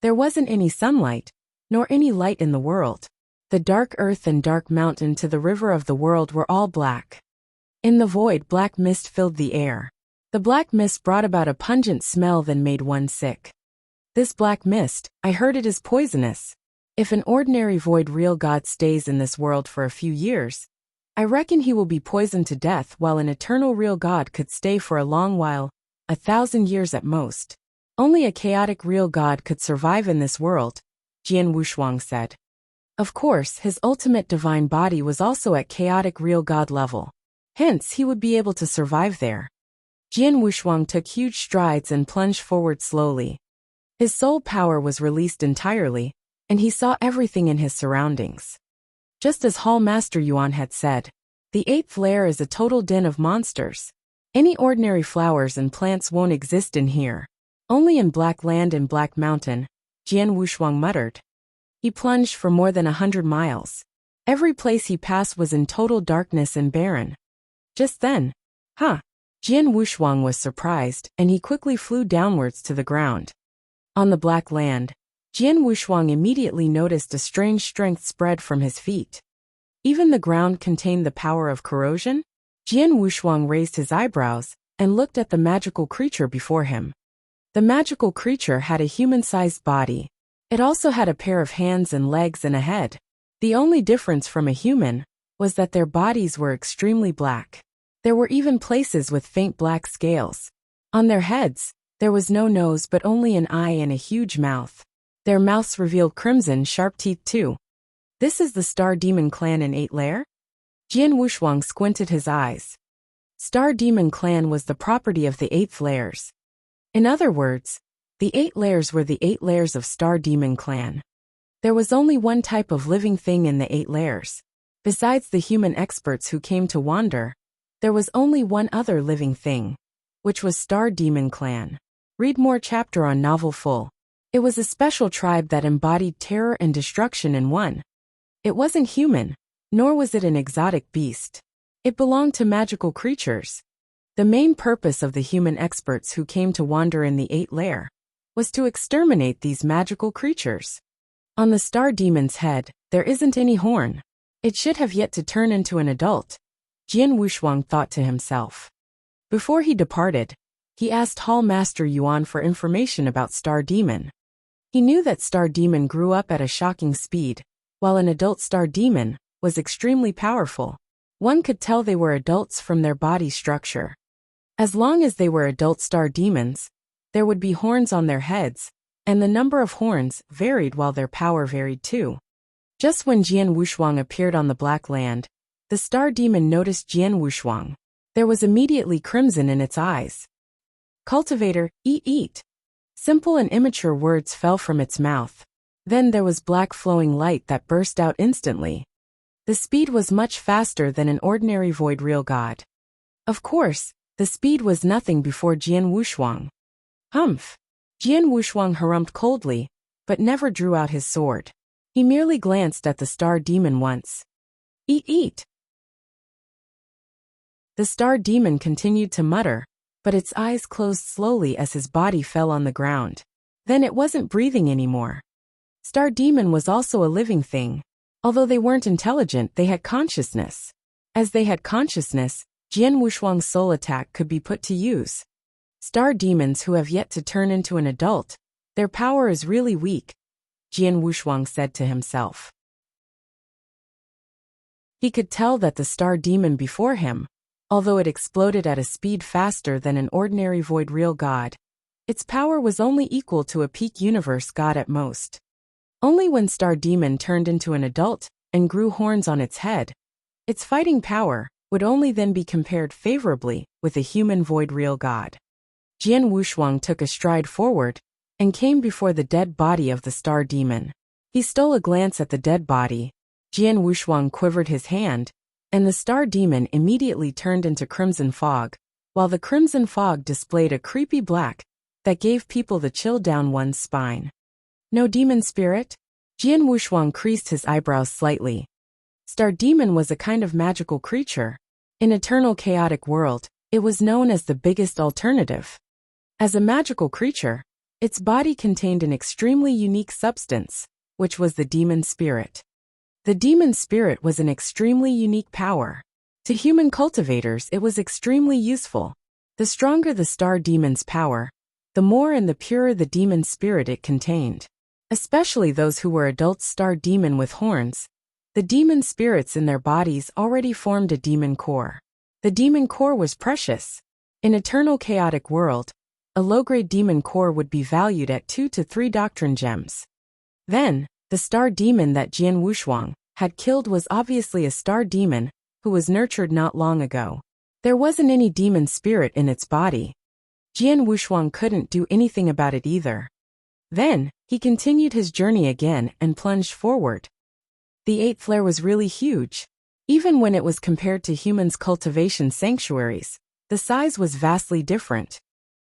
There wasn't any sunlight, nor any light in the world. The dark earth and dark mountain to the river of the world were all black. In the void, black mist filled the air. The black mist brought about a pungent smell that made one sick. This black mist, I heard it is poisonous. If an ordinary void real god stays in this world for a few years, I reckon he will be poisoned to death, while an eternal real god could stay for a long while, 1,000 years at most. Only a chaotic real god could survive in this world, Jian Wushuang said. Of course, his ultimate divine body was also at chaotic real god level. Hence, he would be able to survive there. Jian Wushuang took huge strides and plunged forward slowly. His soul power was released entirely, and he saw everything in his surroundings. Just as Hall Master Yuan had said, the 8th layer is a total den of monsters. Any ordinary flowers and plants won't exist in here. Only in Black Land and Black Mountain, Jian Wushuang muttered. He plunged for more than 100 miles. Every place he passed was in total darkness and barren. Just then, Jian Wushuang was surprised, and he quickly flew downwards to the ground. On the Black Land, Jian Wushuang immediately noticed a strange strength spread from his feet. Even the ground contained the power of corrosion? Jian Wushuang raised his eyebrows and looked at the magical creature before him. The magical creature had a human-sized body. It also had a pair of hands and legs and a head. The only difference from a human was that their bodies were extremely black. There were even places with faint black scales. On their heads, There was no nose but only an eye and a huge mouth. Their mouths revealed crimson, sharp teeth too. This is the Star Demon Clan in 8th Lair? Jian Wushuang squinted his eyes. Star Demon Clan was the property of the 8th Lairs. In other words, the 8 Lairs were the 8 Lairs of Star Demon Clan. There was only one type of living thing in the 8 Lairs. Besides the human experts who came to wander, there was only one other living thing, which was Star Demon Clan. Read more chapter on novel full. It was a special tribe that embodied terror and destruction in one. It wasn't human, nor was it an exotic beast. It belonged to magical creatures. The main purpose of the human experts who came to wander in the 8th Lair was to exterminate these magical creatures. On the Star Demon's head, there isn't any horn. It should have yet to turn into an adult, Jian Wushuang thought to himself. Before he departed, he asked Hall Master Yuan for information about Star Demon. He knew that Star Demon grew up at a shocking speed, while an adult Star Demon was extremely powerful. One could tell they were adults from their body structure. As long as they were adult Star Demons, there would be horns on their heads, and the number of horns varied while their power varied too. Just when Jian Wushuang appeared on the Black Land, the Star Demon noticed Jian Wushuang. There was immediately crimson in its eyes. Cultivator, eat. Simple and immature words fell from its mouth. Then there was black flowing light that burst out instantly. The speed was much faster than an ordinary void real god. Of course, the speed was nothing before Jian Wushuang. Humph! Jian Wushuang harrumphed coldly, but never drew out his sword. He merely glanced at the Star Demon once. Eat. The Star Demon continued to mutter, but its eyes closed slowly as his body fell on the ground. Then it wasn't breathing anymore. Star Demon was also a living thing. Although they weren't intelligent, they had consciousness. As they had consciousness, Jian Wushuang's soul attack could be put to use. Star Demons who have yet to turn into an adult, their power is really weak, Jian Wushuang said to himself. He could tell that the Star Demon before him, although it exploded at a speed faster than an ordinary void real god, its power was only equal to a peak universe god at most. Only when Star Demon turned into an adult and grew horns on its head, its fighting power would only then be compared favorably with a human void real god. Jian Wushuang took a stride forward and came before the dead body of the Star Demon. He stole a glance at the dead body. Jian Wushuang quivered his hand, and the Star Demon immediately turned into crimson fog, while the crimson fog displayed a creepy black that gave people the chill down one's spine. No demon spirit? Jian Wushuang creased his eyebrows slightly. Star Demon was a kind of magical creature. In Eternal Chaotic World, it was known as the biggest alternative. As a magical creature, its body contained an extremely unique substance, which was the demon spirit. The demon spirit was an extremely unique power. To human cultivators, it was extremely useful. The stronger the Star Demon's power, the more and the purer the demon spirit it contained. Especially those who were adult Star Demon with horns, the demon spirits in their bodies already formed a demon core. The demon core was precious. In Eternal Chaotic World, a low-grade demon core would be valued at 2 to 3 doctrine gems. Then, the Star Demon that Jian Wushuang had killed was obviously a Star Demon who was nurtured not long ago. There wasn't any demon spirit in its body. Jian Wushuang couldn't do anything about it either. Then, he continued his journey again and plunged forward. The 8th Lair was really huge. Even when it was compared to humans' cultivation sanctuaries, the size was vastly different.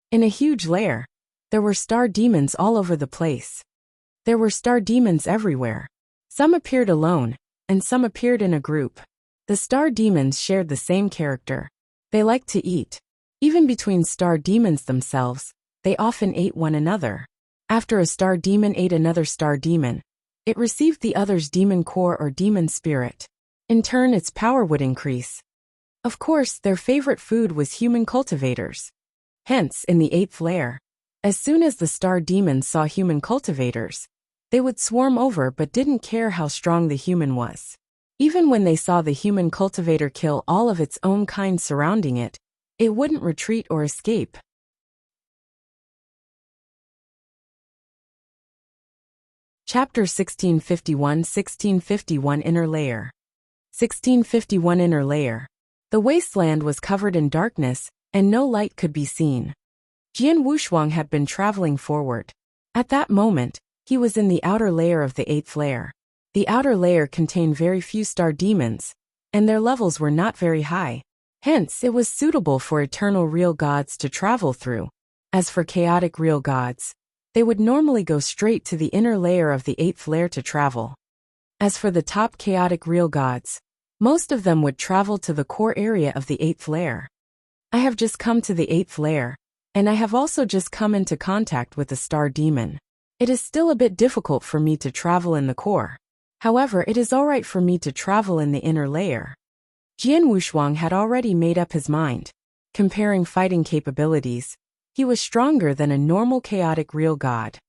In a huge lair, there were Star Demons all over the place. There were Star Demons everywhere. Some appeared alone, and some appeared in a group. The Star Demons shared the same character. They liked to eat. Even between Star Demons themselves, they often ate one another. After a Star Demon ate another Star Demon, it received the other's demon core or demon spirit. In turn, its power would increase. Of course, their favorite food was human cultivators. Hence, in the 8th Lair, as soon as the Star Demons saw human cultivators, they would swarm over but didn't care how strong the human was. Even when they saw the human cultivator kill all of its own kind surrounding it, it wouldn't retreat or escape. Chapter 1651 Inner Layer. 1651 Inner Layer. The wasteland was covered in darkness, and no light could be seen. Jian Wushuang had been traveling forward. At that moment, he was in the outer layer of the 8th layer. The outer layer contained very few star demons, and their levels were not very high. Hence, it was suitable for eternal real gods to travel through. As for chaotic real gods, they would normally go straight to the inner layer of the 8th layer to travel. As for the top chaotic real gods, most of them would travel to the core area of the 8th layer. I have just come to the 8th layer, and I have also just come into contact with the star demon. It is still a bit difficult for me to travel in the core. However, it is alright for me to travel in the inner layer. Jian Wushuang had already made up his mind. Comparing fighting capabilities, he was stronger than a normal chaotic real god.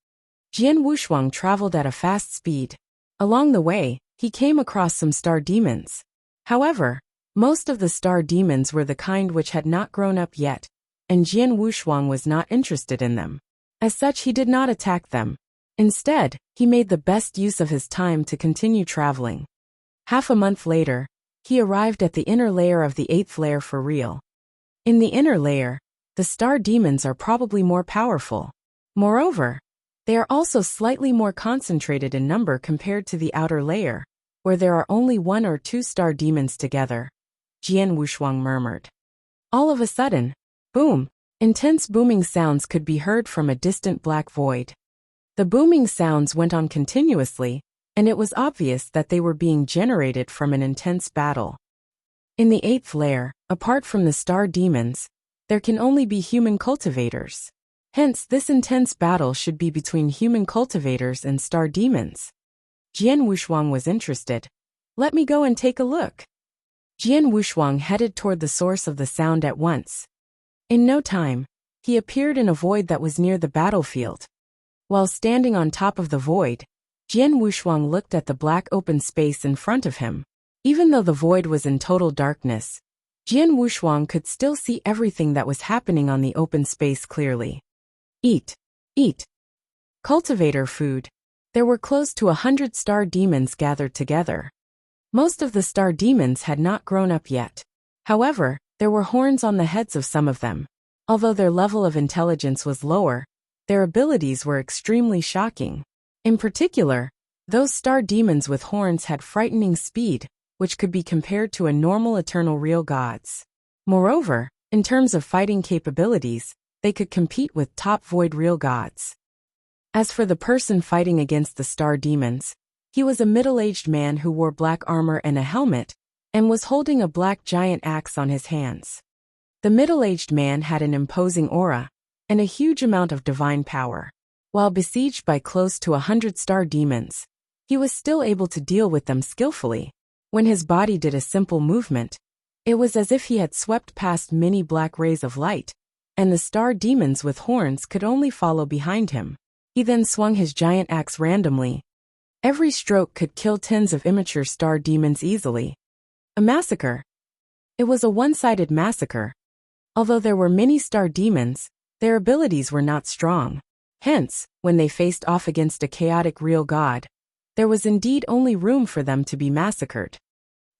Jian Wushuang traveled at a fast speed. Along the way, he came across some star demons. However, most of the star demons were the kind which had not grown up yet, and Jian Wushuang was not interested in them. As such, he did not attack them. Instead, he made the best use of his time to continue traveling. Half a month later, he arrived at the inner layer of the 8th layer for real. In the inner layer, the star demons are probably more powerful. Moreover, they are also slightly more concentrated in number compared to the outer layer, where there are only 1 or 2 star demons together. Jian Wushuang murmured. All of a sudden, boom! Intense booming sounds could be heard from a distant black void. The booming sounds went on continuously, and it was obvious that they were being generated from an intense battle. In the 8th layer, apart from the star demons, there can only be human cultivators. Hence, this intense battle should be between human cultivators and star demons. Jian Wushuang was interested. Let me go and take a look. Jian Wushuang headed toward the source of the sound at once. In no time, he appeared in a void that was near the battlefield. While standing on top of the void, Jian Wushuang looked at the black open space in front of him. Even though the void was in total darkness, Jian Wushuang could still see everything that was happening on the open space clearly. Eat. Eat. Cultivator food. There were close to 100 star demons gathered together. Most of the star demons had not grown up yet. However, there were horns on the heads of some of them. Although their level of intelligence was lower, their abilities were extremely shocking. In particular, those star demons with horns had frightening speed, which could be compared to a normal eternal real gods. Moreover, in terms of fighting capabilities, they could compete with top void real gods. As for the person fighting against the star demons, he was a middle-aged man who wore black armor and a helmet, and was holding a black giant axe on his hands. The middle-aged man had an imposing aura, and a huge amount of divine power. While besieged by close to 100 star demons, he was still able to deal with them skillfully. When his body did a simple movement, it was as if he had swept past many black rays of light, and the star demons with horns could only follow behind him. He then swung his giant axe randomly. Every stroke could kill tens of immature star demons easily. A massacre. It was a one-sided massacre. Although there were many star demons, their abilities were not strong. Hence, when they faced off against a chaotic real god, there was indeed only room for them to be massacred.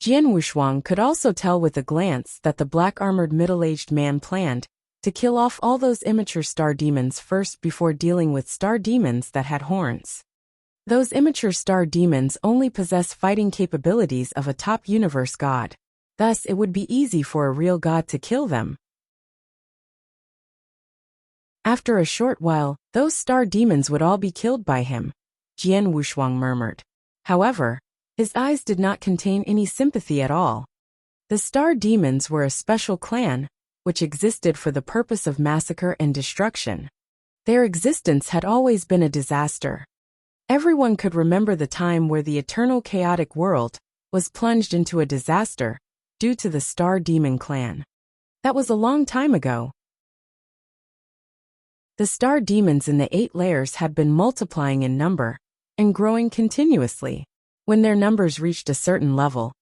Jian Wushuang could also tell with a glance that the black-armored middle-aged man planned to kill off all those immature star demons first before dealing with star demons that had horns. Those immature star demons only possess fighting capabilities of a top universe god. Thus, it would be easy for a real god to kill them. After a short while, those star demons would all be killed by him, Jian Wushuang murmured. However, his eyes did not contain any sympathy at all. The star demons were a special clan, which existed for the purpose of massacre and destruction. Their existence had always been a disaster. Everyone could remember the time where the eternal chaotic world was plunged into a disaster due to the Star Demon clan. That was a long time ago. The star demons in the 8 layers had been multiplying in number and growing continuously. When their numbers reached a certain level,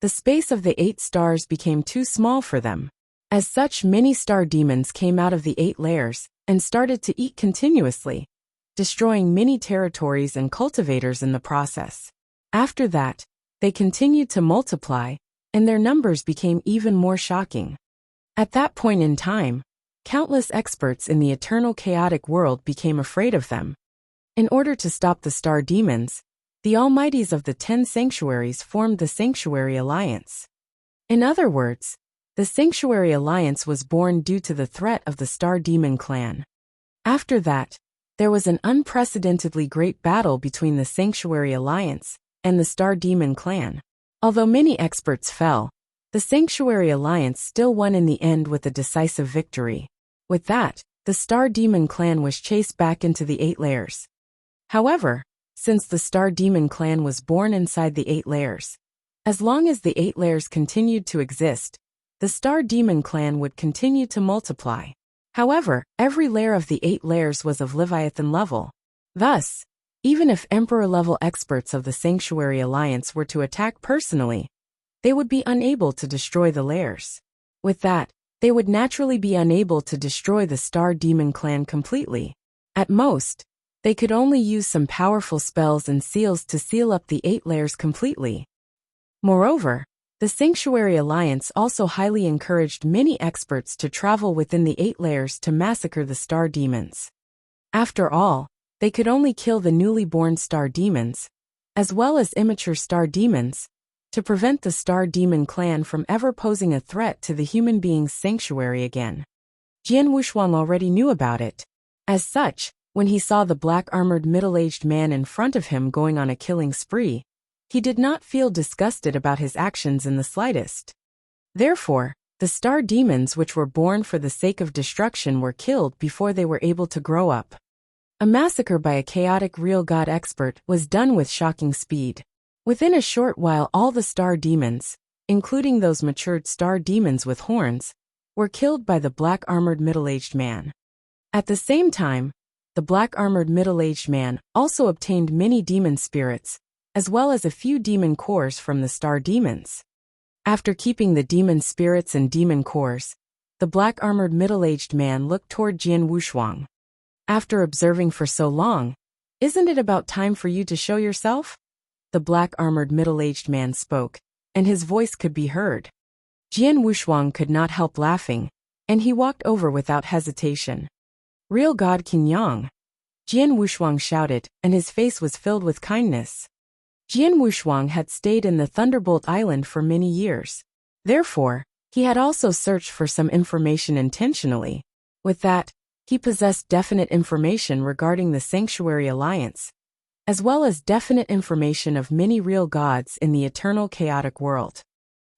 the space of the 8 stars became too small for them. As such, many star demons came out of the 8 layers and started to eat continuously. destroying many territories and cultivators in the process. After that, they continued to multiply, and their numbers became even more shocking. At that point in time, countless experts in the eternal chaotic world became afraid of them. In order to stop the star demons, the almighties of the 10 sanctuaries formed the Sanctuary Alliance. In other words, the Sanctuary Alliance was born due to the threat of the Star Demon clan. After that, there was an unprecedentedly great battle between the Sanctuary Alliance and the Star Demon clan. Although many experts fell, the Sanctuary Alliance still won in the end with a decisive victory. With that, the Star Demon clan was chased back into the 8 layers. However, since the Star Demon clan was born inside the 8 layers, as long as the 8 layers continued to exist, the Star Demon clan would continue to multiply. However, every layer of the 8 layers was of Leviathan level. Thus, even if Emperor-level experts of the Sanctuary Alliance were to attack personally, they would be unable to destroy the layers. With that, they would naturally be unable to destroy the Star Demon clan completely. At most, they could only use some powerful spells and seals to seal up the 8 layers completely. Moreover, the Sanctuary Alliance also highly encouraged many experts to travel within the 8 layers to massacre the star demons. After all, they could only kill the newly born star demons, as well as immature star demons, to prevent the Star Demon clan from ever posing a threat to the human being's sanctuary again. Jian Wuxuang already knew about it. As such, when he saw the black-armored middle-aged man in front of him going on a killing spree, he did not feel disgusted about his actions in the slightest. Therefore, the star demons which were born for the sake of destruction were killed before they were able to grow up. A massacre by a chaotic real god expert was done with shocking speed. Within a short while all the star demons, including those matured star demons with horns, were killed by the black-armored middle-aged man. At the same time, the black-armored middle-aged man also obtained many demon spirits, as well as a few demon cores from the star demons. After keeping the demon spirits and demon cores, the black-armored middle-aged man looked toward Jian Wuxuang. After observing for so long, "Isn't it about time for you to show yourself?" The black-armored middle-aged man spoke, and his voice could be heard. Jian Wuxuang could not help laughing, and he walked over without hesitation. "Real God Qin Yang!" Jian Wuxuang shouted, and his face was filled with kindness. Jian Wuxuang had stayed in the Thunderbolt Island for many years. Therefore, he had also searched for some information intentionally. With that, he possessed definite information regarding the Sanctuary Alliance, as well as definite information of many real gods in the eternal chaotic world.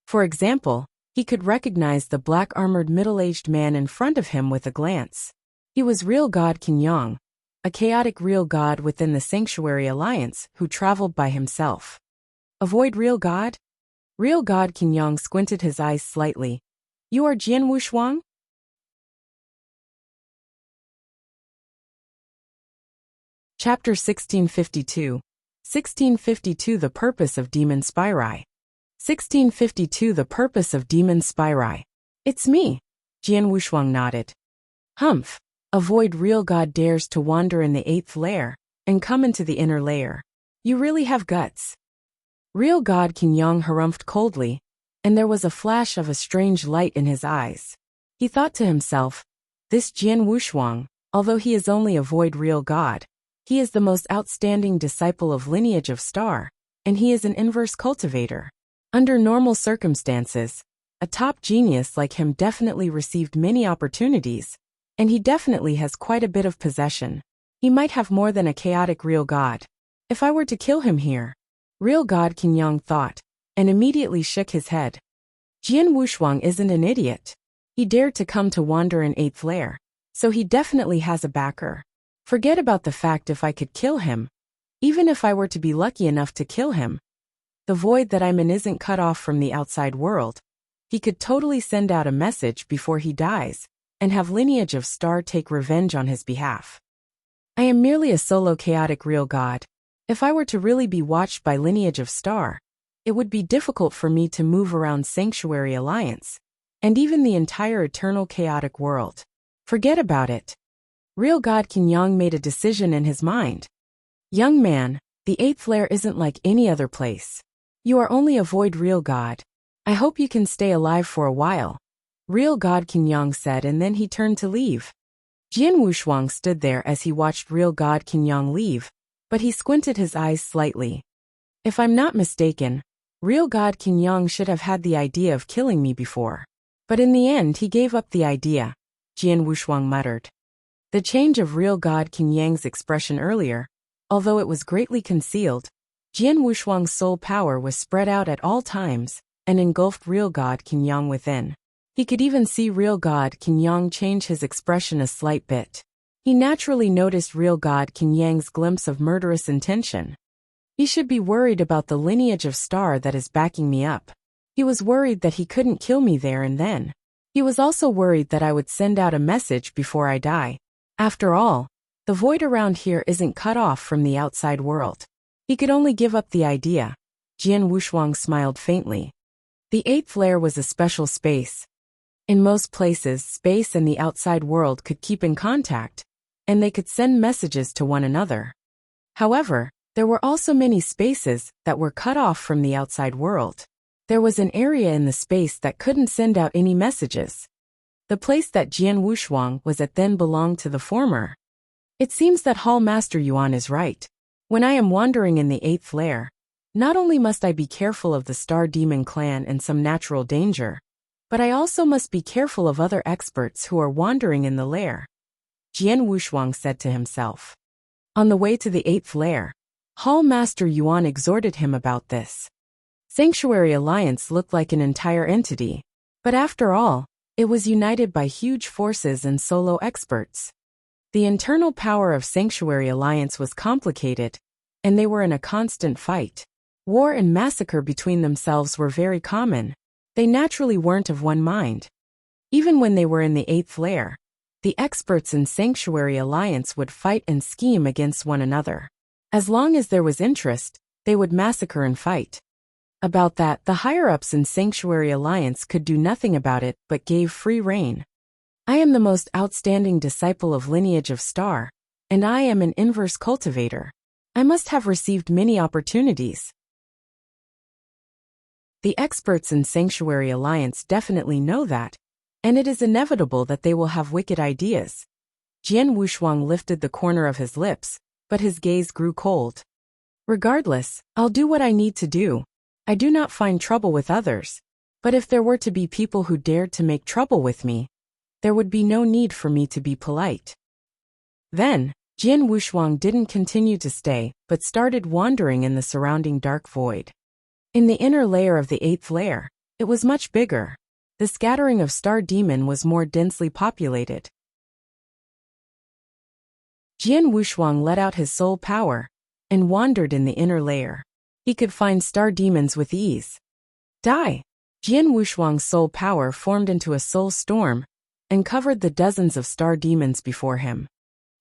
For example, he could recognize the black-armored middle-aged man in front of him with a glance. He was real God Qin Yang, a chaotic real god within the Sanctuary Alliance who traveled by himself. Avoid real god? Real God Qin Yang squinted his eyes slightly. "You are Jian Wuxuang?" Chapter 1652. 1652 The Purpose of Demon Spiri. 1652 The Purpose of Demon Spiri. "It's me." Jian Wuxuang nodded. "Humph. Avoid real god dares to wander in the 8th layer, and come into the inner layer. You really have guts." Real God Qin Yang harumphed coldly, and there was a flash of a strange light in his eyes. He thought to himself, "This Jian Wuxuang, although he is only a void real god, he is the most outstanding disciple of lineage of star, and he is an inverse cultivator. Under normal circumstances, a top genius like him definitely received many opportunities, and he definitely has quite a bit of possession. He might have more than a chaotic real god. If I were to kill him here," real God Qin Yang thought, and immediately shook his head. Jian Wuxuang isn't an idiot. He dared to come to wander in 8th layer, so he definitely has a backer. Forget about the fact if I could kill him. Even if I were to be lucky enough to kill him, the void that I'm in isn't cut off from the outside world. He could totally send out a message before he dies, and have lineage of star take revenge on his behalf. I am merely a solo chaotic real god. If I were to really be watched by lineage of star, it would be difficult for me to move around Sanctuary Alliance, and even the entire eternal chaotic world. Forget about it." Real God Qin Yang made a decision in his mind. Young man, the 8th lair isn't like any other place. You are only a void real God. I hope you can stay alive for a while. Real God Qin Yang said, and then he turned to leave. Jian Wushuang stood there as he watched Real God Qin Yang leave, but he squinted his eyes slightly. If I'm not mistaken, Real God Qin Yang should have had the idea of killing me before. But in the end he gave up the idea, Jian Wushuang muttered. The change of Real God Qin Yang's expression earlier, although it was greatly concealed, Jian Wushuang's soul power was spread out at all times and engulfed Real God Qin Yang within. He could even see Real God Qin Yang change his expression a slight bit. He naturally noticed Real God Qin Yang's glimpse of murderous intention. He should be worried about the lineage of star that is backing me up. He was worried that he couldn't kill me there and then. He was also worried that I would send out a message before I die. After all, the void around here isn't cut off from the outside world. He could only give up the idea. Jian Wushuang smiled faintly. The 8th lair was a special space. In most places, space and the outside world could keep in contact, and they could send messages to one another. However, there were also many spaces that were cut off from the outside world. There was an area in the space that couldn't send out any messages. The place that Jian Wushuang was at then belonged to the former. It seems that Hall Master Yuan is right. When I am wandering in the 8th lair, not only must I be careful of the Star Demon clan and some natural danger, but I also must be careful of other experts who are wandering in the lair, Jian Wushuang said to himself. On the way to the 8th lair, Hall Master Yuan exhorted him about this. Sanctuary Alliance looked like an entire entity, but after all, it was united by huge forces and solo experts. The internal power of Sanctuary Alliance was complicated, and they were in a constant fight. War and massacre between themselves were very common. They naturally weren't of one mind. Even when they were in the 8th lair, the experts in Sanctuary Alliance would fight and scheme against one another. As long as there was interest, they would massacre and fight. About that, the higher-ups in Sanctuary Alliance could do nothing about it but gave free rein. I am the most outstanding disciple of lineage of Star, and I am an inverse cultivator. I must have received many opportunities. The experts in Sanctuary Alliance definitely know that, and it is inevitable that they will have wicked ideas. Jian Wushuang lifted the corner of his lips, but his gaze grew cold. Regardless, I'll do what I need to do. I do not find trouble with others, but if there were to be people who dared to make trouble with me, there would be no need for me to be polite. Then, Jian Wushuang didn't continue to stay, but started wandering in the surrounding dark void. In the inner layer of the 8th lair, it was much bigger. The scattering of Star Demon was more densely populated. Jian Wushuang let out his soul power and wandered in the inner layer. He could find Star Demons with ease. Die! Jian Wushuang's soul power formed into a soul storm and covered the dozens of Star Demons before him.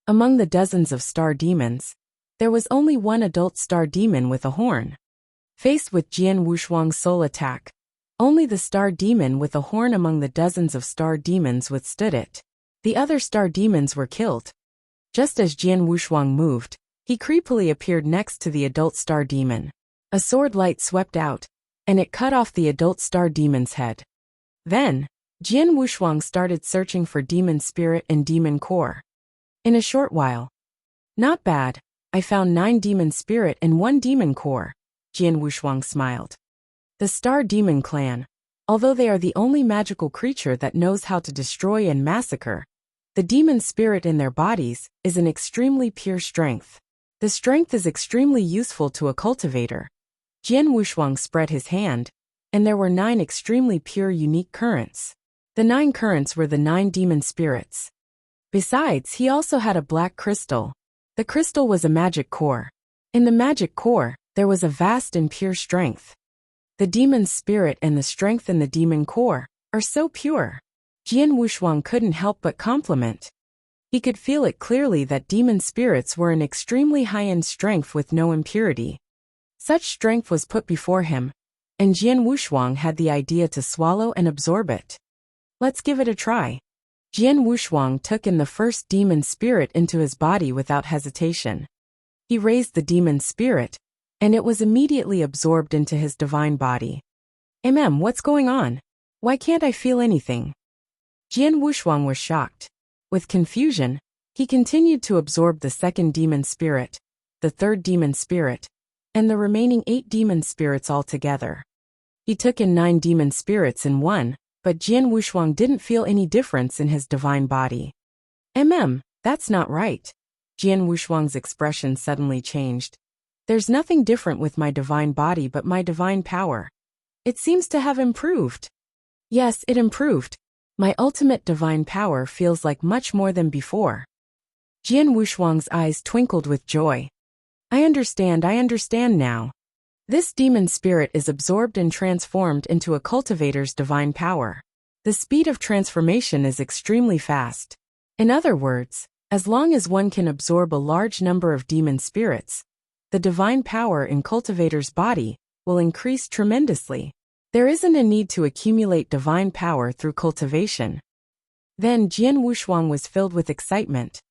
Among the dozens of Star Demons, there was only one adult Star Demon with a horn. Faced with Jian Wushuang's soul attack, only the Star Demon with a horn among the dozens of Star Demons withstood it. The other Star Demons were killed. Just as Jian Wushuang moved, he creepily appeared next to the adult Star Demon. A sword light swept out, and it cut off the adult Star Demon's head. Then, Jian Wushuang started searching for Demon Spirit and Demon Core. In a short while. Not bad, I found 9 Demon Spirit and 1 Demon Core, Jian Wushuang smiled. The Star Demon clan, although they are the only magical creature that knows how to destroy and massacre, the Demon Spirit in their bodies is an extremely pure strength. The strength is extremely useful to a cultivator. Jian Wushuang spread his hand, and there were 9 extremely pure unique currents. The 9 currents were the 9 demon spirits. Besides, he also had a black crystal. The crystal was a magic core. In the magic core, there was a vast and pure strength. The demon spirit and the strength in the demon core are so pure. Jian Wushuang couldn't help but compliment. He could feel it clearly that demon spirits were an extremely high-end strength with no impurity. Such strength was put before him, and Jian Wushuang had the idea to swallow and absorb it. Let's give it a try. Jian Wushuang took in the first demon spirit into his body without hesitation. He raised the demon spirit, and it was immediately absorbed into his divine body. What's going on? Why can't I feel anything? Jian Wushuang was shocked. With confusion, he continued to absorb the second demon spirit, the third demon spirit, and the remaining 8 demon spirits altogether. He took in 9 demon spirits in one, but Jian Wushuang didn't feel any difference in his divine body. That's not right. Jian Wushuang's expression suddenly changed. There's nothing different with my divine body but my divine power. It seems to have improved. Yes, it improved. My ultimate divine power feels like much more than before. Jian Wushuang's eyes twinkled with joy. I understand now. This demon spirit is absorbed and transformed into a cultivator's divine power. The speed of transformation is extremely fast. In other words, as long as one can absorb a large number of demon spirits, the divine power in cultivator's body will increase tremendously. There isn't a need to accumulate divine power through cultivation. Then Jian Wushuang was filled with excitement.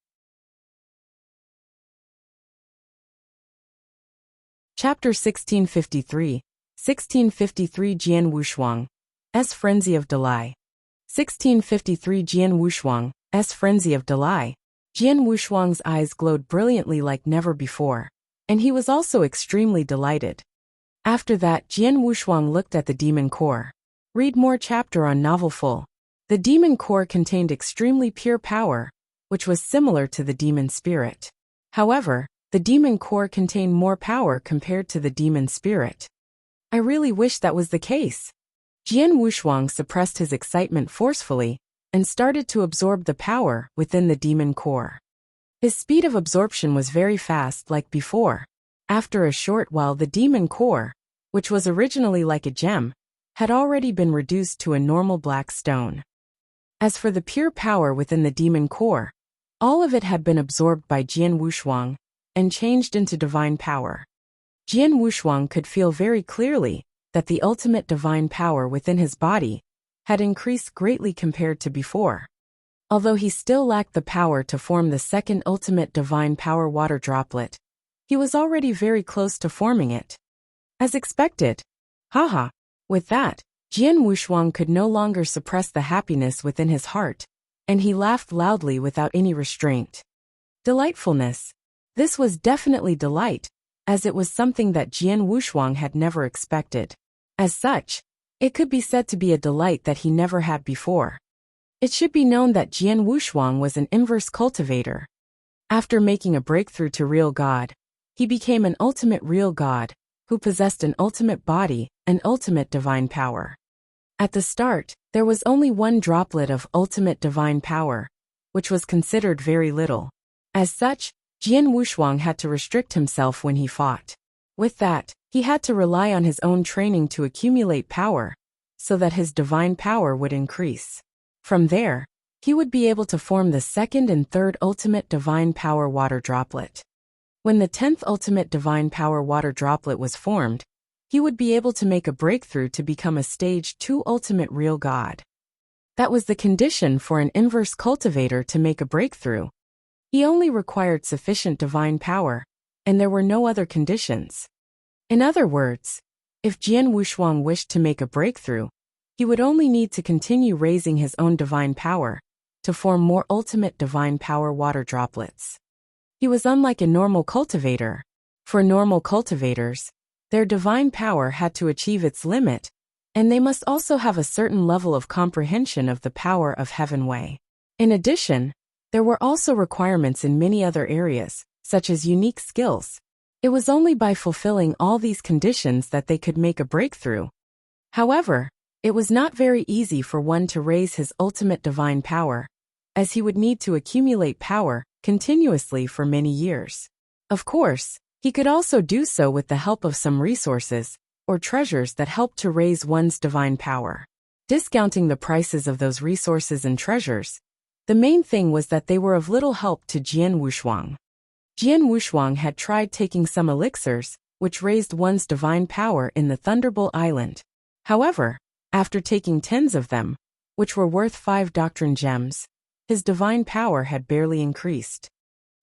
Chapter 1653, 1653 Jian Wushuang's Frenzy of Delight. 1653 Jian Wushuang's Frenzy of Delight. Jian Wushuang's eyes glowed brilliantly like never before, and he was also extremely delighted. After that, Jian Wushuang looked at the demon core. Read more chapter on novel full. The demon core contained extremely pure power, which was similar to the demon spirit. However, the demon core contained more power compared to the demon spirit. I really wish that was the case. Jian Wushuang suppressed his excitement forcefully and started to absorb the power within the demon core. His speed of absorption was very fast like before. After a short while, the demon core, which was originally like a gem, had already been reduced to a normal black stone. As for the pure power within the demon core, all of it had been absorbed by Jian Wushuang and changed into divine power. Jian Wushuang could feel very clearly that the ultimate divine power within his body had increased greatly compared to before. Although he still lacked the power to form the second ultimate divine power water droplet, he was already very close to forming it. As expected. Haha. With that, Jian Wushuang could no longer suppress the happiness within his heart, and he laughed loudly without any restraint. Delightfulness. This was definitely delight, as it was something that Jian Wushuang had never expected. As such, it could be said to be a delight that he never had before. It should be known that Jian Wushuang was an inverse cultivator. After making a breakthrough to real God, he became an ultimate real God, who possessed an ultimate body and ultimate divine power. At the start, there was only one droplet of ultimate divine power, which was considered very little. As such, Jian Wushuang had to restrict himself when he fought. With that, he had to rely on his own training to accumulate power, so that his divine power would increase. From there, he would be able to form the second and third ultimate divine power water droplet. When the 10th ultimate divine power water droplet was formed, he would be able to make a breakthrough to become a stage 2 ultimate real God. That was the condition for an inverse cultivator to make a breakthrough. He only required sufficient divine power, and there were no other conditions. In other words, if Jian Wushuang wished to make a breakthrough, he would only need to continue raising his own divine power to form more ultimate divine power water droplets. He was unlike a normal cultivator. For normal cultivators, their divine power had to achieve its limit, and they must also have a certain level of comprehension of the power of Heaven Way. In addition, there were also requirements in many other areas, such as unique skills. It was only by fulfilling all these conditions that they could make a breakthrough. However, it was not very easy for one to raise his ultimate divine power, as he would need to accumulate power continuously for many years. Of course, he could also do so with the help of some resources or treasures that helped to raise one's divine power. Discounting the prices of those resources and treasures, the main thing was that they were of little help to Jian Wushuang. Jian Wushuang had tried taking some elixirs, which raised one's divine power in the Thunderbolt Island. However, after taking 10s of them, which were worth 5 doctrine gems, his divine power had barely increased.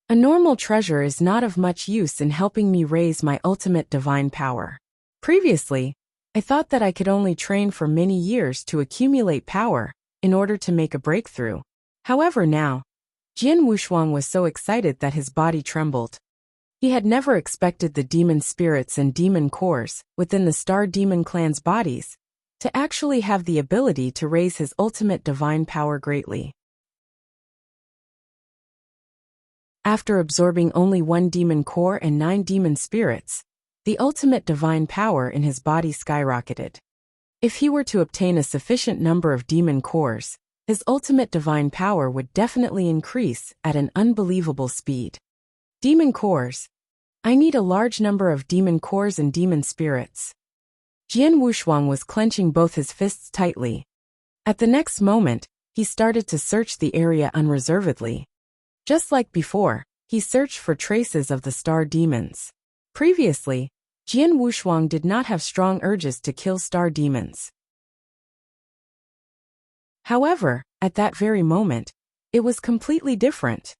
A normal treasure is not of much use in helping me raise my ultimate divine power. Previously, I thought that I could only train for many years to accumulate power in order to make a breakthrough. However now, Jian Wushuang was so excited that his body trembled. He had never expected the demon spirits and demon cores within the Star Demon clan's bodies to actually have the ability to raise his ultimate divine power greatly. After absorbing only 1 demon core and 9 demon spirits, the ultimate divine power in his body skyrocketed. If he were to obtain a sufficient number of demon cores, his ultimate divine power would definitely increase at an unbelievable speed. Demon cores. I need a large number of demon cores and demon spirits. Jian Wushuang was clenching both his fists tightly. At the next moment, he started to search the area unreservedly. Just like before, he searched for traces of the star demons. Previously, Jian Wushuang did not have strong urges to kill star demons. However, at that very moment, it was completely different.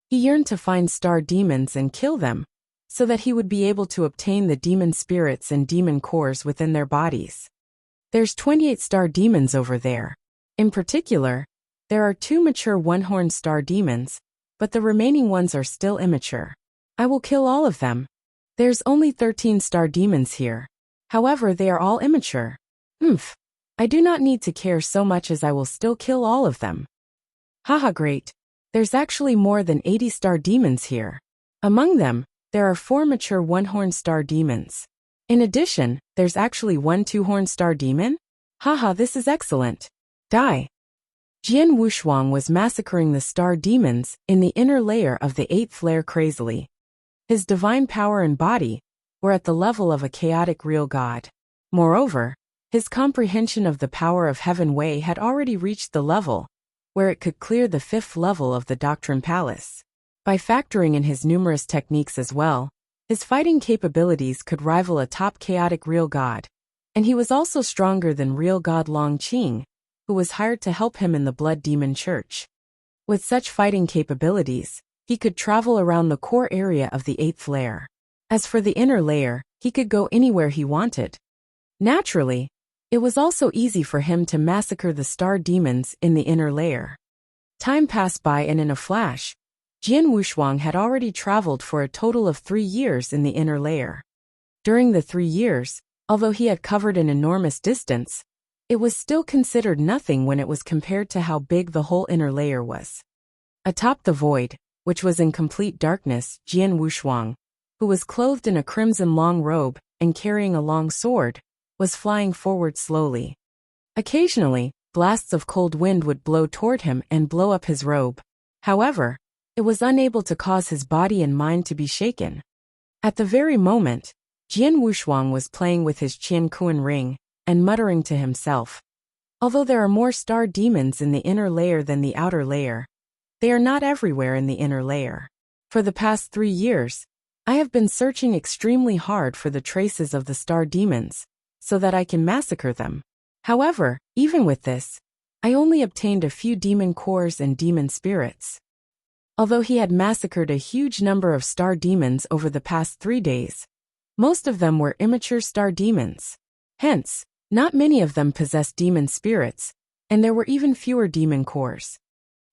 He yearned to find star demons and kill them, so that he would be able to obtain the demon spirits and demon cores within their bodies. There's 28 star demons over there. In particular, there are 2 mature one-horned star demons, but the remaining ones are still immature. I will kill all of them. There's only 13 star demons here. However, they are all immature. I do not need to care so much as I will still kill all of them. Haha, great. There's actually more than 80 star demons here. Among them, there are 4 mature one-horned star demons. In addition, there's actually 1 two-horned star demon? Haha, this is excellent. Die. Jian Wushuang was massacring the star demons in the inner layer of the 8th layer crazily. His divine power and body were at the level of a chaotic real god. Moreover, his comprehension of the power of Heaven Wei had already reached the level where it could clear the 5th level of the Doctrine Palace. By factoring in his numerous techniques as well, his fighting capabilities could rival a top chaotic real god, and he was also stronger than real god Long Qing, who was hired to help him in the Blood Demon Church. With such fighting capabilities, he could travel around the core area of the 8th layer. As for the inner layer, he could go anywhere he wanted. Naturally, it was also easy for him to massacre the star demons in the inner layer. Time passed by and in a flash, Jian Wushuang had already traveled for a total of 3 years in the inner layer. During the 3 years, although he had covered an enormous distance, it was still considered nothing when it was compared to how big the whole inner layer was. Atop the void, which was in complete darkness, Jian Wushuang, who was clothed in a crimson long robe and carrying a long sword, was flying forward slowly. Occasionally, blasts of cold wind would blow toward him and blow up his robe. However, it was unable to cause his body and mind to be shaken. At the very moment, Jian Wushuang was playing with his Qian Kuan ring and muttering to himself. Although there are more star demons in the inner layer than the outer layer, they are not everywhere in the inner layer. For the past 3 years, I have been searching extremely hard for the traces of the star demons, so that I can massacre them. However, even with this, I only obtained a few demon cores and demon spirits. Although he had massacred a huge number of star demons over the past 3 days, most of them were immature star demons. Hence, not many of them possessed demon spirits, and there were even fewer demon cores.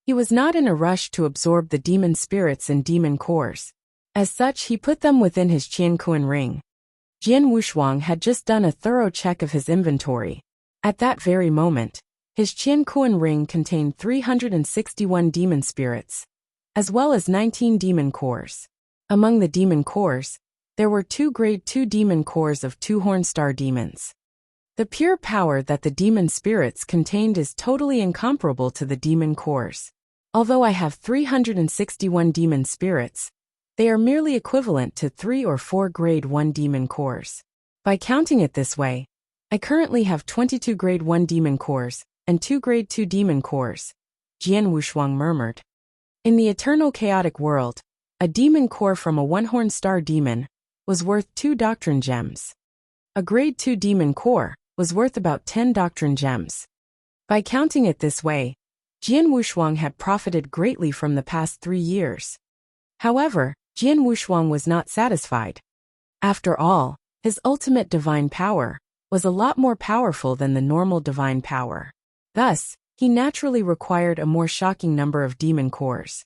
He was not in a rush to absorb the demon spirits and demon cores. As such, he put them within his Qian Kuan ring. Jian Wushuang had just done a thorough check of his inventory. At that very moment, his Qian Kuan ring contained 361 demon spirits, as well as 19 demon cores. Among the demon cores, there were 2 grade 2 demon cores of 2-horned star demons. The pure power that the demon spirits contained is totally incomparable to the demon cores. Although I have 361 demon spirits, they are merely equivalent to 3 or 4 grade 1 demon cores. By counting it this way, I currently have 22 grade 1 demon cores and 2 grade 2 demon cores, Jian Wushuang murmured. In the eternal chaotic world, a demon core from a one-horned star demon was worth 2 doctrine gems. A grade 2 demon core was worth about 10 doctrine gems. By counting it this way, Jian Wushuang had profited greatly from the past 3 years. However, Jian Wushuang was not satisfied. After all, his ultimate divine power was a lot more powerful than the normal divine power. Thus, he naturally required a more shocking number of demon cores.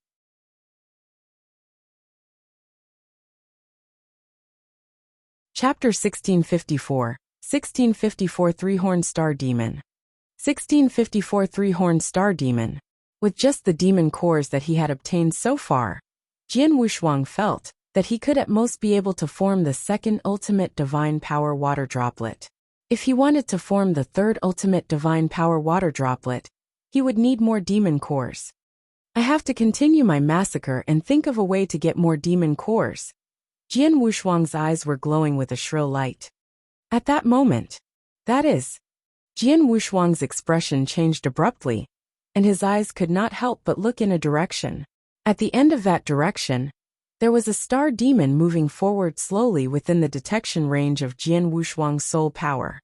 Chapter 1654, 1654 Three-Horned Star Demon. 1654 Three-Horned Star Demon. With just the demon cores that he had obtained so far, Jian Wushuang felt that he could at most be able to form the second ultimate divine power water droplet. If he wanted to form the third ultimate divine power water droplet, he would need more demon cores. I have to continue my massacre and think of a way to get more demon cores. Jian Wushuang's eyes were glowing with a shrill light. At that moment, that is, Jian Wushuang's expression changed abruptly, and his eyes could not help but look in a direction. At the end of that direction, there was a star demon moving forward slowly within the detection range of Jian Wushuang's soul power.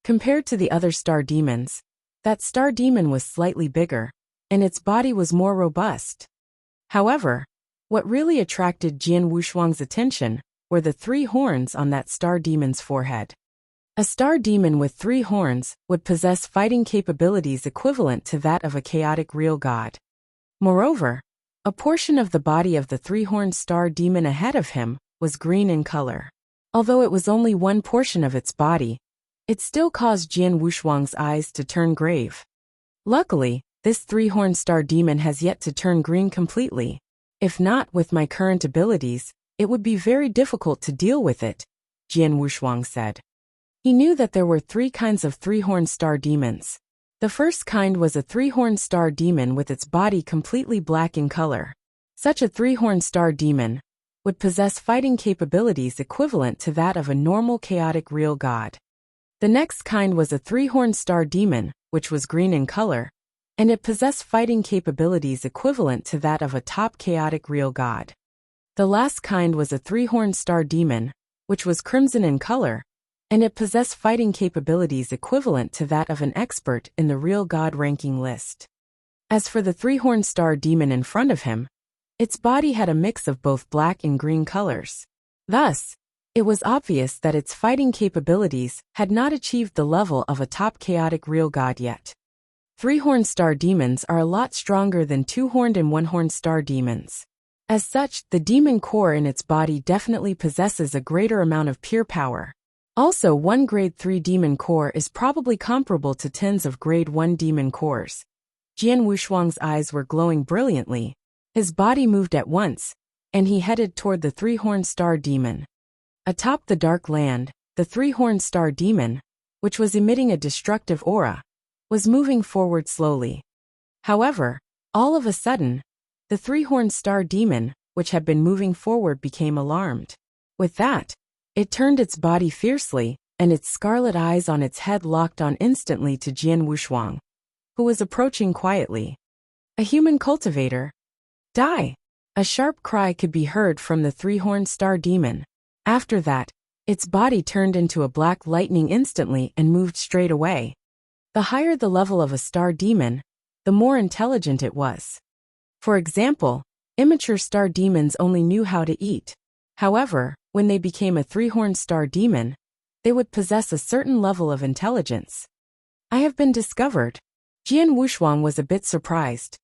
Compared to the other star demons, that star demon was slightly bigger, and its body was more robust. However, what really attracted Jian Wushuang's attention were the 3 horns on that star demon's forehead. A star demon with 3 horns would possess fighting capabilities equivalent to that of a chaotic real god. Moreover, a portion of the body of the 3-horned star demon ahead of him was green in color. Although it was only one portion of its body, it still caused Jian Wushuang's eyes to turn grave. Luckily, this 3-horned star demon has yet to turn green completely. If not, with my current abilities, it would be very difficult to deal with it, Jian Wushuang said. He knew that there were 3 kinds of 3-horned star demons. The first kind was a 3-horned star demon with its body completely black in color. Such a 3-horned star demon would possess fighting capabilities equivalent to that of a normal chaotic real god. The next kind was a 3-horned star demon, which was green in color, and it possessed fighting capabilities equivalent to that of a top chaotic real god. The last kind was a 3-horned star demon, which was crimson in color, and it possessed fighting capabilities equivalent to that of an expert in the real god ranking list. As for the 3-horned star demon in front of him, its body had a mix of both black and green colors. Thus, it was obvious that its fighting capabilities had not achieved the level of a top chaotic real god yet. 3-horned star demons are a lot stronger than 2-horned and 1-horned star demons. As such, the demon core in its body definitely possesses a greater amount of pure power. Also, one grade 3 demon core is probably comparable to tens of grade 1 demon cores. Jian Wushuang's eyes were glowing brilliantly. His body moved at once, and he headed toward the 3-horned star demon. Atop the dark land, the 3-horned star demon, which was emitting a destructive aura, was moving forward slowly. However, all of a sudden, the 3-horned star demon, which had been moving forward, became alarmed. With that, it turned its body fiercely, and its scarlet eyes on its head locked on instantly to Jian Wushuang, who was approaching quietly. A human cultivator. Die! A sharp cry could be heard from the 3-horned star demon. After that, its body turned into a black lightning instantly and moved straight away. The higher the level of a star demon, the more intelligent it was. For example, immature star demons only knew how to eat. However, when they became a 3-horned star demon, they would possess a certain level of intelligence. I have been discovered. Jian Wushuang was a bit surprised.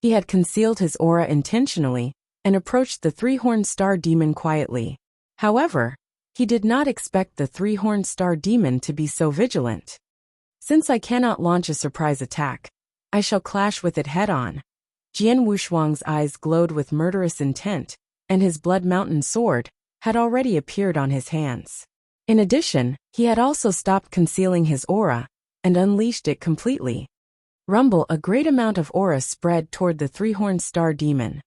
He had concealed his aura intentionally and approached the 3-horned star demon quietly. However, he did not expect the 3-horned star demon to be so vigilant. Since I cannot launch a surprise attack, I shall clash with it head-on. Jian Wushuang's eyes glowed with murderous intent, and his blood mountain sword had already appeared on his hands. In addition, he had also stopped concealing his aura and unleashed it completely. Rumble, a great amount of aura spread toward the 3-horned star demon.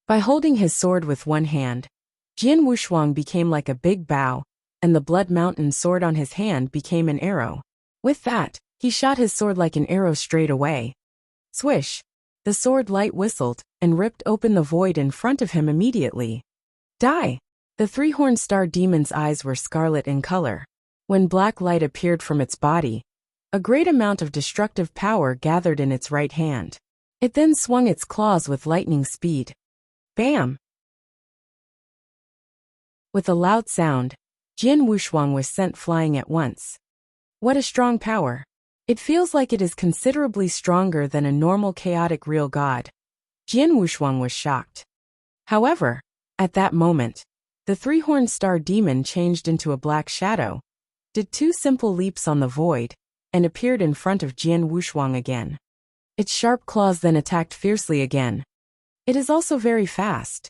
By holding his sword with one hand, Jian Wushuang became like a big bow, and the blood mountain sword on his hand became an arrow. With that, he shot his sword like an arrow straight away. Swish! The sword light whistled and ripped open the void in front of him immediately. Die! The 3-horned star demon's eyes were scarlet in color. When black light appeared from its body, A great amount of destructive power gathered in its right hand. It then swung its claws with lightning speed. Bam! With a loud sound, Jian Wushuang was sent flying at once. What a strong power! It feels like it is considerably stronger than a normal chaotic real god. Jian Wushuang was shocked. However, at that moment, the three-horned star demon changed into a black shadow, did two simple leaps on the void, and appeared in front of Jian Wushuang again. Its sharp claws then attacked fiercely again. It is also very fast.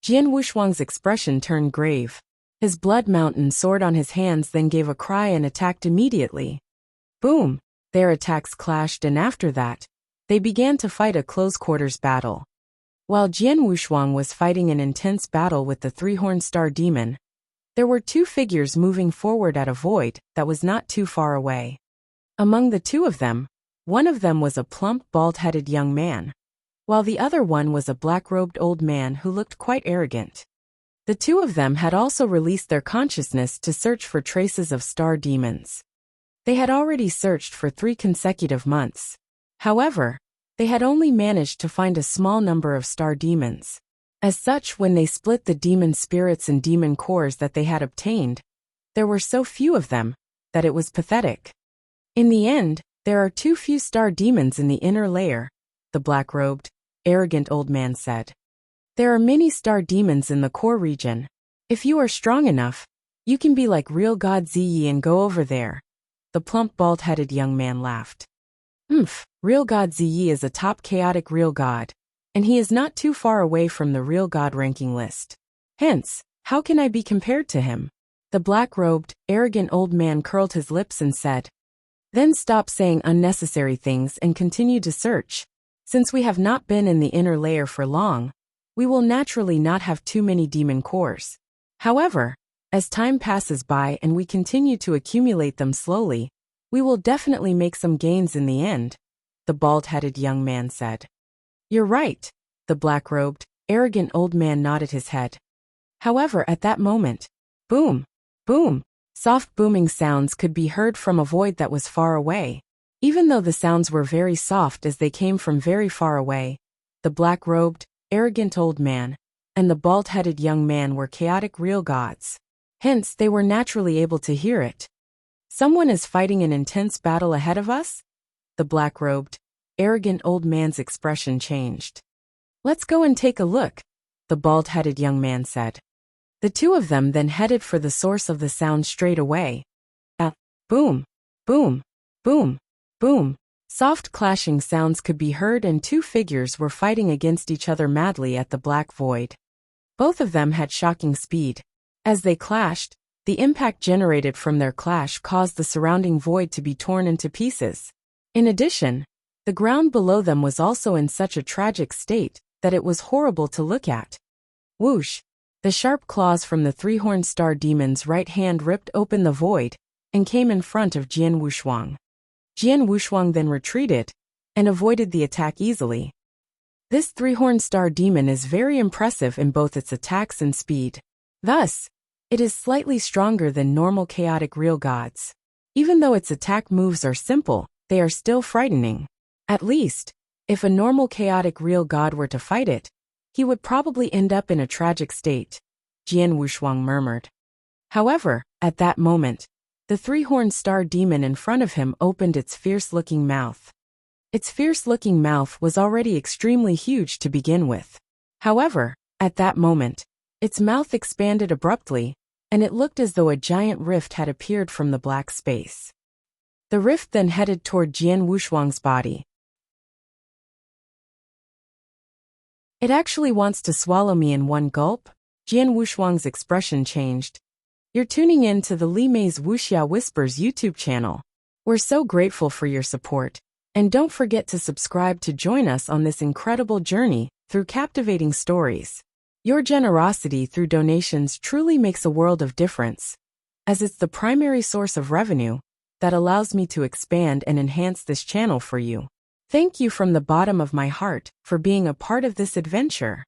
Jian Wushuang's expression turned grave. His blood mountain sword on his hands then gave a cry and attacked immediately. Boom! Their attacks clashed, and after that, they began to fight a close-quarters battle. While Jian Wushuang was fighting an intense battle with the three-horned star demon, there were two figures moving forward at a void that was not too far away. Among the two of them, one of them was a plump, bald-headed young man, while the other one was a black-robed old man who looked quite arrogant. The two of them had also released their consciousness to search for traces of star demons. They had already searched for 3 consecutive months. However, they had only managed to find a small number of star demons. As such, when they split the demon spirits and demon cores that they had obtained, there were so few of them that it was pathetic. In the end, there are too few star demons in the inner layer, the black-robed, arrogant old man said. There are many star demons in the core region. If you are strong enough, you can be like real God Ziyi and go over there. The plump bald-headed young man laughed. Real God Ziyi is a top chaotic real god, and he is not too far away from the real god ranking list. Hence, how can I be compared to him? The black-robed, arrogant old man curled his lips and said. Then stop saying unnecessary things and continue to search. Since we have not been in the inner layer for long, we will naturally not have too many demon cores. However, as time passes by and we continue to accumulate them slowly, we will definitely make some gains in the end, the bald-headed young man said. You're right, the black-robed, arrogant old man nodded his head. However, at that moment, boom, boom, soft booming sounds could be heard from a void that was far away. Even though the sounds were very soft as they came from very far away, the black-robed, arrogant old man, and the bald-headed young man were chaotic real gods. Hence, they were naturally able to hear it. Someone is fighting an intense battle ahead of us? The black-robed, arrogant old man's expression changed. Let's go and take a look, the bald-headed young man said. The two of them then headed for the source of the sound straight away. Boom, boom, boom, boom. Soft clashing sounds could be heard and two figures were fighting against each other madly at the black void. Both of them had shocking speed. As they clashed, the impact generated from their clash caused the surrounding void to be torn into pieces. In addition, the ground below them was also in such a tragic state that it was horrible to look at. Whoosh! The sharp claws from the three-horned star demon's right hand ripped open the void and came in front of Jian Wushuang. Jian Wushuang then retreated and avoided the attack easily. This three-horned star demon is very impressive in both its attacks and speed. Thus, it is slightly stronger than normal chaotic real gods. Even though its attack moves are simple, they are still frightening. At least, if a normal chaotic real god were to fight it, he would probably end up in a tragic state, Jian Wushuang murmured. However, at that moment, the three-horned star demon in front of him opened its fierce-looking mouth. Its fierce-looking mouth was already extremely huge to begin with. However, at that moment, its mouth expanded abruptly, and it looked as though a giant rift had appeared from the black space. The rift then headed toward Jian Wushuang's body. It actually wants to swallow me in one gulp? Jian Wushuang's expression changed. You're tuning in to the Li Mei's Wuxia Whispers YouTube channel. We're so grateful for your support, and don't forget to subscribe to join us on this incredible journey through captivating stories. Your generosity through donations truly makes a world of difference, as it's the primary source of revenue that allows me to expand and enhance this channel for you. Thank you from the bottom of my heart for being a part of this adventure.